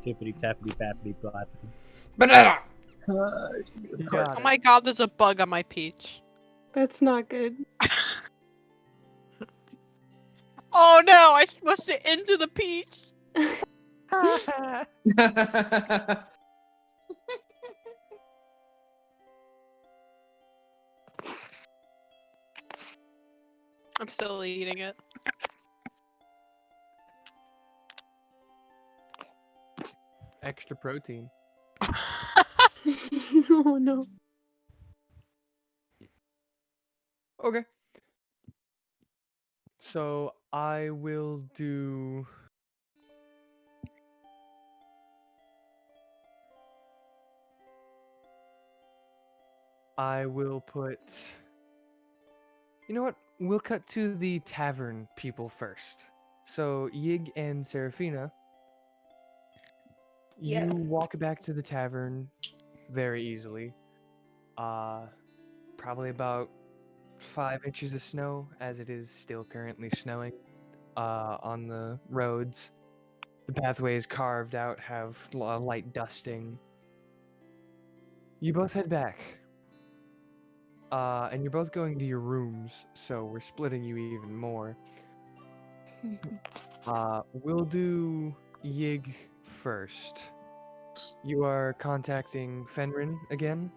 [SPEAKER 8] Tippity tappity bappity blappity.
[SPEAKER 2] Banana.
[SPEAKER 1] You got
[SPEAKER 6] Oh
[SPEAKER 1] it.
[SPEAKER 6] my god, there's a bug on my peach.
[SPEAKER 3] That's not good.
[SPEAKER 6] Oh no, I smushed it into the peach. I'm still eating it.
[SPEAKER 1] Extra protein.
[SPEAKER 3] Oh no.
[SPEAKER 1] Okay. So I will do. I will put. You know what? We'll cut to the tavern people first. So Yig and Serafina,
[SPEAKER 7] Yeah.
[SPEAKER 1] you walk back to the tavern. very easily. Probably about 5 inches of snow, as it is still currently snowing on the roads. The pathways carved out have light dusting. You both head back. And you're both going to your rooms, so we're splitting you even more. We'll do Yig first. You are contacting Fenrin again?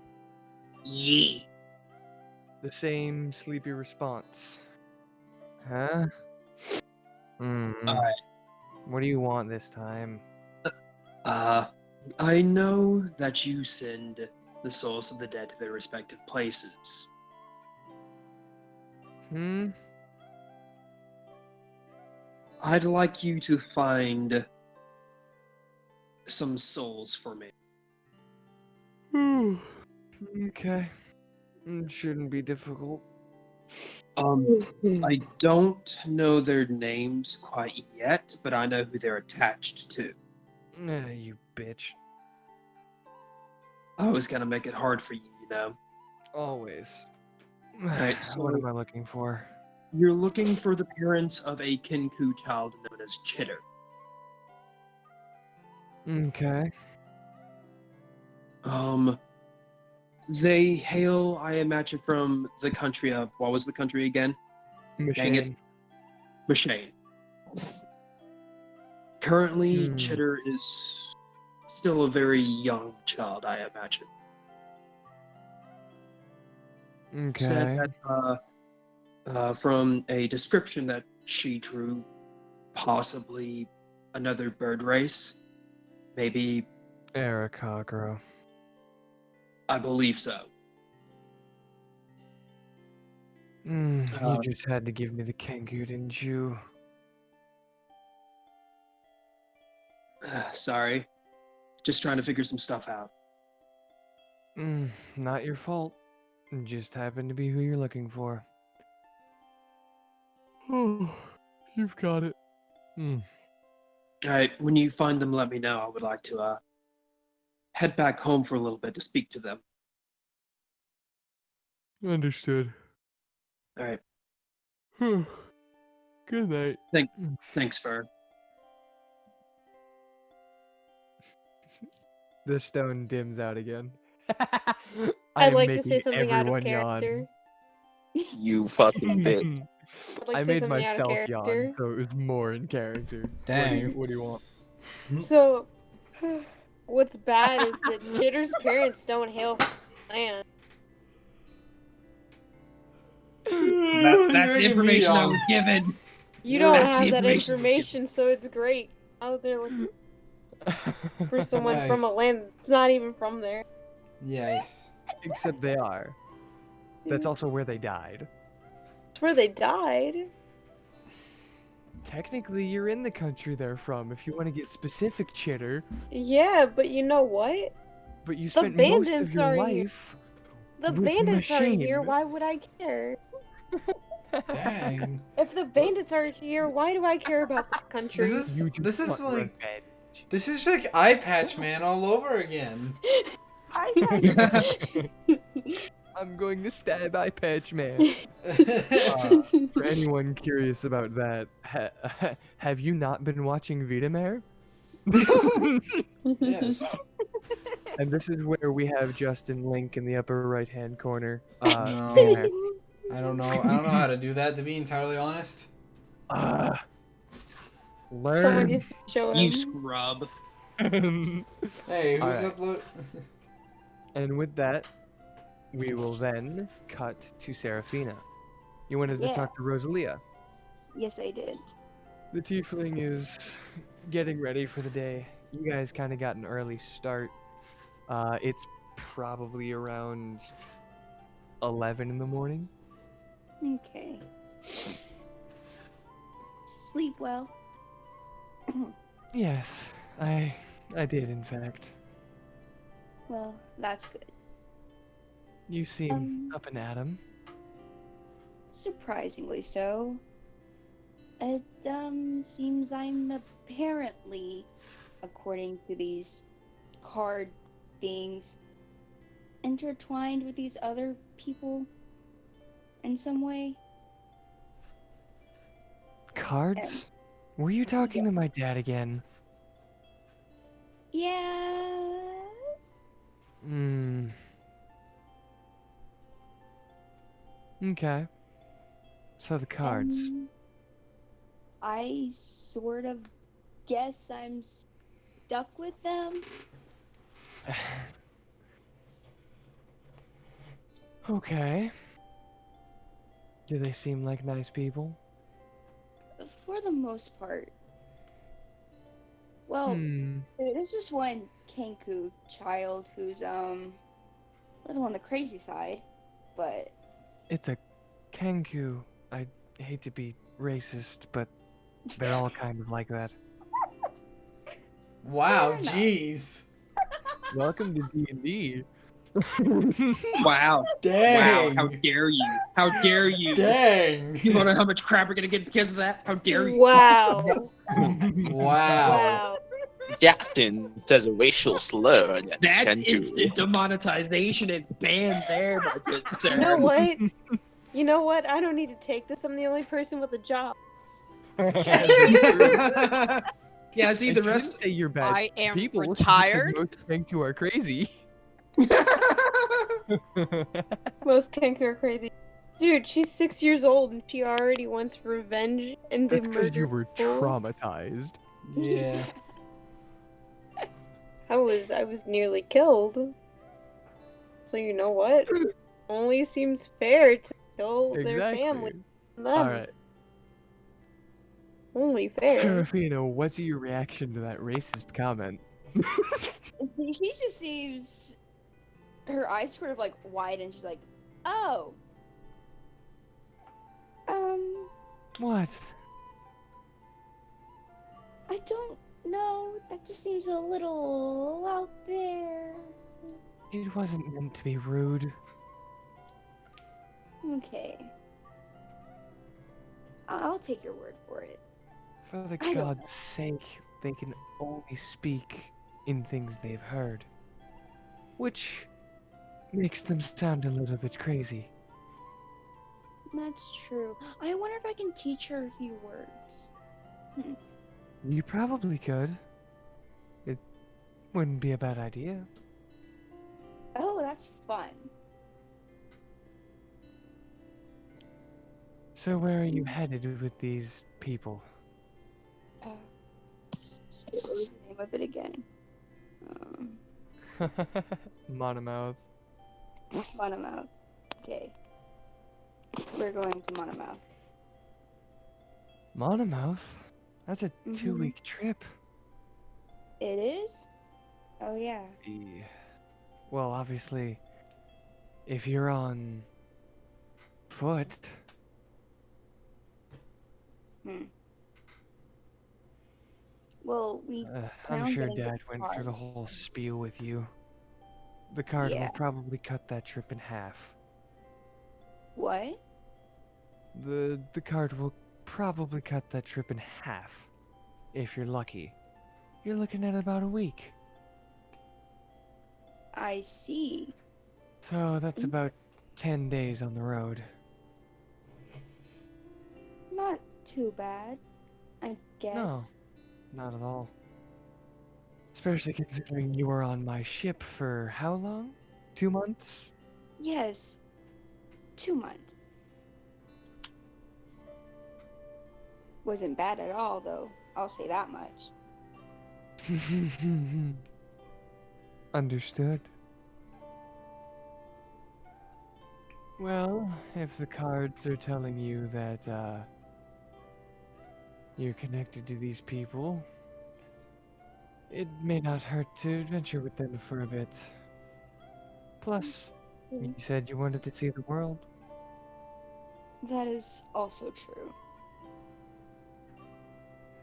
[SPEAKER 5] Yee.
[SPEAKER 1] The same sleepy response. Huh?
[SPEAKER 5] Alright.
[SPEAKER 1] What do you want this time?
[SPEAKER 5] I know that you send the souls of the dead to their respective places. I'd like you to find some souls for me.
[SPEAKER 1] Okay. It shouldn't be difficult.
[SPEAKER 5] I don't know their names quite yet, but I know who they're attached to.
[SPEAKER 1] You bitch.
[SPEAKER 5] I was gonna make it hard for you, you know.
[SPEAKER 1] Always.
[SPEAKER 5] Alright, so
[SPEAKER 1] What am I looking for?
[SPEAKER 5] you're looking for the parents of a Kinku child known as Chitter.
[SPEAKER 1] Okay.
[SPEAKER 5] They hail, I imagine, from the country of, what was the country again? Dang it.
[SPEAKER 1] Machine.
[SPEAKER 5] Machine. Currently,
[SPEAKER 1] Hmm.
[SPEAKER 5] Chitter is still a very young child, I imagine. Said
[SPEAKER 1] Okay.
[SPEAKER 5] that, from a description that she drew, possibly another bird race. Maybe,
[SPEAKER 1] Arakagro.
[SPEAKER 5] I believe so.
[SPEAKER 1] You just had to give me the Kengu, didn't you?
[SPEAKER 5] Sorry. Just trying to figure some stuff out.
[SPEAKER 1] Not your fault. It just happened to be who you're looking for. Oh, you've got it.
[SPEAKER 5] Alright, when you find them, let me know. I would like to, head back home for a little bit to speak to them.
[SPEAKER 1] Understood.
[SPEAKER 5] Alright,
[SPEAKER 1] Good night.
[SPEAKER 5] thanks, Fern.
[SPEAKER 1] The stone dims out again.
[SPEAKER 3] I'd like to say something out of
[SPEAKER 1] yawn.
[SPEAKER 3] character.
[SPEAKER 4] You fucking bitch.
[SPEAKER 3] I'd like
[SPEAKER 1] I
[SPEAKER 3] to say
[SPEAKER 1] made
[SPEAKER 3] something out of
[SPEAKER 1] myself yawn,
[SPEAKER 3] character.
[SPEAKER 1] so it was more in character.
[SPEAKER 2] Dang.
[SPEAKER 1] What do you want?
[SPEAKER 3] So, what's bad is that Chitter's parents don't hail from land.
[SPEAKER 5] That's the information I was given.
[SPEAKER 3] You don't
[SPEAKER 5] That's
[SPEAKER 3] have
[SPEAKER 5] the
[SPEAKER 3] that
[SPEAKER 5] information.
[SPEAKER 3] information, so it's great out there looking for someone from a
[SPEAKER 2] Nice.
[SPEAKER 3] land that's not even from there.
[SPEAKER 2] Yes.
[SPEAKER 1] Except they are. That's also where they died.
[SPEAKER 3] It's where they died.
[SPEAKER 1] Technically, you're in the country they're from, if you want to get specific, Chitter.
[SPEAKER 3] Yeah, but you know what?
[SPEAKER 1] But you
[SPEAKER 3] The
[SPEAKER 1] spent most of
[SPEAKER 3] bandits
[SPEAKER 1] your
[SPEAKER 3] are here.
[SPEAKER 1] life.
[SPEAKER 3] The
[SPEAKER 1] With
[SPEAKER 3] bandits are here,
[SPEAKER 1] Machine.
[SPEAKER 3] why would I care?
[SPEAKER 2] Dang.
[SPEAKER 3] If the bandits are here, why do I care about that country?
[SPEAKER 1] You just
[SPEAKER 2] This is
[SPEAKER 1] want
[SPEAKER 2] like
[SPEAKER 1] revenge.
[SPEAKER 2] this is like Eye Patch Man all over again.
[SPEAKER 1] I'm going to stab Eye Patch Man. For anyone curious about that, have you not been watching Vitamare?
[SPEAKER 2] Yes.
[SPEAKER 1] And this is where we have Justin Link in the upper right-hand corner.
[SPEAKER 2] No.
[SPEAKER 1] there.
[SPEAKER 2] I don't know how to do that, to be entirely honest.
[SPEAKER 1] Learn.
[SPEAKER 3] Someone needs to show
[SPEAKER 5] You
[SPEAKER 3] him.
[SPEAKER 5] scrub.
[SPEAKER 2] Hey, who's
[SPEAKER 1] Alright.
[SPEAKER 2] upload?
[SPEAKER 1] And with that, we will then cut to Serafina. You wanted to
[SPEAKER 7] Yeah.
[SPEAKER 1] talk to Rosalia.
[SPEAKER 7] Yes, I did.
[SPEAKER 1] The tiefling is getting ready for the day. You guys kind of got an early start. It's probably around 11 in the morning.
[SPEAKER 7] Okay. Sleep well.
[SPEAKER 1] Yes, I did in fact.
[SPEAKER 7] Well, that's good.
[SPEAKER 1] You seem up and at 'em.
[SPEAKER 7] Surprisingly so. It seems I'm apparently, according to these card things, intertwined with these other people in some way?
[SPEAKER 1] Cards? Were you talking to my dad again?
[SPEAKER 7] Yeah.
[SPEAKER 1] Hmm. Okay. So the cards.
[SPEAKER 7] I sort of guess I'm stuck with them.
[SPEAKER 1] Okay. Do they seem like nice people?
[SPEAKER 7] For the most part. Well, there's just one Kenku child who's a little on the crazy side, but
[SPEAKER 1] It's a Kenku. I hate to be racist, but they're all kind of like that.
[SPEAKER 2] Wow,
[SPEAKER 7] Fair enough.
[SPEAKER 2] jeez.
[SPEAKER 1] Welcome to D&D.
[SPEAKER 5] Wow.
[SPEAKER 2] Dang.
[SPEAKER 5] Wow, how dare you? How dare you?
[SPEAKER 2] Dang.
[SPEAKER 5] You wanna know how much crap we're gonna get because of that? How dare you?
[SPEAKER 3] Wow.
[SPEAKER 2] Wow.
[SPEAKER 3] Wow.
[SPEAKER 4] Gaston says a racial slur against
[SPEAKER 5] That's
[SPEAKER 4] Kenku.
[SPEAKER 5] instant demonetization and ban there, my good sir.
[SPEAKER 3] You know what? You know what? I don't need to take this. I'm the only person with a job.
[SPEAKER 5] Yeah, see, the rest.
[SPEAKER 1] Say you're bad.
[SPEAKER 6] I am
[SPEAKER 1] People
[SPEAKER 6] retired.
[SPEAKER 1] Most Kenku are crazy.
[SPEAKER 3] Most Kenku are crazy. Dude, she's 6 years old and she already wants revenge and to
[SPEAKER 1] That's because you
[SPEAKER 3] murder
[SPEAKER 1] were
[SPEAKER 3] people.
[SPEAKER 1] traumatized.
[SPEAKER 2] Yeah.
[SPEAKER 3] I was nearly killed. So you know what? Only seems fair to kill their family. Them.
[SPEAKER 1] Alright.
[SPEAKER 3] Only fair.
[SPEAKER 1] Serafina, what's your reaction to that racist comment?
[SPEAKER 7] she just seems her eyes sort of like wide and she's like, oh.
[SPEAKER 1] What?
[SPEAKER 7] I don't know. That just seems a little out there.
[SPEAKER 1] It wasn't meant to be rude.
[SPEAKER 7] Okay. I'll take your word for it.
[SPEAKER 1] For the
[SPEAKER 7] I don't
[SPEAKER 1] God's sake, they can only speak in things they've heard. Which makes them sound a little bit crazy.
[SPEAKER 7] That's true. I wonder if I can teach her a few words.
[SPEAKER 1] You probably could. It wouldn't be a bad idea.
[SPEAKER 7] Oh, that's fun.
[SPEAKER 1] So where are you headed with these people?
[SPEAKER 7] What was the name of it again?
[SPEAKER 1] Monomouth.
[SPEAKER 7] Monomouth. Okay. We're going to Monomouth.
[SPEAKER 1] Monomouth? That's a 2-week trip.
[SPEAKER 7] It is? Oh, yeah.
[SPEAKER 1] Well, obviously, if you're on foot.
[SPEAKER 7] Well, we.
[SPEAKER 1] I'm sure
[SPEAKER 7] getting
[SPEAKER 1] Dad
[SPEAKER 7] the
[SPEAKER 1] went
[SPEAKER 7] card.
[SPEAKER 1] through the whole spiel with you. The card
[SPEAKER 7] Yeah.
[SPEAKER 1] will probably cut that trip in half.
[SPEAKER 7] What?
[SPEAKER 1] The card will probably cut that trip in half. If you're lucky. You're looking at about a week.
[SPEAKER 7] I see.
[SPEAKER 1] So that's about 10 days on the road.
[SPEAKER 7] Not too bad, I guess.
[SPEAKER 1] No, not at all. Especially considering you were on my ship for how long? 2 months?
[SPEAKER 7] Yes. 2 months. Wasn't bad at all, though. I'll say that much.
[SPEAKER 1] Understood. Well, if the cards are telling you that, you're connected to these people, it may not hurt to adventure with them for a bit. Plus, you said you wanted to see the world.
[SPEAKER 7] That is also true.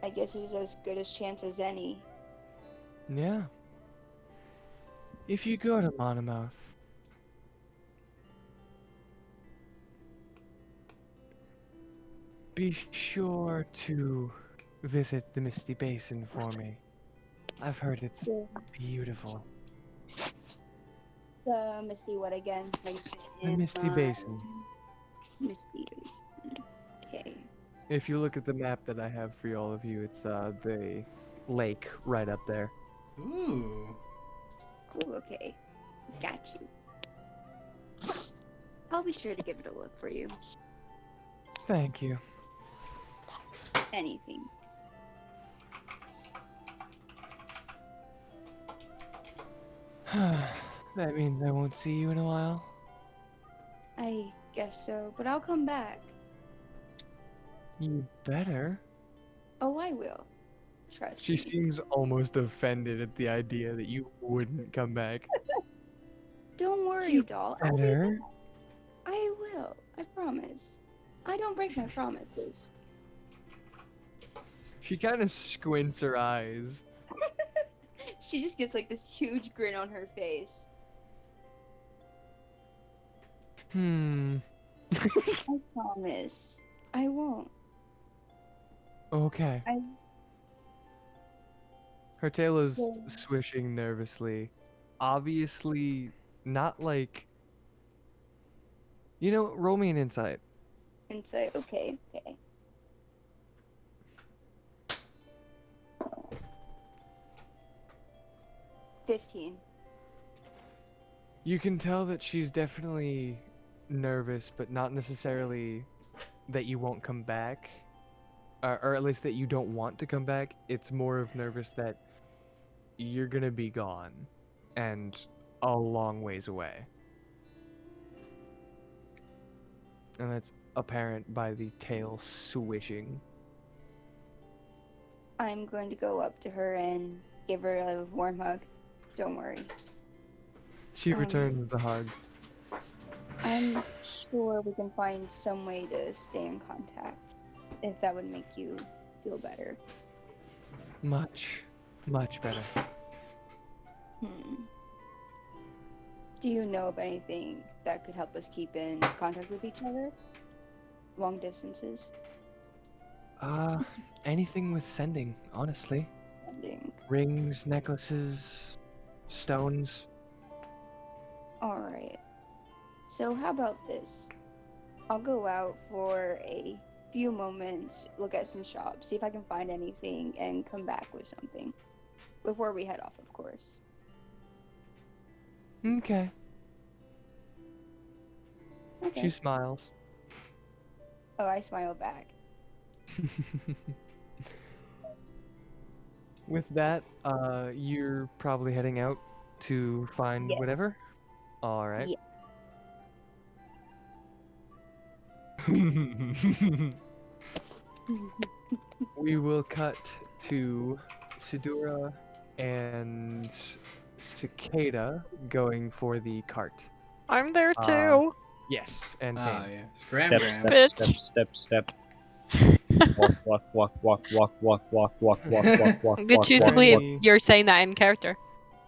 [SPEAKER 7] I guess it's as good a chance as any.
[SPEAKER 1] Yeah. If you go to Monomouth, be sure to visit the Misty Basin for me. I've heard it's beautiful.
[SPEAKER 7] the Misty what again? Like,
[SPEAKER 1] The Misty Basin.
[SPEAKER 7] Misty Basin. Okay.
[SPEAKER 1] If you look at the map that I have for all of you, it's the lake right up there.
[SPEAKER 2] Ooh.
[SPEAKER 7] Ooh, okay. Got you. I'll be sure to give it a look for you.
[SPEAKER 1] Thank you.
[SPEAKER 7] Anything.
[SPEAKER 1] That means I won't see you in a while.
[SPEAKER 7] I guess so, but I'll come back.
[SPEAKER 1] You better.
[SPEAKER 7] Oh, I will. Trust
[SPEAKER 1] She
[SPEAKER 7] me.
[SPEAKER 1] seems almost offended at the idea that you wouldn't come back.
[SPEAKER 7] Don't worry,
[SPEAKER 1] You
[SPEAKER 7] doll. I'll be
[SPEAKER 1] better.
[SPEAKER 7] back. I will. I promise. I don't break my promises.
[SPEAKER 1] She kind of squints her eyes.
[SPEAKER 7] She just gets like this huge grin on her face.
[SPEAKER 1] Hmm.
[SPEAKER 7] I promise. I won't.
[SPEAKER 1] Okay.
[SPEAKER 7] I-
[SPEAKER 1] Her tail is
[SPEAKER 7] So-
[SPEAKER 1] swishing nervously. Obviously, not like. You know, roll me an insight.
[SPEAKER 7] And say, okay, okay. $15.
[SPEAKER 1] You can tell that she's definitely nervous, but not necessarily that you won't come back. Or at least that you don't want to come back. It's more of nervous that you're gonna be gone. And a long ways away. And that's apparent by the tail swishing.
[SPEAKER 7] I'm going to go up to her and give her a warm hug. Don't worry.
[SPEAKER 1] She returns the hug.
[SPEAKER 7] I'm sure we can find some way to stay in contact, if that would make you feel better.
[SPEAKER 1] Much, much better.
[SPEAKER 7] Do you know of anything that could help us keep in contact with each other? Long distances?
[SPEAKER 1] Anything with sending, honestly.
[SPEAKER 7] Sending.
[SPEAKER 1] Rings, necklaces, stones.
[SPEAKER 7] Alright. So how about this? I'll go out for a few moments, look at some shops, see if I can find anything, and come back with something. Before we head off, of course.
[SPEAKER 1] Okay.
[SPEAKER 7] Okay.
[SPEAKER 1] She smiles.
[SPEAKER 7] Oh, I smile back.
[SPEAKER 1] With that, you're probably heading out to find
[SPEAKER 7] Yeah.
[SPEAKER 1] whatever? Alright.
[SPEAKER 7] Yeah.
[SPEAKER 1] We will cut to Sidura and Cicada going for the cart.
[SPEAKER 6] I'm there too.
[SPEAKER 1] Yes, and
[SPEAKER 2] Ah,
[SPEAKER 1] Tane.
[SPEAKER 2] yeah. Scram,
[SPEAKER 8] Step,
[SPEAKER 2] gram.
[SPEAKER 8] step,
[SPEAKER 6] Bitch.
[SPEAKER 8] step, step, step. Walk, walk, walk, walk, walk, walk, walk, walk, walk, walk,
[SPEAKER 6] Good
[SPEAKER 8] walk,
[SPEAKER 6] choose to
[SPEAKER 8] walk,
[SPEAKER 6] believe
[SPEAKER 8] walk.
[SPEAKER 6] you're saying that in character.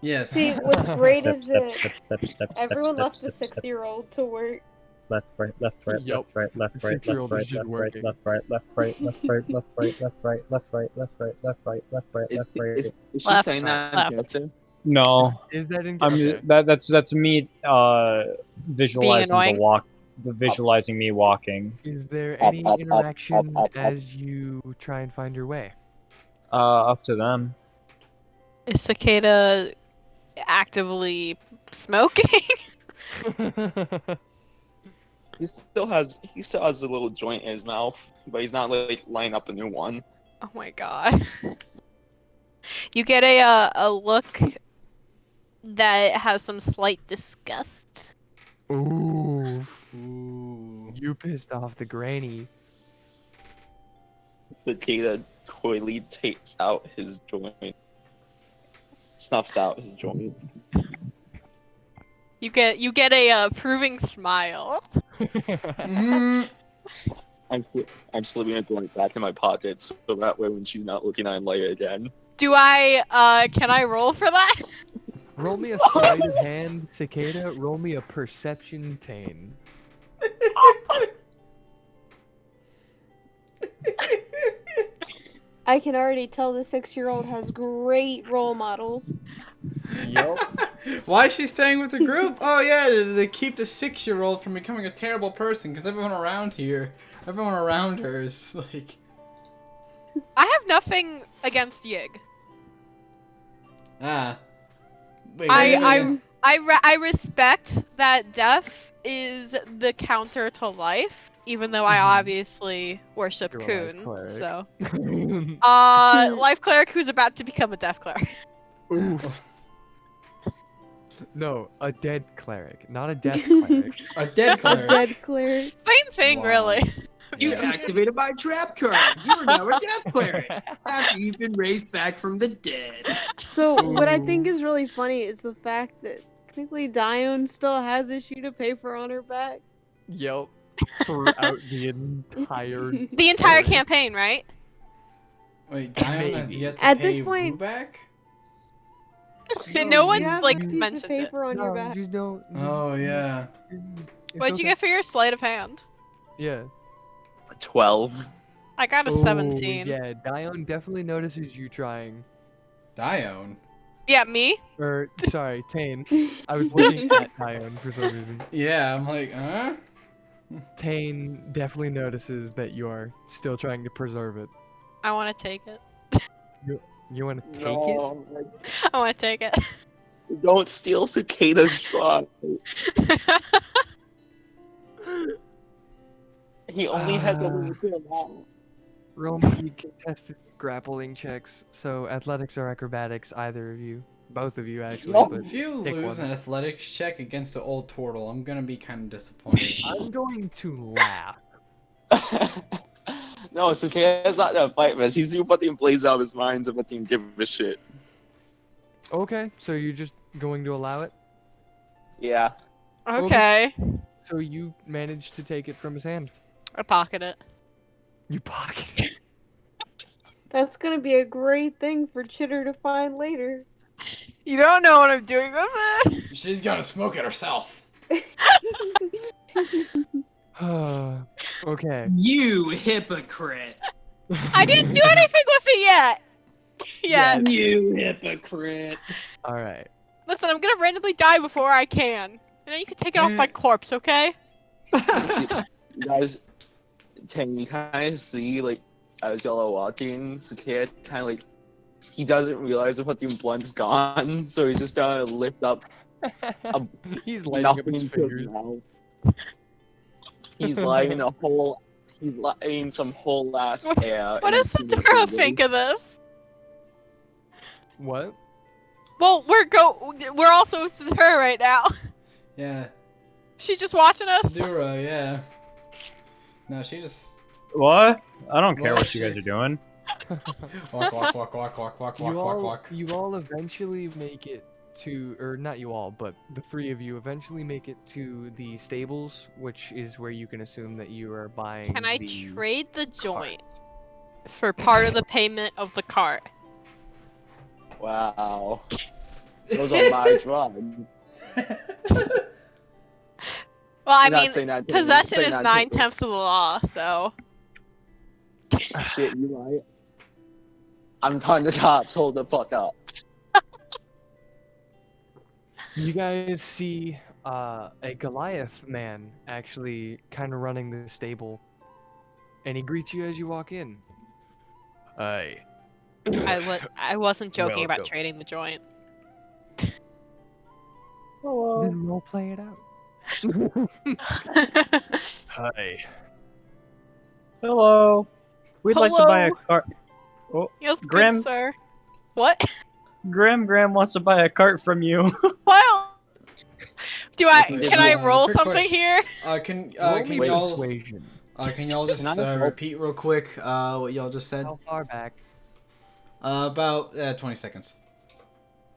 [SPEAKER 2] Yes.
[SPEAKER 3] See, what's great
[SPEAKER 8] Step,
[SPEAKER 3] is
[SPEAKER 8] step,
[SPEAKER 3] that
[SPEAKER 8] step, step, step, step,
[SPEAKER 3] everyone
[SPEAKER 8] step,
[SPEAKER 3] left the
[SPEAKER 8] step, step.
[SPEAKER 3] 6-year-old to work.
[SPEAKER 8] Left, right, left, right,
[SPEAKER 1] Yup.
[SPEAKER 8] left, right, left,
[SPEAKER 1] The
[SPEAKER 8] right, left,
[SPEAKER 1] 6-year-old is
[SPEAKER 8] right,
[SPEAKER 1] just
[SPEAKER 8] left, right,
[SPEAKER 1] working.
[SPEAKER 8] left, right, left, right, left, right, left, right, left, right, left, right, left, right, left, right, left, right,
[SPEAKER 4] Is,
[SPEAKER 8] left, right.
[SPEAKER 4] is she
[SPEAKER 6] Left,
[SPEAKER 4] saying that in
[SPEAKER 6] left.
[SPEAKER 4] character?
[SPEAKER 8] No,
[SPEAKER 1] Is that in
[SPEAKER 8] I'm
[SPEAKER 1] okay.
[SPEAKER 8] that's me visualizing the
[SPEAKER 6] annoying?
[SPEAKER 8] walk, the visualizing me walking.
[SPEAKER 1] Is there
[SPEAKER 4] Up,
[SPEAKER 1] any
[SPEAKER 4] up, up,
[SPEAKER 1] interaction
[SPEAKER 4] up, up, up.
[SPEAKER 1] as you try and find your way?
[SPEAKER 8] Up to them.
[SPEAKER 6] Is Cicada actively smoking?
[SPEAKER 4] He still has a little joint in his mouth, but he's not like lining up a new one.
[SPEAKER 6] Oh my god. You get a look that has some slight disgust.
[SPEAKER 1] Ooh,
[SPEAKER 2] Ooh.
[SPEAKER 1] you pissed off the granny.
[SPEAKER 4] Cicada coyly takes out his joint, snuffs out his joint.
[SPEAKER 6] You get a approving smile.
[SPEAKER 2] Mhm.
[SPEAKER 4] I'm slipping a joint back in my pocket so that way when she's not looking, I light it again.
[SPEAKER 6] Do I can I roll for that?
[SPEAKER 1] Roll me a sleight of hand, Cicada. Roll me a perception, Tane.
[SPEAKER 3] I can already tell the 6-year-old has great role models.
[SPEAKER 1] Yup.
[SPEAKER 2] Why is she staying with the group? Oh yeah, to keep the 6-year-old from becoming a terrible person. Because everyone around her is like.
[SPEAKER 6] I have nothing against Yig.
[SPEAKER 2] Ah. Wait,
[SPEAKER 6] I respect that death is the counter to life, even though I obviously worship
[SPEAKER 1] You're a life
[SPEAKER 6] Kun.
[SPEAKER 1] cleric.
[SPEAKER 6] So, life cleric who's about to become a death cleric.
[SPEAKER 1] Oof. No, a dead cleric, not a death cleric.
[SPEAKER 2] A dead
[SPEAKER 3] A
[SPEAKER 2] cleric.
[SPEAKER 3] dead cleric.
[SPEAKER 6] Same thing,
[SPEAKER 2] Wow.
[SPEAKER 6] really.
[SPEAKER 5] You
[SPEAKER 2] Yeah.
[SPEAKER 5] activated my trap card. You are now a death cleric after you've been raised back from the dead.
[SPEAKER 3] So what I think is really funny is the fact that technically Dione still has issue to pay for on her back.
[SPEAKER 1] Yep. Throughout the entire
[SPEAKER 6] The entire
[SPEAKER 1] story.
[SPEAKER 6] campaign, right?
[SPEAKER 2] Wait, Dion has
[SPEAKER 1] Maybe.
[SPEAKER 2] yet to
[SPEAKER 3] At
[SPEAKER 2] pay
[SPEAKER 3] this point-
[SPEAKER 2] Wu back?
[SPEAKER 6] No one's
[SPEAKER 3] you have
[SPEAKER 6] like
[SPEAKER 3] a piece of
[SPEAKER 6] mentioned it.
[SPEAKER 3] paper on your back.
[SPEAKER 1] Just don't.
[SPEAKER 2] Oh yeah.
[SPEAKER 6] What'd you get for your sleight of hand?
[SPEAKER 1] Yeah.
[SPEAKER 4] 12.
[SPEAKER 6] I got a
[SPEAKER 1] Oh,
[SPEAKER 6] 17.
[SPEAKER 1] Yeah, Dione definitely notices you trying.
[SPEAKER 2] Dion.
[SPEAKER 6] Yeah, me?
[SPEAKER 1] Or, sorry, Tane. I was looking at Dione for some reason.
[SPEAKER 2] Yeah, I'm like, huh?
[SPEAKER 1] Tane definitely notices that you are still trying to preserve it.
[SPEAKER 6] I want to take it.
[SPEAKER 1] You want to take it?
[SPEAKER 4] No,
[SPEAKER 6] I want to take it.
[SPEAKER 4] don't steal Cicada's drops. He only has a limited amount.
[SPEAKER 1] Roll me contested grappling checks. So athletics or acrobatics, either of you. Both of you, actually.
[SPEAKER 4] No.
[SPEAKER 1] But
[SPEAKER 2] If you
[SPEAKER 1] pick
[SPEAKER 2] lose
[SPEAKER 1] one.
[SPEAKER 2] an athletics check against the old turtle, I'm gonna be kind of disappointed.
[SPEAKER 1] I'm going to laugh.
[SPEAKER 4] No, Cicada's not that fight, man. He's too fucking blaze out his mind to fucking give a shit.
[SPEAKER 1] Okay, so you're just going to allow it?
[SPEAKER 4] Yeah.
[SPEAKER 6] Okay.
[SPEAKER 1] So you managed to take it from his hand.
[SPEAKER 6] I pocket it.
[SPEAKER 1] You pocket it.
[SPEAKER 3] That's gonna be a great thing for Chitter to find later.
[SPEAKER 6] You don't know what I'm doing with it.
[SPEAKER 2] She's gonna smoke it herself.
[SPEAKER 1] Okay.
[SPEAKER 5] You hypocrite.
[SPEAKER 6] I didn't do anything with it yet.
[SPEAKER 1] Yeah.
[SPEAKER 5] You hypocrite.
[SPEAKER 1] Alright.
[SPEAKER 6] Listen, I'm gonna randomly die before I can. And then you can take it off my corpse, okay?
[SPEAKER 4] See, you guys, can you kind of see, like, as y'all are walking, Cicada kind of like, he doesn't realize the fucking blunt's gone, so he's just gonna lift up
[SPEAKER 1] He's lighting up
[SPEAKER 4] nothing
[SPEAKER 1] his
[SPEAKER 4] into his
[SPEAKER 1] fingers.
[SPEAKER 4] mouth. He's lighting he's lighting some whole ass air.
[SPEAKER 6] What does Sadura think of this?
[SPEAKER 1] What?
[SPEAKER 6] Well, we're also with Sadura right now.
[SPEAKER 2] Yeah.
[SPEAKER 6] She's just watching us.
[SPEAKER 2] Sadura, yeah. No, she just
[SPEAKER 8] What? I don't care
[SPEAKER 2] Well,
[SPEAKER 8] what you guys are doing.
[SPEAKER 2] walk, walk, walk, walk, walk, walk, walk, walk, walk.
[SPEAKER 1] You all eventually make it to, or not you all, but the three of you eventually make it to the stables, which is where you can assume that you are buying.
[SPEAKER 6] Can I
[SPEAKER 1] the
[SPEAKER 6] trade the joint for part of the payment of the cart?
[SPEAKER 4] Wow. Those are my drugs.
[SPEAKER 6] Well, I
[SPEAKER 4] I'm not
[SPEAKER 6] mean,
[SPEAKER 4] saying that to
[SPEAKER 6] possession
[SPEAKER 4] saying
[SPEAKER 6] is
[SPEAKER 4] that to
[SPEAKER 6] 9/10 of the law, so.
[SPEAKER 4] Shit, you right. I'm calling the cops. Hold the fuck up.
[SPEAKER 1] You guys see a Goliath man actually kind of running the stable, and he greets you as you walk in. Hi.
[SPEAKER 6] I wasn't joking about
[SPEAKER 1] Welcome.
[SPEAKER 6] trading the joint.
[SPEAKER 1] Then we'll play it out. Hi.
[SPEAKER 8] Hello. We'd like to buy a
[SPEAKER 6] Hello.
[SPEAKER 8] cart.
[SPEAKER 6] Yes,
[SPEAKER 8] Grim.
[SPEAKER 6] good sir. What?
[SPEAKER 8] Graham wants to buy a cart from you.
[SPEAKER 6] Well,
[SPEAKER 2] Wait,
[SPEAKER 6] can I roll
[SPEAKER 2] quick
[SPEAKER 6] something
[SPEAKER 2] question.
[SPEAKER 6] here?
[SPEAKER 2] Can
[SPEAKER 1] Roll me
[SPEAKER 2] y'all
[SPEAKER 1] persuasion.
[SPEAKER 2] can y'all just
[SPEAKER 4] Can I-
[SPEAKER 2] repeat real quick what y'all just said?
[SPEAKER 1] How far back?
[SPEAKER 2] About 20 seconds.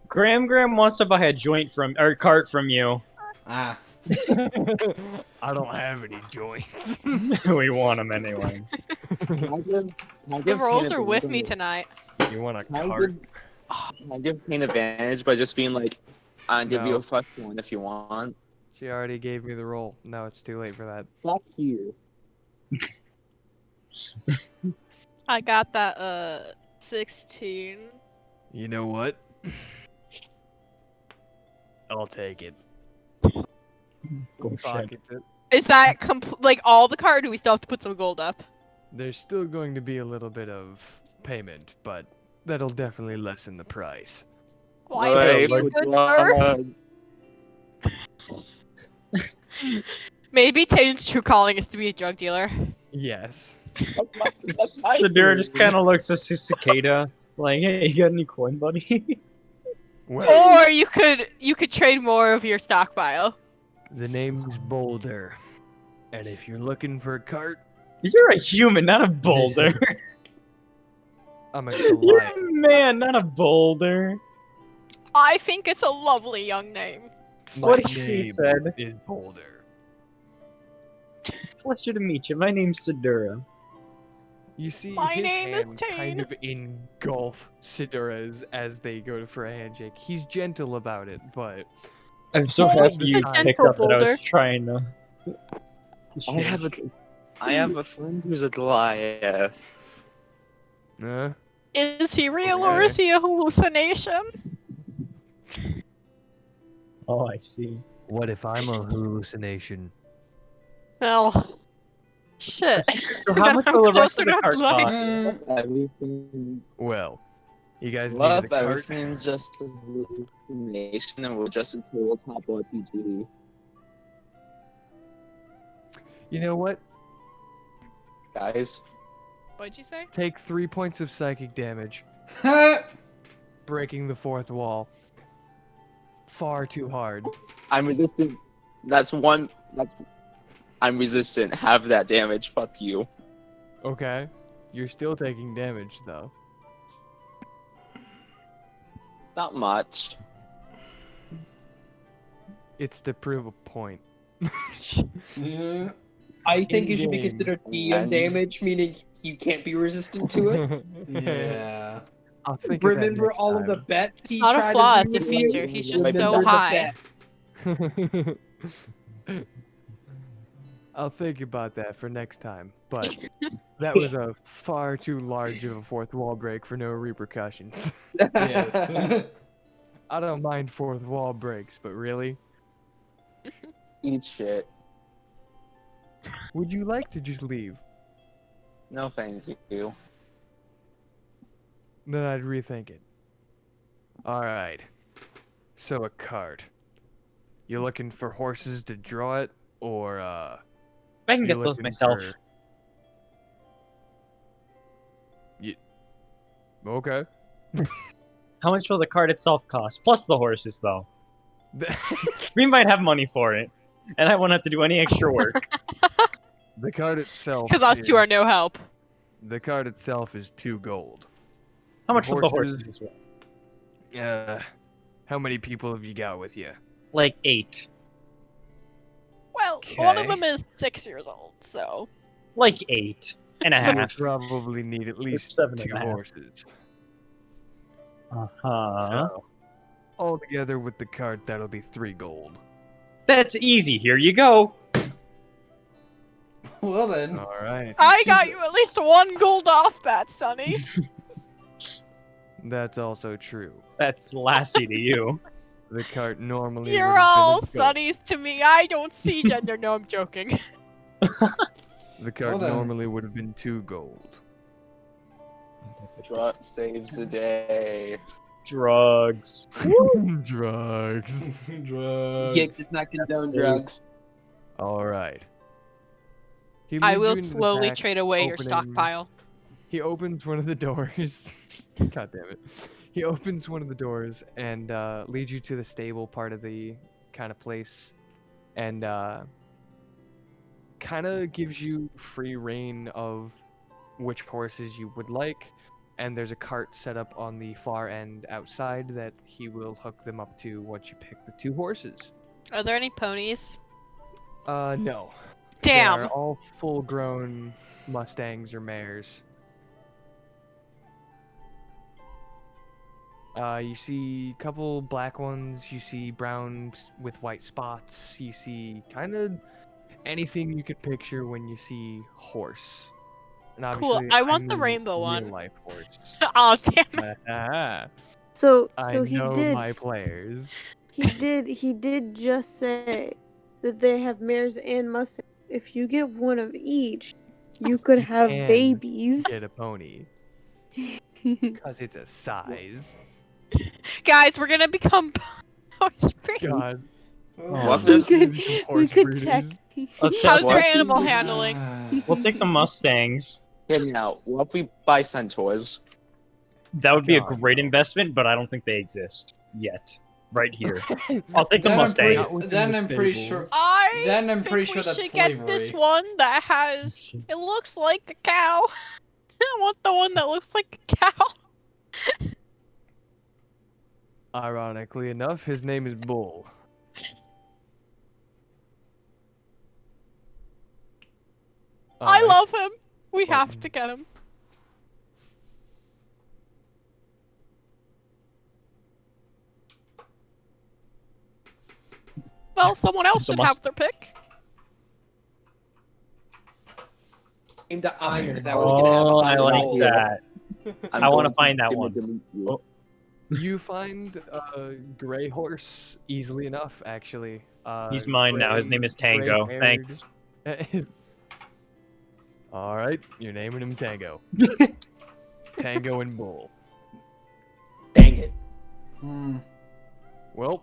[SPEAKER 8] Graham wants to buy a joint or cart from you.
[SPEAKER 2] Ah.
[SPEAKER 1] I don't have any joints.
[SPEAKER 8] We want them anyway.
[SPEAKER 4] Can I give
[SPEAKER 6] The rolls
[SPEAKER 4] Tane
[SPEAKER 6] are with me
[SPEAKER 4] advantage?
[SPEAKER 6] tonight.
[SPEAKER 1] You want a
[SPEAKER 4] Can I
[SPEAKER 1] cart?
[SPEAKER 4] Can I give Tane advantage by just being like, I'll give you
[SPEAKER 1] No.
[SPEAKER 4] a fresh one if you want.
[SPEAKER 1] She already gave me the roll. No, it's too late for that.
[SPEAKER 4] Fuck you.
[SPEAKER 6] I got that 16.
[SPEAKER 1] You know what? I'll take it.
[SPEAKER 8] Oh, shit.
[SPEAKER 1] Pockets it.
[SPEAKER 6] Is that like all the cart? Or do we still have to put some gold up?
[SPEAKER 1] There's still going to be a little bit of payment, but that'll definitely lessen the price.
[SPEAKER 6] Why
[SPEAKER 4] Wait,
[SPEAKER 6] thank you,
[SPEAKER 4] but
[SPEAKER 6] good sir? Maybe Tatum's true calling is to be a drug dealer.
[SPEAKER 1] Yes.
[SPEAKER 8] Sadura just kind of looks at Cicada, like, "Hey, you got any coin, buddy?"
[SPEAKER 1] Well,
[SPEAKER 6] Or you could trade more of your stockpile.
[SPEAKER 1] the name's Boulder. And if you're looking for a cart,
[SPEAKER 8] You're a human, not a boulder.
[SPEAKER 1] I'm a
[SPEAKER 8] You're
[SPEAKER 1] Goliath.
[SPEAKER 8] a man, not a boulder.
[SPEAKER 6] I think it's a lovely young name.
[SPEAKER 1] My
[SPEAKER 8] What she
[SPEAKER 1] name
[SPEAKER 8] said.
[SPEAKER 1] is Boulder.
[SPEAKER 8] Pleasure to meet you. My name's Sadura.
[SPEAKER 1] You see,
[SPEAKER 6] My
[SPEAKER 1] his
[SPEAKER 6] name is
[SPEAKER 1] hand
[SPEAKER 6] Tane.
[SPEAKER 1] kind of engulf Sidura's as they go for a handshake. He's gentle about it, but
[SPEAKER 8] I'm so
[SPEAKER 6] Oh,
[SPEAKER 8] happy
[SPEAKER 6] he's
[SPEAKER 8] you
[SPEAKER 6] a
[SPEAKER 8] picked
[SPEAKER 6] gentle
[SPEAKER 8] up that I
[SPEAKER 6] boulder.
[SPEAKER 8] was trying to.
[SPEAKER 4] I have a friend who's a Goliath.
[SPEAKER 6] Is he real or is he a hallucination?
[SPEAKER 8] Oh, I see.
[SPEAKER 1] what if I'm a hallucination?
[SPEAKER 6] Well, shit.
[SPEAKER 8] So how much will the rest of the
[SPEAKER 6] Closer
[SPEAKER 8] cart
[SPEAKER 6] to life.
[SPEAKER 8] cost?
[SPEAKER 2] Mm,
[SPEAKER 4] Everything.
[SPEAKER 1] Well, you guys
[SPEAKER 4] What
[SPEAKER 1] needed
[SPEAKER 4] if
[SPEAKER 1] a cart?
[SPEAKER 4] everything's just a hallucination and we're just a tabletop RPG?
[SPEAKER 1] You know what?
[SPEAKER 4] Guys,
[SPEAKER 6] What'd you say?
[SPEAKER 1] Take 3 points of psychic damage, breaking the fourth wall. Far too hard.
[SPEAKER 4] I'm resistant. I'm resistant. Have that damage. Fuck you.
[SPEAKER 1] Okay. You're still taking damage, though.
[SPEAKER 4] It's not much.
[SPEAKER 1] It's to prove a point.
[SPEAKER 2] yeah.
[SPEAKER 5] I think it should be
[SPEAKER 1] In-game.
[SPEAKER 5] considered DM damage, meaning you can't be resistant to it.
[SPEAKER 2] Yeah.
[SPEAKER 1] I'll think of that
[SPEAKER 5] Remember
[SPEAKER 1] next
[SPEAKER 5] all of the
[SPEAKER 1] time.
[SPEAKER 5] bets
[SPEAKER 6] It's
[SPEAKER 5] he
[SPEAKER 6] not a
[SPEAKER 5] tried
[SPEAKER 6] flaw,
[SPEAKER 5] to
[SPEAKER 6] it's a
[SPEAKER 5] do?
[SPEAKER 6] feature. He's just
[SPEAKER 4] Remember
[SPEAKER 6] so
[SPEAKER 5] the
[SPEAKER 6] high.
[SPEAKER 5] bet.
[SPEAKER 1] I'll think about that for next time. But that was a far too large of a fourth wall break for no repercussions.
[SPEAKER 2] Yes.
[SPEAKER 1] I don't mind fourth wall breaks, but really?
[SPEAKER 4] Eat shit.
[SPEAKER 1] Would you like to just leave?
[SPEAKER 4] No, thank you.
[SPEAKER 1] Then I'd rethink it. Alright. So a cart. You looking for horses to draw it, or
[SPEAKER 8] I can
[SPEAKER 1] you
[SPEAKER 8] get those
[SPEAKER 1] looking
[SPEAKER 8] myself.
[SPEAKER 1] for- Okay.
[SPEAKER 8] How much will the cart itself cost? Plus the horses, though. We might have money for it, and I won't have to do any extra work.
[SPEAKER 1] The cart itself.
[SPEAKER 6] Because us two are no help.
[SPEAKER 1] The cart itself is 2 gold.
[SPEAKER 8] How much will the
[SPEAKER 1] Horses-
[SPEAKER 8] horses?
[SPEAKER 1] How many people have you got with you?
[SPEAKER 8] Like 8.
[SPEAKER 6] Well, one of
[SPEAKER 1] Okay.
[SPEAKER 6] them is 6 years old, so.
[SPEAKER 8] Like 8 and a
[SPEAKER 1] You'll
[SPEAKER 8] half.
[SPEAKER 1] probably need at least
[SPEAKER 8] 7
[SPEAKER 1] 2
[SPEAKER 8] and a half.
[SPEAKER 1] horses.
[SPEAKER 8] Uh-huh.
[SPEAKER 1] So, all together with the cart, that'll be 3 gold.
[SPEAKER 8] That's easy. Here you go.
[SPEAKER 2] Well then.
[SPEAKER 1] All right.
[SPEAKER 6] I got you at least 1 gold off that, Sonny.
[SPEAKER 1] That's also true.
[SPEAKER 8] That's Lassie to you.
[SPEAKER 1] The cart normally.
[SPEAKER 6] You're
[SPEAKER 1] would have been
[SPEAKER 6] all
[SPEAKER 1] a gold.
[SPEAKER 6] Sonnies to me. I don't see gender. No, I'm joking.
[SPEAKER 1] The cart
[SPEAKER 2] Well then.
[SPEAKER 1] normally would have been 2 gold.
[SPEAKER 4] Drug saves the day.
[SPEAKER 8] Drugs.
[SPEAKER 1] Drugs.
[SPEAKER 2] Drugs.
[SPEAKER 5] Gix does not condone
[SPEAKER 8] That's
[SPEAKER 5] drugs.
[SPEAKER 1] All right. He
[SPEAKER 6] I
[SPEAKER 1] leads
[SPEAKER 6] will
[SPEAKER 1] you into the
[SPEAKER 6] slowly
[SPEAKER 1] back,
[SPEAKER 6] trade away your
[SPEAKER 1] opening-
[SPEAKER 6] stockpile.
[SPEAKER 1] He opens one of the doors. God damn it. He opens one of the doors and leads you to the stable part of the kind of place, and kind of gives you free reign of which horses you would like. And there's a cart set up on the far end outside that he will hook them up to once you pick the 2 horses.
[SPEAKER 6] Are there any ponies?
[SPEAKER 1] No.
[SPEAKER 6] Damn.
[SPEAKER 1] They are all full-grown Mustangs or mares. You see a couple black ones, you see browns with white spots, you see kind of anything you could picture when you see horse. And
[SPEAKER 6] Cool,
[SPEAKER 1] obviously,
[SPEAKER 6] I want the
[SPEAKER 1] mean
[SPEAKER 6] rainbow one.
[SPEAKER 1] Real life horse.
[SPEAKER 6] Oh, damn it.
[SPEAKER 1] Ah,
[SPEAKER 3] So
[SPEAKER 1] I
[SPEAKER 3] he
[SPEAKER 1] know
[SPEAKER 3] did.
[SPEAKER 1] my players.
[SPEAKER 3] He did just say that they have mares and mustangs. If you get one of each, you could have
[SPEAKER 1] can
[SPEAKER 3] babies.
[SPEAKER 1] Get a pony. Because it's a size.
[SPEAKER 6] Guys, we're gonna become horse breeders.
[SPEAKER 1] God.
[SPEAKER 4] What
[SPEAKER 3] We
[SPEAKER 4] this-
[SPEAKER 3] could,
[SPEAKER 1] Become
[SPEAKER 3] we
[SPEAKER 1] horse
[SPEAKER 3] could
[SPEAKER 1] breeders.
[SPEAKER 3] tech.
[SPEAKER 8] Let's
[SPEAKER 6] How's
[SPEAKER 8] have-
[SPEAKER 6] your
[SPEAKER 4] What?
[SPEAKER 6] animal handling?
[SPEAKER 8] We'll take the Mustangs.
[SPEAKER 4] Hear me out. What if we buy centaurs?
[SPEAKER 8] That would be a
[SPEAKER 1] God,
[SPEAKER 8] great
[SPEAKER 1] no.
[SPEAKER 8] investment, but I don't think they exist yet. Right here. I'll take the
[SPEAKER 2] Then I'm pretty,
[SPEAKER 8] Mustangs.
[SPEAKER 1] within
[SPEAKER 2] then
[SPEAKER 1] the
[SPEAKER 2] I'm pretty
[SPEAKER 1] stables.
[SPEAKER 2] sure.
[SPEAKER 6] I
[SPEAKER 2] Then I'm
[SPEAKER 6] think
[SPEAKER 2] pretty
[SPEAKER 6] we
[SPEAKER 2] sure that's
[SPEAKER 6] should get this
[SPEAKER 2] slavery.
[SPEAKER 6] one that has. It looks like a cow. I want the one that looks like a cow.
[SPEAKER 1] Ironically enough, his name is Bull.
[SPEAKER 6] I
[SPEAKER 1] Alright.
[SPEAKER 6] love him. We
[SPEAKER 1] Well,
[SPEAKER 6] have to get him. Well, someone else
[SPEAKER 8] The
[SPEAKER 6] should
[SPEAKER 8] must-
[SPEAKER 6] have their pick.
[SPEAKER 5] Aim to iron. That way we can have a
[SPEAKER 8] Oh, I
[SPEAKER 5] high
[SPEAKER 8] like
[SPEAKER 5] roll.
[SPEAKER 8] that.
[SPEAKER 4] I'm
[SPEAKER 8] I wanna
[SPEAKER 4] going
[SPEAKER 8] find that
[SPEAKER 4] give me
[SPEAKER 8] one.
[SPEAKER 4] the-
[SPEAKER 8] Oh.
[SPEAKER 1] You find a gray horse easily enough, actually.
[SPEAKER 8] He's mine now. His name is Tango.
[SPEAKER 1] gray-haired-
[SPEAKER 8] Thanks.
[SPEAKER 1] All right, you're naming him Tango. Tango and Bull.
[SPEAKER 5] Dang it.
[SPEAKER 2] Hmm.
[SPEAKER 1] Well,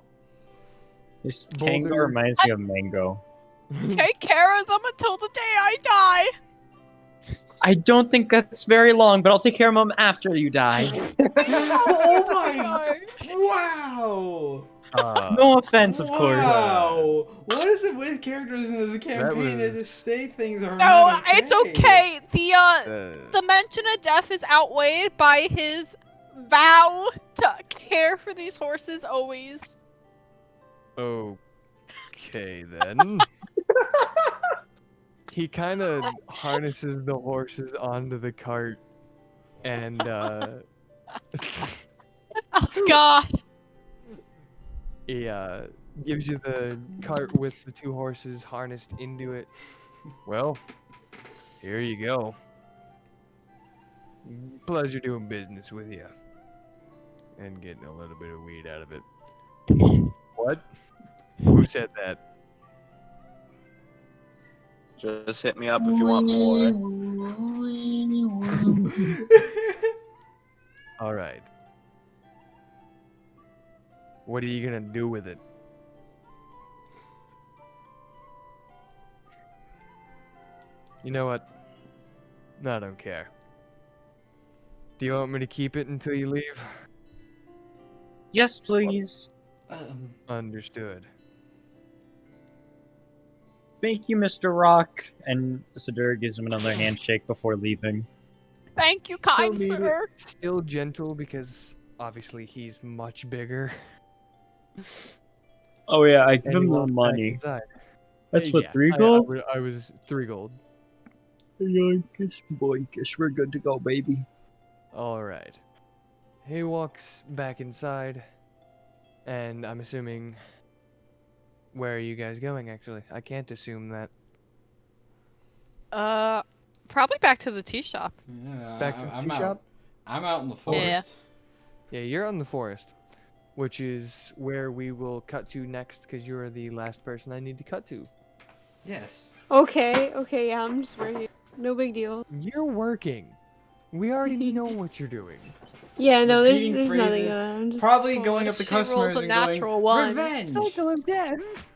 [SPEAKER 8] This
[SPEAKER 1] Boulder-
[SPEAKER 8] Tango reminds me of Mango.
[SPEAKER 6] Take care of them until the day I die.
[SPEAKER 8] I don't think that's very long, but I'll take care of them after you die.
[SPEAKER 2] Oh my!
[SPEAKER 6] God.
[SPEAKER 2] Wow!
[SPEAKER 8] No offense, of course.
[SPEAKER 2] Wow! What is it with characters in this campaign that
[SPEAKER 1] was-
[SPEAKER 2] just say things are
[SPEAKER 6] No,
[SPEAKER 2] not okay?
[SPEAKER 6] it's okay. The mention of death is outweighed by his vow to care for these horses always.
[SPEAKER 1] Okay then. He kind of harnesses the horses onto the cart, and
[SPEAKER 6] Oh God.
[SPEAKER 1] he gives you the cart with the two horses harnessed into it. Well, here you go. Pleasure doing business with you. And getting a little bit of weed out of it. What? Who said that?
[SPEAKER 4] Just hit me up if you want more.
[SPEAKER 1] Alright. What are you gonna do with it? You know what? No, I don't care. Do you want me to keep it until you leave?
[SPEAKER 8] Yes, please.
[SPEAKER 1] Understood.
[SPEAKER 8] Thank you, Mr. Rock. And Sadur gives him another handshake before leaving.
[SPEAKER 6] Thank you,
[SPEAKER 1] Still
[SPEAKER 6] kind
[SPEAKER 1] need it.
[SPEAKER 6] sir.
[SPEAKER 1] Still gentle because obviously he's much bigger.
[SPEAKER 8] Oh yeah, I give
[SPEAKER 1] And he
[SPEAKER 8] him the
[SPEAKER 1] walks back
[SPEAKER 8] money.
[SPEAKER 1] inside.
[SPEAKER 8] That's what,
[SPEAKER 1] Yeah,
[SPEAKER 8] 3
[SPEAKER 1] I
[SPEAKER 8] gold?
[SPEAKER 1] I was 3 gold.
[SPEAKER 8] Yoinkish, boinkish, we're good to go, baby.
[SPEAKER 1] Alright. He walks back inside, and I'm assuming... Where are you guys going, actually? I can't assume that.
[SPEAKER 6] Probably back to the tea shop.
[SPEAKER 2] Yeah,
[SPEAKER 1] Back to the
[SPEAKER 2] I'm
[SPEAKER 1] tea
[SPEAKER 2] out.
[SPEAKER 1] shop?
[SPEAKER 2] I'm out in the forest.
[SPEAKER 1] Yeah, you're on the forest, which is where we will cut to next, because you're the last person I need to cut to.
[SPEAKER 2] Yes.
[SPEAKER 3] Okay, yeah, I'm just working. No big deal.
[SPEAKER 1] You're working. We already know what you're doing.
[SPEAKER 3] Yeah, no,
[SPEAKER 2] Repeating
[SPEAKER 3] there's nothing.
[SPEAKER 2] phrases,
[SPEAKER 3] I'm just.
[SPEAKER 2] Probably
[SPEAKER 6] Oh,
[SPEAKER 2] going
[SPEAKER 6] what
[SPEAKER 2] up to
[SPEAKER 6] if she rolls
[SPEAKER 2] customers
[SPEAKER 6] a
[SPEAKER 2] and
[SPEAKER 6] natural
[SPEAKER 2] going,
[SPEAKER 6] one?
[SPEAKER 2] revenge!
[SPEAKER 1] Cycle of death!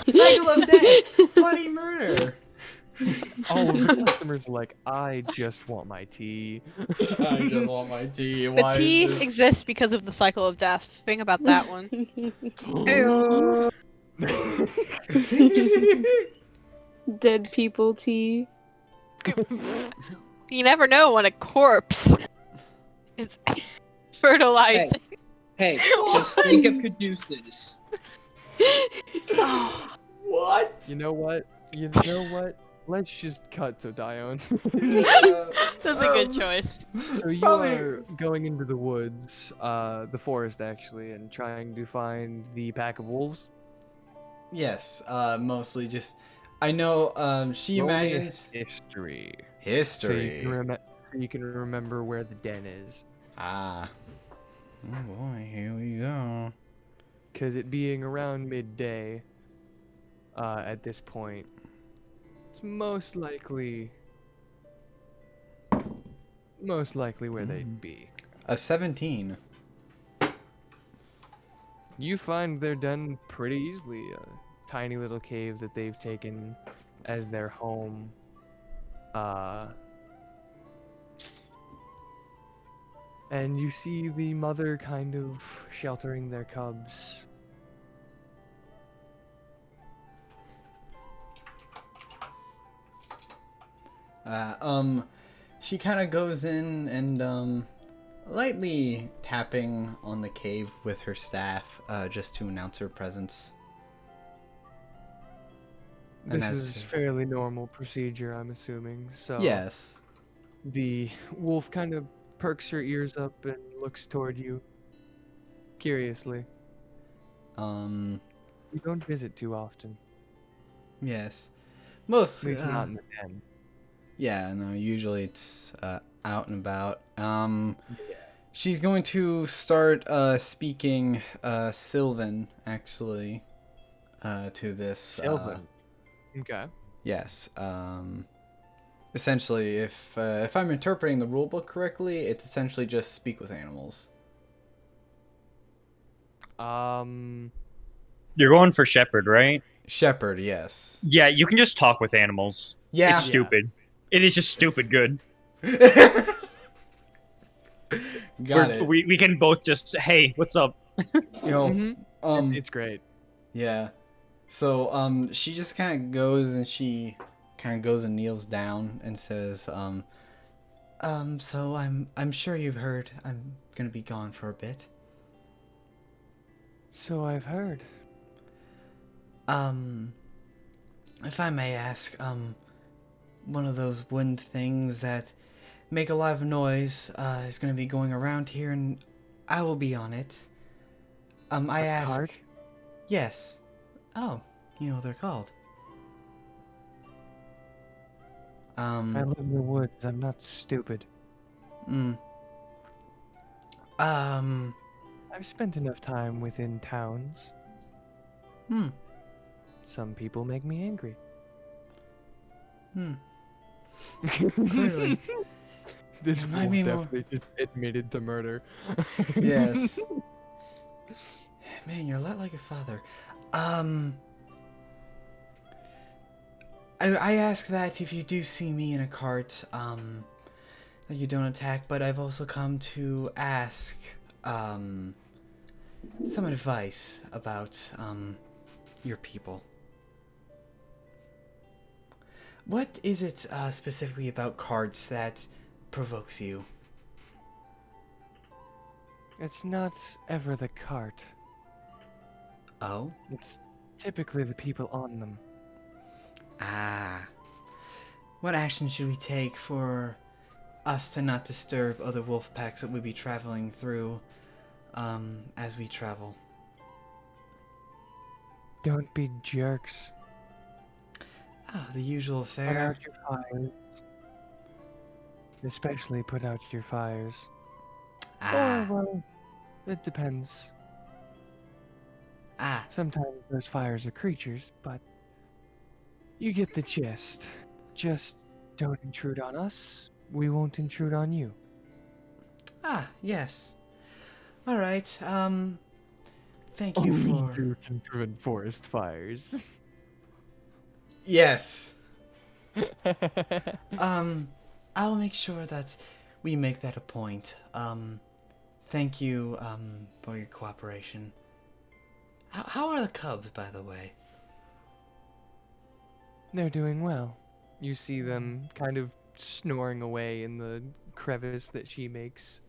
[SPEAKER 2] Cycle of death! Bloody murder!
[SPEAKER 1] All of the customers are like, I just want my tea.
[SPEAKER 2] I just want my tea.
[SPEAKER 6] The
[SPEAKER 2] Why
[SPEAKER 6] tea
[SPEAKER 2] is this...
[SPEAKER 6] exists because of the cycle of death. Think about that one.
[SPEAKER 3] Dead people tea.
[SPEAKER 6] You never know when a corpse is fertilizing.
[SPEAKER 5] Hey, just think of Caduceus.
[SPEAKER 2] What?
[SPEAKER 1] You know what? Let's just cut to Dione.
[SPEAKER 6] That's a good choice.
[SPEAKER 1] So
[SPEAKER 2] It's
[SPEAKER 1] you
[SPEAKER 2] probably-
[SPEAKER 1] are going into the woods, the forest actually, and trying to find the pack of wolves.
[SPEAKER 2] Yes, mostly just... I know, she
[SPEAKER 1] Roll me a
[SPEAKER 2] imagines...
[SPEAKER 1] history. So
[SPEAKER 2] History.
[SPEAKER 1] you can remember where the den is.
[SPEAKER 2] Ah. Oh boy, here we go.
[SPEAKER 1] because it being around midday at this point, it's most likely where they'd be.
[SPEAKER 2] A 17.
[SPEAKER 1] You find they're done pretty easily. A tiny little cave that they've taken as their home. And you see the mother kind of sheltering their cubs.
[SPEAKER 2] She kind of goes in and lightly tapping on the cave with her staff, just to announce her presence. And
[SPEAKER 1] This
[SPEAKER 2] that's-
[SPEAKER 1] is fairly normal procedure, I'm assuming. So
[SPEAKER 2] Yes.
[SPEAKER 1] the wolf kind of perks her ears up and looks toward you curiously. You don't visit too often.
[SPEAKER 2] Yes.
[SPEAKER 1] At
[SPEAKER 2] Mostly.
[SPEAKER 1] least not in the den.
[SPEAKER 2] Yeah, no, usually it's out and about. She's going to start speaking Sylvan, actually, to this.
[SPEAKER 1] Sylvan. Okay.
[SPEAKER 2] Yes. Essentially, if I'm interpreting the rulebook correctly, it's essentially just speak with animals.
[SPEAKER 8] You're going for shepherd, right?
[SPEAKER 2] Shepherd, yes.
[SPEAKER 8] Yeah, you can just talk with animals.
[SPEAKER 2] Yeah.
[SPEAKER 8] It's stupid. It is just stupid good.
[SPEAKER 2] Got it.
[SPEAKER 8] We can both just, hey, what's up?
[SPEAKER 2] You know,
[SPEAKER 1] Mhm. It's great.
[SPEAKER 2] yeah. So, she just kind of goes and kneels down and says, so I'm sure you've heard I'm gonna be gone for a bit.
[SPEAKER 1] So I've heard.
[SPEAKER 2] If I may ask, one of those wooden things that make a lot of noise, is gonna be going around here, and I will be on it. I ask.
[SPEAKER 1] Cart?
[SPEAKER 2] Yes. Oh, you know what they're called.
[SPEAKER 1] I live in the woods. I'm not stupid. I've spent enough time within towns. Some people make me angry.
[SPEAKER 2] Clearly.
[SPEAKER 1] This
[SPEAKER 2] Remind
[SPEAKER 1] wolf
[SPEAKER 2] me more.
[SPEAKER 1] definitely just admitted to murder.
[SPEAKER 2] Yes. Man, you're a lot like your father. I ask that if you do see me in a cart, that you don't attack, but I've also come to ask, some advice about, your people. What is it, specifically about carts that provokes you?
[SPEAKER 1] It's not ever the cart.
[SPEAKER 2] Oh?
[SPEAKER 1] It's typically the people on them.
[SPEAKER 2] Ah. What action should we take for us to not disturb other wolf packs that we be traveling through, as we travel?
[SPEAKER 1] Don't be jerks.
[SPEAKER 2] Oh, the usual
[SPEAKER 1] Put
[SPEAKER 2] fare.
[SPEAKER 1] out your fires. Especially put out your fires.
[SPEAKER 2] Ah.
[SPEAKER 1] Or, well, it depends.
[SPEAKER 2] Ah.
[SPEAKER 1] Sometimes those fires are creatures, but you get the gist. Just don't intrude on us. We won't intrude on you.
[SPEAKER 2] Ah, yes. Alright, thank you for...
[SPEAKER 1] you can prevent forest fires.
[SPEAKER 2] Yes. I'll make sure that we make that a point. Thank you, for your cooperation. How are the cubs, by the way?
[SPEAKER 1] They're doing well. You see them kind of snoring away in the crevice that she makes.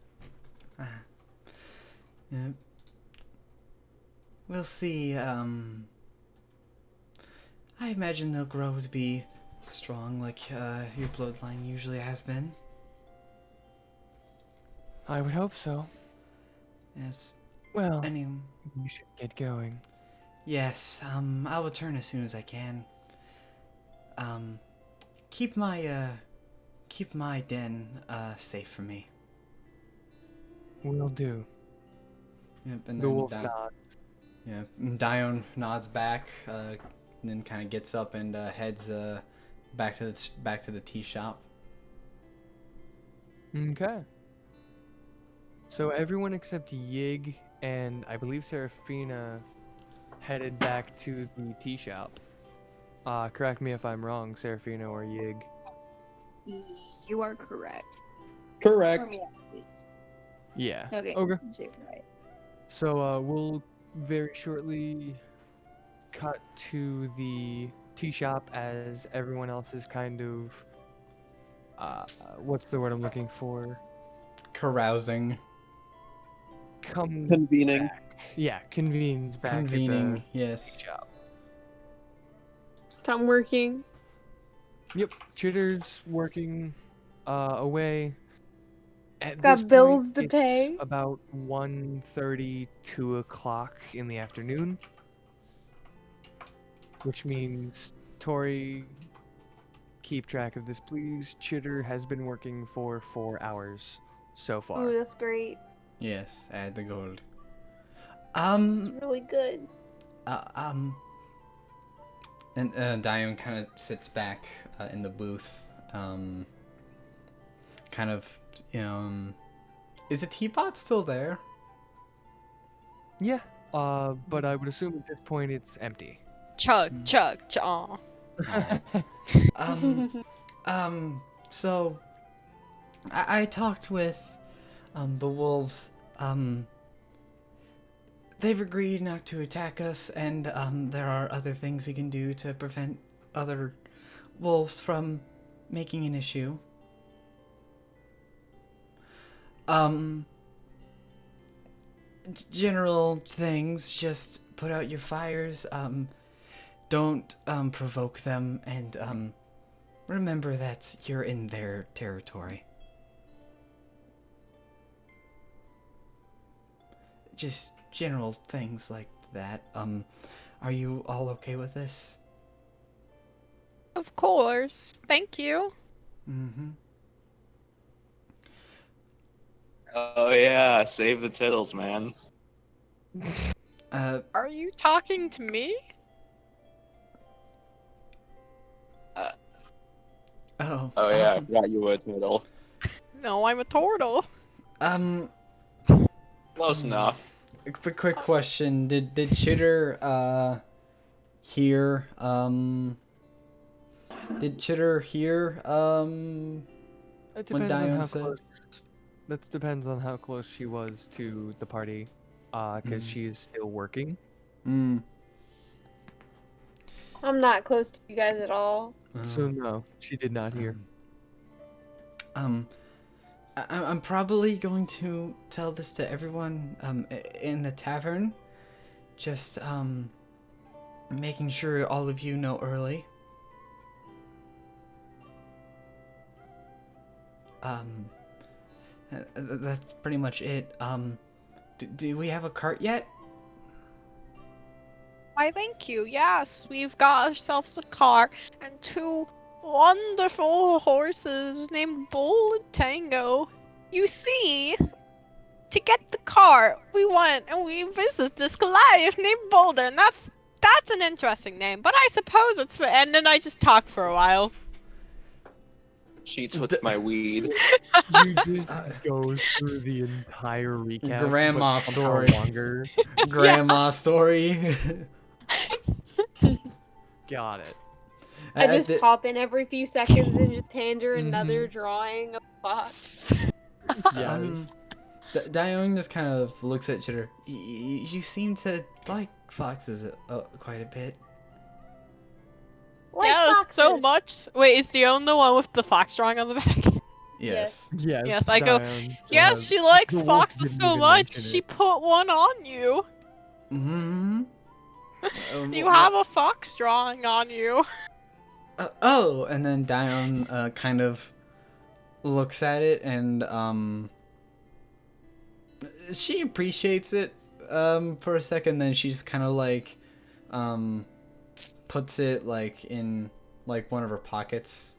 [SPEAKER 2] Yeah. We'll see, I imagine they'll grow to be strong like, your bloodline usually has been.
[SPEAKER 1] I would hope so.
[SPEAKER 2] Yes.
[SPEAKER 1] Well,
[SPEAKER 2] Any...
[SPEAKER 1] you should get going.
[SPEAKER 2] Yes, I'll return as soon as I can. Keep my den, safe for me.
[SPEAKER 1] Will do.
[SPEAKER 2] Yep, and
[SPEAKER 1] The
[SPEAKER 2] then
[SPEAKER 1] wolf
[SPEAKER 2] that-
[SPEAKER 1] nods.
[SPEAKER 2] Yeah, Dione nods back, and then kind of gets up and heads back to the tea shop.
[SPEAKER 1] Okay. So everyone except Yig and I believe Seraphina headed back to the tea shop. Correct me if I'm wrong, Seraphina or Yig.
[SPEAKER 7] You are correct. For
[SPEAKER 5] Correct.
[SPEAKER 7] me, at least.
[SPEAKER 1] Yeah.
[SPEAKER 7] Okay.
[SPEAKER 1] Okay.
[SPEAKER 7] So you're right.
[SPEAKER 1] So we'll very shortly cut to the tea shop as everyone else is kind of what's the word I'm looking for?
[SPEAKER 2] Carousing.
[SPEAKER 5] Convening.
[SPEAKER 1] Back. Yeah, convenes back
[SPEAKER 2] Convening,
[SPEAKER 1] at the
[SPEAKER 2] yes.
[SPEAKER 1] tea shop.
[SPEAKER 3] I'm working.
[SPEAKER 1] Yep, Chitter's working away. At
[SPEAKER 3] Got
[SPEAKER 1] this
[SPEAKER 3] bills
[SPEAKER 1] point,
[SPEAKER 3] to
[SPEAKER 1] it's
[SPEAKER 3] pay.
[SPEAKER 1] about 1:30, 2 o'clock in the afternoon. Which means, Tori, keep track of this, please. Chitter has been working for 4 hours so far.
[SPEAKER 3] Ooh, that's great.
[SPEAKER 2] Yes, add the gold.
[SPEAKER 3] It's really good.
[SPEAKER 2] And Dione kind of sits back in the booth, kind of, is the teapot still there?
[SPEAKER 1] Yeah, but I would assume at this point it's empty.
[SPEAKER 6] Chug, chug, chug.
[SPEAKER 2] So I talked with the wolves. They've agreed not to attack us, and there are other things you can do to prevent other wolves from making an issue. General things, just put out your fires, don't provoke them, and remember that you're in their territory. Just general things like that. Are you all okay with this?
[SPEAKER 6] Of course. Thank you.
[SPEAKER 2] Mm-hmm.
[SPEAKER 4] Oh yeah, save the tittles, man.
[SPEAKER 6] Are you talking to me?
[SPEAKER 2] Oh
[SPEAKER 4] yeah, I forgot you were a tittle.
[SPEAKER 6] No, I'm a turtle.
[SPEAKER 4] Close enough.
[SPEAKER 2] A quick question. Did Chitter hear did Chitter hear
[SPEAKER 1] It
[SPEAKER 2] when
[SPEAKER 1] depends on
[SPEAKER 2] Dione
[SPEAKER 1] how
[SPEAKER 2] said?
[SPEAKER 1] close. That depends on how close she was to the party, because she's still working.
[SPEAKER 2] Mm.
[SPEAKER 3] I'm not close to you guys at all.
[SPEAKER 1] So no, she did not hear.
[SPEAKER 2] I'm probably going to tell this to everyone in the tavern. Just making sure all of you know early. That's pretty much it. Do we have a cart yet?
[SPEAKER 6] Why, thank you. Yes, we've got ourselves a car and two wonderful horses named Bull and Tango. You see, to get the car, we went and we visited this Goliath named Boulder, and that's an interesting name. But I suppose it's and then I just talked for a while.
[SPEAKER 4] Cheats with my weed.
[SPEAKER 1] You just go through the entire recap.
[SPEAKER 2] Grandma
[SPEAKER 1] but somehow
[SPEAKER 2] story.
[SPEAKER 1] Longer.
[SPEAKER 2] Grandma story.
[SPEAKER 1] Got it.
[SPEAKER 3] I just pop in every few seconds and just hand her another
[SPEAKER 1] Mhm.
[SPEAKER 3] drawing of a fox.
[SPEAKER 1] Yeah.
[SPEAKER 2] Dione just kind of looks at Chitter. You seem to like foxes quite a bit.
[SPEAKER 9] Like
[SPEAKER 6] yeah,
[SPEAKER 9] foxes.
[SPEAKER 6] so much. Wait, is Dione the one with the fox drawing on the back?
[SPEAKER 2] Yes.
[SPEAKER 1] Yes.
[SPEAKER 6] Yes, I go,
[SPEAKER 1] Dione
[SPEAKER 6] yes,
[SPEAKER 1] does.
[SPEAKER 6] she likes
[SPEAKER 1] The wolf
[SPEAKER 6] foxes
[SPEAKER 1] didn't
[SPEAKER 6] so
[SPEAKER 1] even
[SPEAKER 6] much,
[SPEAKER 1] mention
[SPEAKER 6] she
[SPEAKER 1] it.
[SPEAKER 6] put one on you.
[SPEAKER 2] Mm-hmm.
[SPEAKER 6] You have a fox drawing on you.
[SPEAKER 2] Oh, and then Dione kind of looks at it and she appreciates it for a second. Then she just kind of like puts it like in like one of her pockets.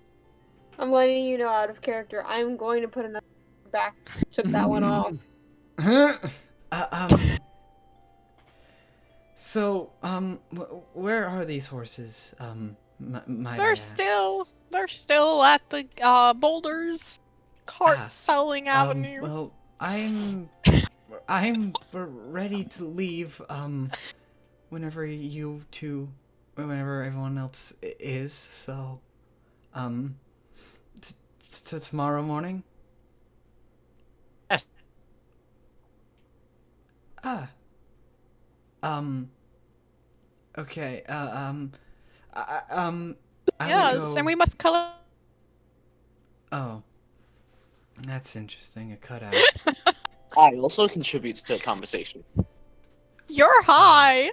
[SPEAKER 3] I'm letting you know out of character. I'm going to put another back. Took that one off.
[SPEAKER 2] So, where are these horses? Might I
[SPEAKER 6] They're
[SPEAKER 2] ask?
[SPEAKER 6] still at the boulders cart
[SPEAKER 2] Ah,
[SPEAKER 6] selling avenue.
[SPEAKER 2] Well, I'm ready to leave. Whenever whenever everyone else is. So, tomorrow morning.
[SPEAKER 8] Yes.
[SPEAKER 2] Ah. Okay. I would
[SPEAKER 6] Yes,
[SPEAKER 2] go.
[SPEAKER 6] and we must collect.
[SPEAKER 2] Oh, that's interesting. A cutout.
[SPEAKER 4] I also contribute to the conversation.
[SPEAKER 6] You're high.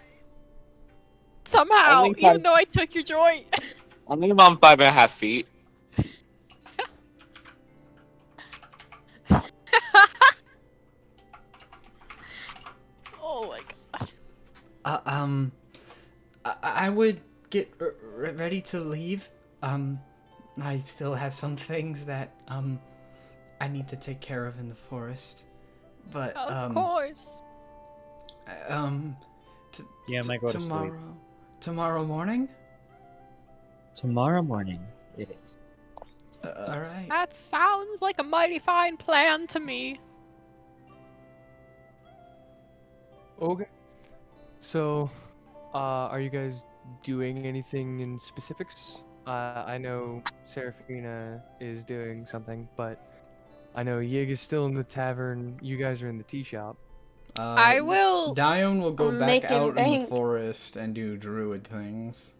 [SPEAKER 6] Somehow,
[SPEAKER 4] Only
[SPEAKER 6] even
[SPEAKER 4] five,
[SPEAKER 6] though I took your joint.
[SPEAKER 4] only around 5.5 feet.
[SPEAKER 6] Oh my god.
[SPEAKER 2] I would get ready to leave. I still have some things that I need to take care of in the forest. But
[SPEAKER 6] Of course.
[SPEAKER 8] Yeah, I might go to sleep.
[SPEAKER 2] Tomorrow morning.
[SPEAKER 8] Tomorrow morning it is.
[SPEAKER 2] All right.
[SPEAKER 6] That sounds like a mighty fine plan to me.
[SPEAKER 1] Okay. So, are you guys doing anything in specifics? I know Seraphina is doing something, but I know Yig is still in the tavern. You guys are in the tea shop.
[SPEAKER 6] I will.
[SPEAKER 2] Dione will go
[SPEAKER 3] I'm
[SPEAKER 2] back
[SPEAKER 3] making
[SPEAKER 2] out in the
[SPEAKER 3] bank.
[SPEAKER 2] forest and do druid things.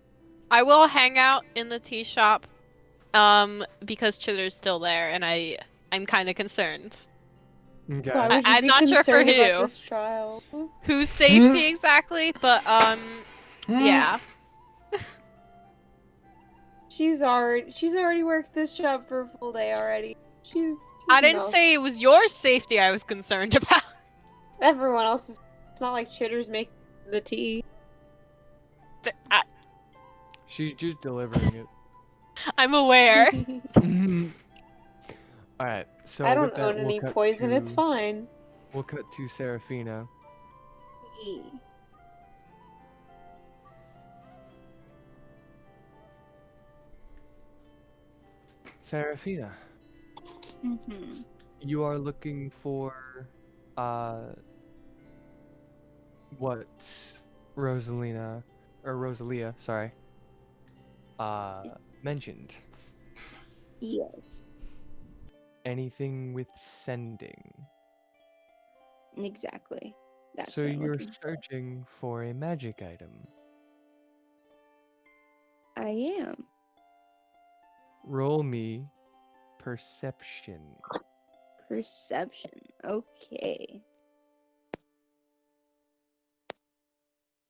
[SPEAKER 6] I will hang out in the tea shop, because Chitter's still there, and I'm kind of concerned.
[SPEAKER 1] Okay.
[SPEAKER 3] Why would you
[SPEAKER 6] I'm
[SPEAKER 3] be
[SPEAKER 6] not sure for
[SPEAKER 3] concerned about
[SPEAKER 6] who.
[SPEAKER 3] this child?
[SPEAKER 6] Whose safety exactly, but yeah.
[SPEAKER 3] She's already worked this job for a full day already.
[SPEAKER 6] I didn't
[SPEAKER 3] no.
[SPEAKER 6] say it was your safety I was concerned about.
[SPEAKER 3] Everyone else is. It's not like Chitter's making the tea.
[SPEAKER 1] She's just delivering it.
[SPEAKER 6] I'm aware.
[SPEAKER 1] All right. So
[SPEAKER 3] I
[SPEAKER 1] with
[SPEAKER 3] don't
[SPEAKER 1] that,
[SPEAKER 3] own
[SPEAKER 1] we'll
[SPEAKER 3] any
[SPEAKER 1] cut
[SPEAKER 3] poison. It's
[SPEAKER 1] to-
[SPEAKER 3] fine.
[SPEAKER 1] We'll cut to Seraphina. Seraphina,
[SPEAKER 7] Mm-hmm.
[SPEAKER 1] you are looking for, what Rosalia, sorry, mentioned.
[SPEAKER 7] Yes,
[SPEAKER 1] Anything with sending.
[SPEAKER 7] exactly. That's
[SPEAKER 1] So
[SPEAKER 7] what I'm
[SPEAKER 1] you're
[SPEAKER 7] looking for.
[SPEAKER 1] searching for a magic item.
[SPEAKER 7] I am.
[SPEAKER 1] Roll me perception.
[SPEAKER 7] Perception. Okay.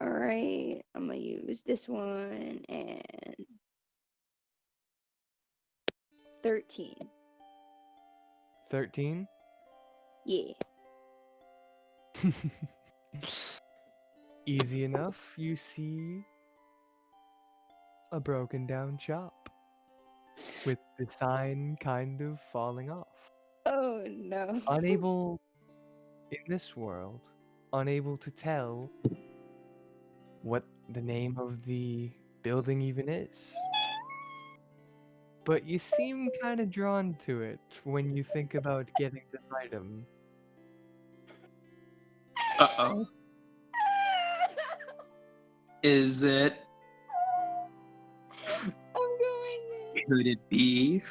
[SPEAKER 7] Alright, I'm gonna use this one and 13.
[SPEAKER 1] 13?
[SPEAKER 7] Yeah.
[SPEAKER 1] Easy enough. You see a broken down shop with the sign kind of falling off.
[SPEAKER 7] Oh no.
[SPEAKER 1] Unable, in this world, unable to tell what the name of the building even is. But you seem kind of drawn to it when you think about getting this item.
[SPEAKER 5] Uh-oh. Is it?
[SPEAKER 7] I'm going there.
[SPEAKER 5] Could it be?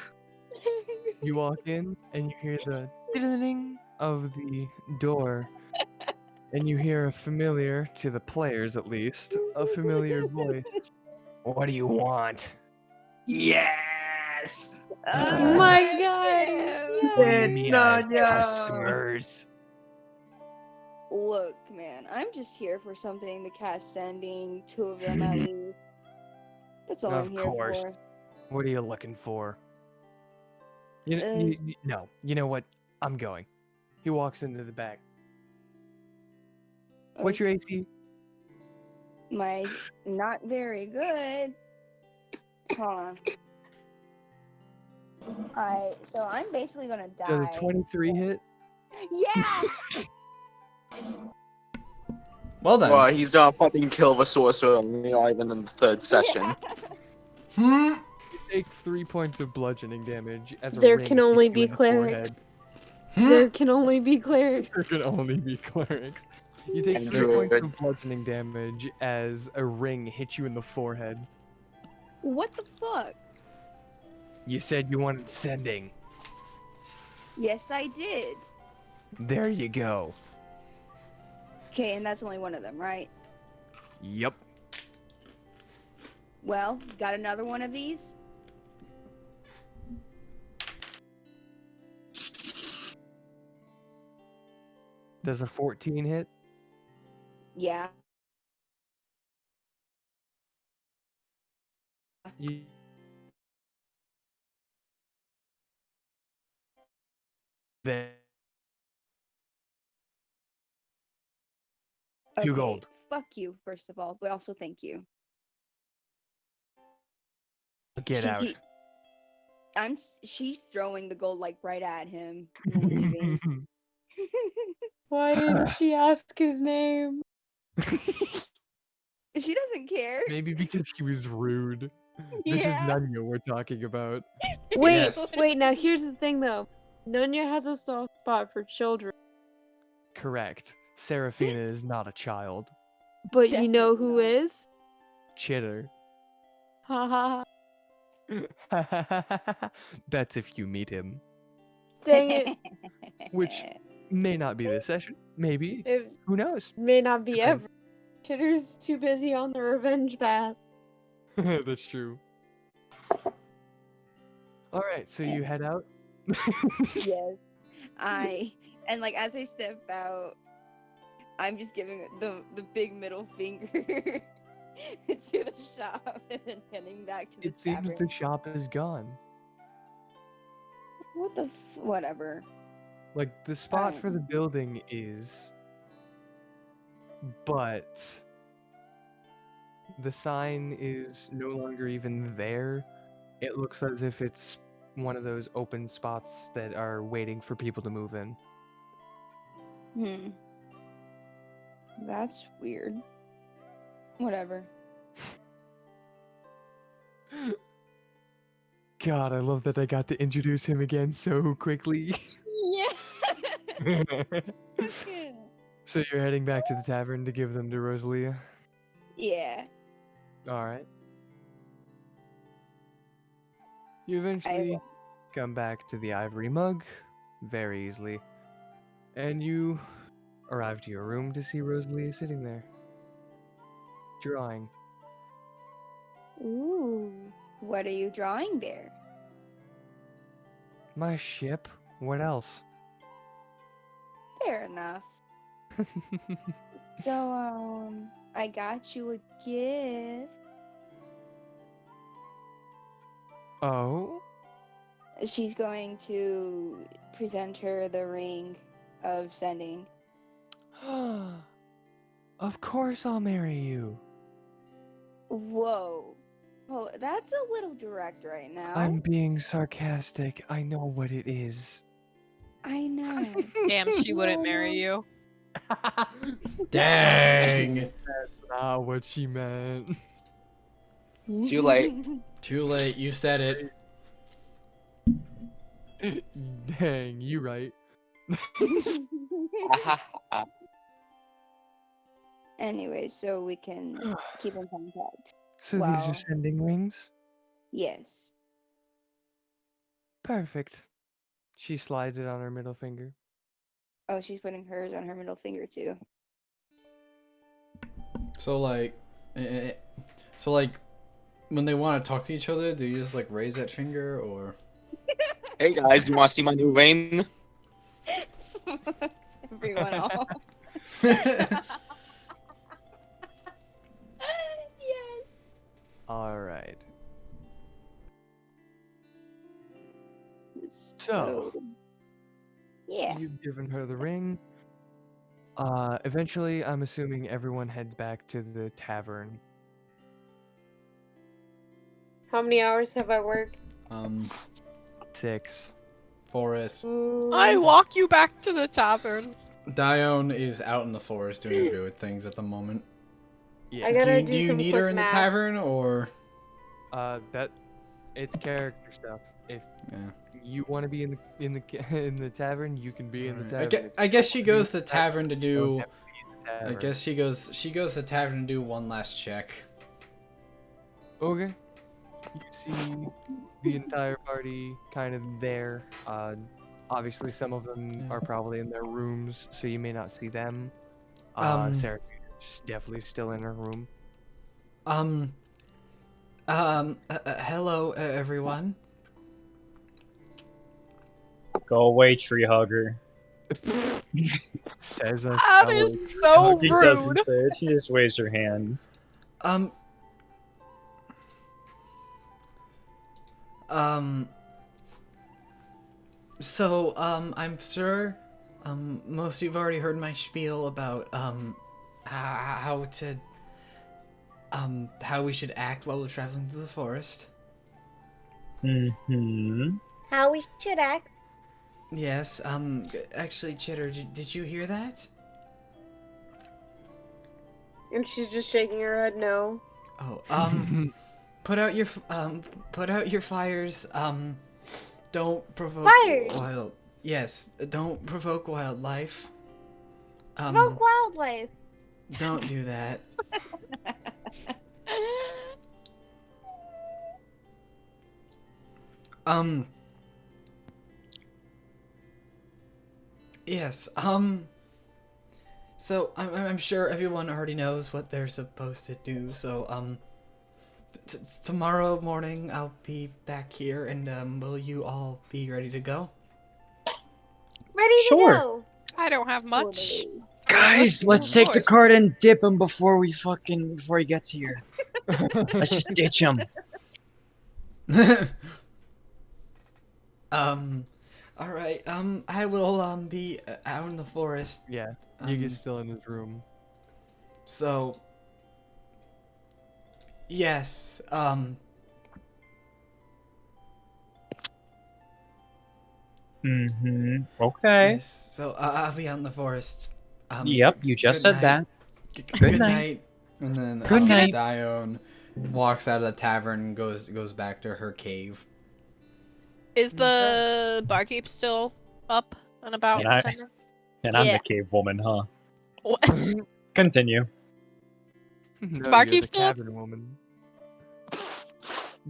[SPEAKER 1] You walk in and you hear the ding of the door, and you hear a familiar, to the players at least, a familiar voice. What do you want?
[SPEAKER 5] Yes!
[SPEAKER 3] Oh my god!
[SPEAKER 1] Bring
[SPEAKER 5] It's
[SPEAKER 1] me
[SPEAKER 5] not ya.
[SPEAKER 1] customers.
[SPEAKER 7] Look, man, I'm just here for something to cast sending, 2 of them at least. That's all
[SPEAKER 1] Of
[SPEAKER 7] I'm here
[SPEAKER 1] course.
[SPEAKER 7] for.
[SPEAKER 1] What are you looking for? No. You know what? I'm going. He walks into the back. What's your AC?
[SPEAKER 7] My not very good. Hold on. So I'm basically gonna die.
[SPEAKER 1] Does a 23 hit?
[SPEAKER 7] Yeah!
[SPEAKER 2] Well then.
[SPEAKER 4] Well, he's not fucking kill the sorcerer, not even in the third session.
[SPEAKER 2] Hmm.
[SPEAKER 1] You take 3 points of bludgeoning damage as a
[SPEAKER 3] There
[SPEAKER 1] ring
[SPEAKER 3] can
[SPEAKER 1] hits
[SPEAKER 3] only
[SPEAKER 1] you
[SPEAKER 3] be
[SPEAKER 1] in the
[SPEAKER 3] clerics.
[SPEAKER 1] forehead.
[SPEAKER 3] There can only be clerics.
[SPEAKER 1] There can only be clerics. You take
[SPEAKER 4] And
[SPEAKER 1] 3 points of
[SPEAKER 4] druids.
[SPEAKER 1] bludgeoning damage as a ring hits you in the forehead.
[SPEAKER 7] What the fuck?
[SPEAKER 1] You said you wanted sending.
[SPEAKER 7] Yes, I did.
[SPEAKER 1] There you go.
[SPEAKER 7] Okay, and that's only one of them, right?
[SPEAKER 1] Yep.
[SPEAKER 7] Well, got another one of these?
[SPEAKER 1] Does a 14 hit?
[SPEAKER 7] Yeah.
[SPEAKER 1] You... Then... 2
[SPEAKER 7] Okay,
[SPEAKER 1] gold.
[SPEAKER 7] fuck you, first of all, but also thank you.
[SPEAKER 1] Get
[SPEAKER 7] She-
[SPEAKER 1] out.
[SPEAKER 7] She's throwing the gold like right at him, leaving.
[SPEAKER 3] Why didn't she ask his name?
[SPEAKER 7] She doesn't care.
[SPEAKER 1] Maybe because he was rude. This is
[SPEAKER 7] Yeah.
[SPEAKER 1] Nunya we're talking about.
[SPEAKER 3] Wait,
[SPEAKER 2] Yes.
[SPEAKER 3] wait, now here's the thing though. Nunya has a soft spot for children,
[SPEAKER 1] Correct. Seraphina is not a child.
[SPEAKER 3] but you know
[SPEAKER 7] Definitely
[SPEAKER 3] who
[SPEAKER 7] not.
[SPEAKER 3] is?
[SPEAKER 1] Chitter.
[SPEAKER 3] Ha ha
[SPEAKER 1] That's if you meet him.
[SPEAKER 3] Dang it.
[SPEAKER 1] Which may not be this session. Maybe.
[SPEAKER 3] It
[SPEAKER 1] Who knows?
[SPEAKER 3] may not be
[SPEAKER 1] Depends.
[SPEAKER 3] ever. Chitter's too busy on the revenge path.
[SPEAKER 1] That's true. Alright, so you head out?
[SPEAKER 7] Yes. And like as I step out, I'm just giving the big middle finger to the shop and then heading back to the
[SPEAKER 1] It seems
[SPEAKER 7] tavern.
[SPEAKER 1] the shop is gone.
[SPEAKER 7] What the whatever.
[SPEAKER 1] Like, the spot
[SPEAKER 7] Alright.
[SPEAKER 1] for the building is... But... The sign is no longer even there. It looks as if it's one of those open spots that are waiting for people to move in.
[SPEAKER 7] That's weird. Whatever.
[SPEAKER 1] God, I love that I got to introduce him again so quickly.
[SPEAKER 7] Yeah.
[SPEAKER 1] So you're heading back to the tavern to give them to Rosalia?
[SPEAKER 7] Yeah.
[SPEAKER 1] Alright. You eventually come back to the ivory mug very easily. And you arrive to your room to see Rosalia sitting there. Drawing.
[SPEAKER 7] Ooh. What are you drawing there?
[SPEAKER 1] My ship? What else?
[SPEAKER 7] Fair enough. So, I got you a gift.
[SPEAKER 1] Oh?
[SPEAKER 7] She's going to present her the ring of sending.
[SPEAKER 1] Of course I'll marry you.
[SPEAKER 7] Whoa. Oh, that's a little direct right now.
[SPEAKER 1] I'm being sarcastic. I know what it is.
[SPEAKER 7] I know.
[SPEAKER 6] Damn, she wouldn't marry you.
[SPEAKER 2] Dang.
[SPEAKER 1] That's not what she meant.
[SPEAKER 4] Too late.
[SPEAKER 2] Too late. You said it.
[SPEAKER 1] Dang, you right.
[SPEAKER 7] Anyway, so we can keep in contact.
[SPEAKER 1] So these
[SPEAKER 7] Wow.
[SPEAKER 1] are sending rings?
[SPEAKER 7] Yes.
[SPEAKER 1] Perfect. She slides it on her middle finger.
[SPEAKER 7] Oh, she's putting hers on her middle finger too.
[SPEAKER 2] So like, when they want to talk to each other, do you just like raise that finger or?
[SPEAKER 4] Hey guys, do you want to see my new ring?
[SPEAKER 7] Everyone off. Yes.
[SPEAKER 1] Alright. So,
[SPEAKER 7] yeah.
[SPEAKER 1] you've given her the ring. Eventually, I'm assuming everyone heads back to the tavern.
[SPEAKER 3] How many hours have I worked?
[SPEAKER 1] 6.
[SPEAKER 2] Forest.
[SPEAKER 3] Ooh.
[SPEAKER 6] I walk you back to the tavern.
[SPEAKER 2] Dione is out in the forest doing druid things at the moment.
[SPEAKER 3] I gotta
[SPEAKER 2] Do you
[SPEAKER 3] some
[SPEAKER 2] need
[SPEAKER 3] quick
[SPEAKER 2] her in
[SPEAKER 3] math.
[SPEAKER 2] the tavern, or?
[SPEAKER 1] That it's character stuff. If
[SPEAKER 2] Yeah.
[SPEAKER 1] you want to be in the tavern, you can be in the
[SPEAKER 2] Alright.
[SPEAKER 1] tavern.
[SPEAKER 2] I guess she goes to the tavern to
[SPEAKER 1] You don't
[SPEAKER 2] do.
[SPEAKER 1] have to be in the
[SPEAKER 2] I
[SPEAKER 1] tavern.
[SPEAKER 2] guess she goes to the tavern to do one last check.
[SPEAKER 1] Okay. You see the entire party kind of there. Obviously, some of them are probably in their rooms, so you may not see them. Sarah's definitely still in her room.
[SPEAKER 2] Hello, everyone.
[SPEAKER 8] Go away, tree hugger.
[SPEAKER 1] Says a
[SPEAKER 6] That
[SPEAKER 1] fellow
[SPEAKER 6] is so
[SPEAKER 8] She
[SPEAKER 6] rude.
[SPEAKER 8] doesn't say it. She just waves her hand.
[SPEAKER 2] So, I'm sure, most of you've already heard my spiel about, how we should act while we're traveling through the forest.
[SPEAKER 8] Mm-hmm.
[SPEAKER 9] How we should act.
[SPEAKER 2] Yes, actually, Chitter, did you hear that?
[SPEAKER 3] And she's just shaking her head no.
[SPEAKER 2] Oh, put out your fires, don't provoke
[SPEAKER 9] Fires!
[SPEAKER 2] yes, don't provoke wildlife.
[SPEAKER 9] Provoke wildlife.
[SPEAKER 2] Don't do that. Yes, so I'm sure everyone already knows what they're supposed to do, so, tomorrow morning I'll be back here, and, will you all be ready to go?
[SPEAKER 9] Ready
[SPEAKER 8] Sure.
[SPEAKER 9] to go.
[SPEAKER 6] I don't have much.
[SPEAKER 8] Guys, let's take the cart and dip him before he gets here. Let's just ditch him.
[SPEAKER 2] Alright, I will, be out in the forest,
[SPEAKER 1] Yeah, Yuga's still in his room.
[SPEAKER 2] so... Yes,
[SPEAKER 8] Mm-hmm. Okay.
[SPEAKER 2] yes, so, I'll be out in the forest.
[SPEAKER 8] Yep, you just
[SPEAKER 2] good
[SPEAKER 8] said
[SPEAKER 2] night.
[SPEAKER 8] that.
[SPEAKER 2] Good
[SPEAKER 8] night.
[SPEAKER 2] night. And then,
[SPEAKER 8] Good night.
[SPEAKER 2] Dione walks out of the tavern and goes back to her cave.
[SPEAKER 6] Is the barkeep still up and about?
[SPEAKER 8] And I'm
[SPEAKER 6] Yeah.
[SPEAKER 8] the cave woman, huh?
[SPEAKER 6] What?
[SPEAKER 8] Continue.
[SPEAKER 1] No,
[SPEAKER 6] barkeep
[SPEAKER 1] you're the
[SPEAKER 6] still up?
[SPEAKER 1] tavern woman.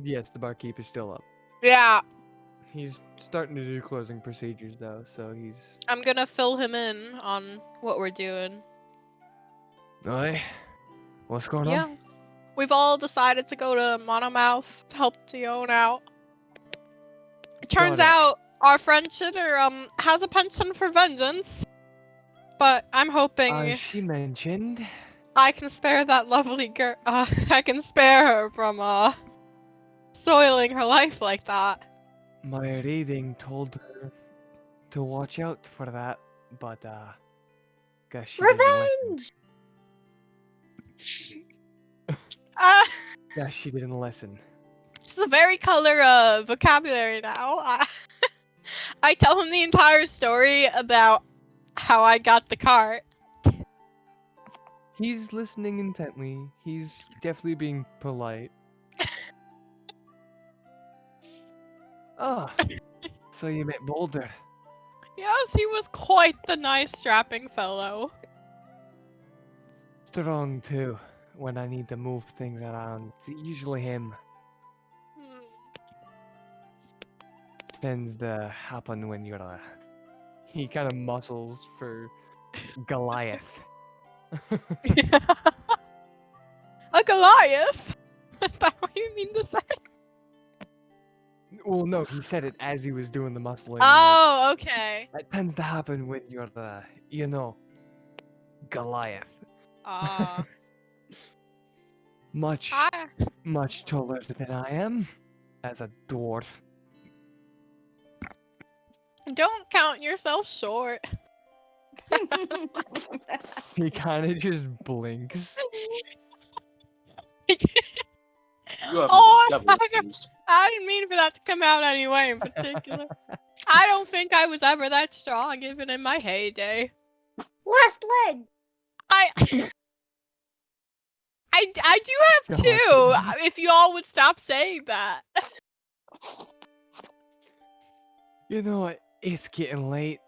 [SPEAKER 1] Yes, the barkeep is still up.
[SPEAKER 6] Yeah,
[SPEAKER 1] He's starting to do closing procedures though, so he's.
[SPEAKER 6] I'm gonna fill him in on what we're doing.
[SPEAKER 1] Oi, what's going on?
[SPEAKER 6] Yes. We've all decided to go to Monomouth to help Dione out. It turns
[SPEAKER 1] Got it.
[SPEAKER 6] out our friend Chitter has a penchant for vengeance. But I'm hoping
[SPEAKER 1] She mentioned.
[SPEAKER 6] I can spare that lovely girl. I can spare her from soiling her life like that.
[SPEAKER 1] My reading told her to watch out for that, but guess she didn't listen.
[SPEAKER 9] Revenge!
[SPEAKER 1] Guess she didn't listen.
[SPEAKER 6] It's a very color vocabulary now. I tell him the entire story about how I got the cart.
[SPEAKER 1] He's listening intently. He's definitely being polite. Oh, so you met Boulder.
[SPEAKER 6] Yes, he was quite the nice strapping fellow.
[SPEAKER 1] Strong too. When I need to move things around, it's usually him.
[SPEAKER 6] Hmm.
[SPEAKER 1] Tends to happen when you're He kind of muscles for Goliath.
[SPEAKER 6] A Goliath? Is that what you mean to say?
[SPEAKER 1] Well, no, he said it as he was doing the muscling.
[SPEAKER 6] Oh, okay.
[SPEAKER 1] That tends to happen when you're Goliath. Much taller than I am, as a dwarf.
[SPEAKER 6] Don't count yourself short.
[SPEAKER 1] He kind of just blinks.
[SPEAKER 6] I didn't mean for that to come out anyway in particular. I don't think I was ever that strong, even in my heyday.
[SPEAKER 9] Last leg.
[SPEAKER 6] I do have
[SPEAKER 1] God.
[SPEAKER 6] two. If you all would stop saying that.
[SPEAKER 1] You know what? It's getting late.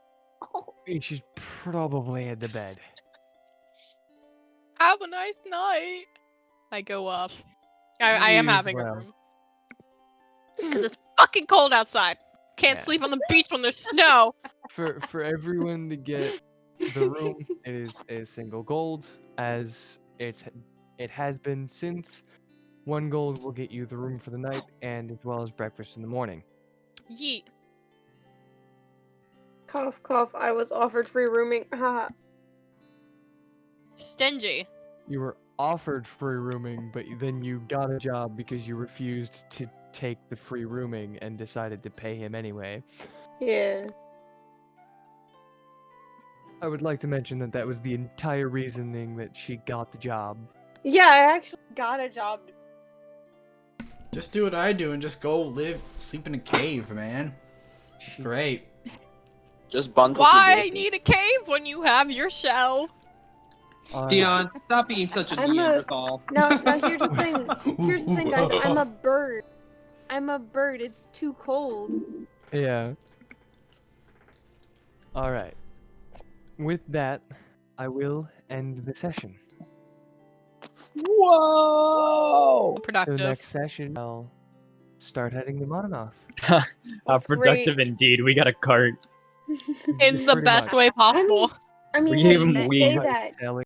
[SPEAKER 1] We should probably head to bed.
[SPEAKER 6] Have a nice night. I go up. I am
[SPEAKER 1] You as
[SPEAKER 6] having a
[SPEAKER 1] well.
[SPEAKER 6] room. Cause it's fucking cold outside. Can't
[SPEAKER 1] Yeah.
[SPEAKER 6] sleep on the beach when there's snow.
[SPEAKER 1] For everyone to get the room, it is a single gold, as it has been since. 1 gold will get you the room for the night, and as well as breakfast in the morning.
[SPEAKER 6] Yeet.
[SPEAKER 3] Cough, cough. I was offered free rooming. Haha.
[SPEAKER 6] Stingy.
[SPEAKER 1] You were offered free rooming, but then you got a job because you refused to take the free rooming and decided to pay him anyway.
[SPEAKER 3] Yeah.
[SPEAKER 1] I would like to mention that that was the entire reasoning that she got the job.
[SPEAKER 3] Yeah, I actually got a job.
[SPEAKER 2] Just do what I do and just go sleep in a cave, man. It's great.
[SPEAKER 4] Just bundle.
[SPEAKER 6] Why need a cave when you have your shell?
[SPEAKER 5] Dion, stop being such a
[SPEAKER 3] I'm a-
[SPEAKER 5] Neanderthal.
[SPEAKER 3] No, here's the thing. Here's the thing, guys. I'm a bird. I'm a bird. It's too cold.
[SPEAKER 1] Yeah. Alright. With that, I will end the session.
[SPEAKER 8] Whoa!
[SPEAKER 1] So
[SPEAKER 6] Productive.
[SPEAKER 1] next session, I'll start heading to Mononoth.
[SPEAKER 3] That's
[SPEAKER 8] Productive indeed. We got a cart.
[SPEAKER 6] In the
[SPEAKER 1] Pretty
[SPEAKER 6] best
[SPEAKER 1] much.
[SPEAKER 6] way possible.
[SPEAKER 3] I mean,
[SPEAKER 8] We
[SPEAKER 3] hey,
[SPEAKER 8] gave him
[SPEAKER 3] you
[SPEAKER 8] weed.
[SPEAKER 3] say that.
[SPEAKER 1] Sailing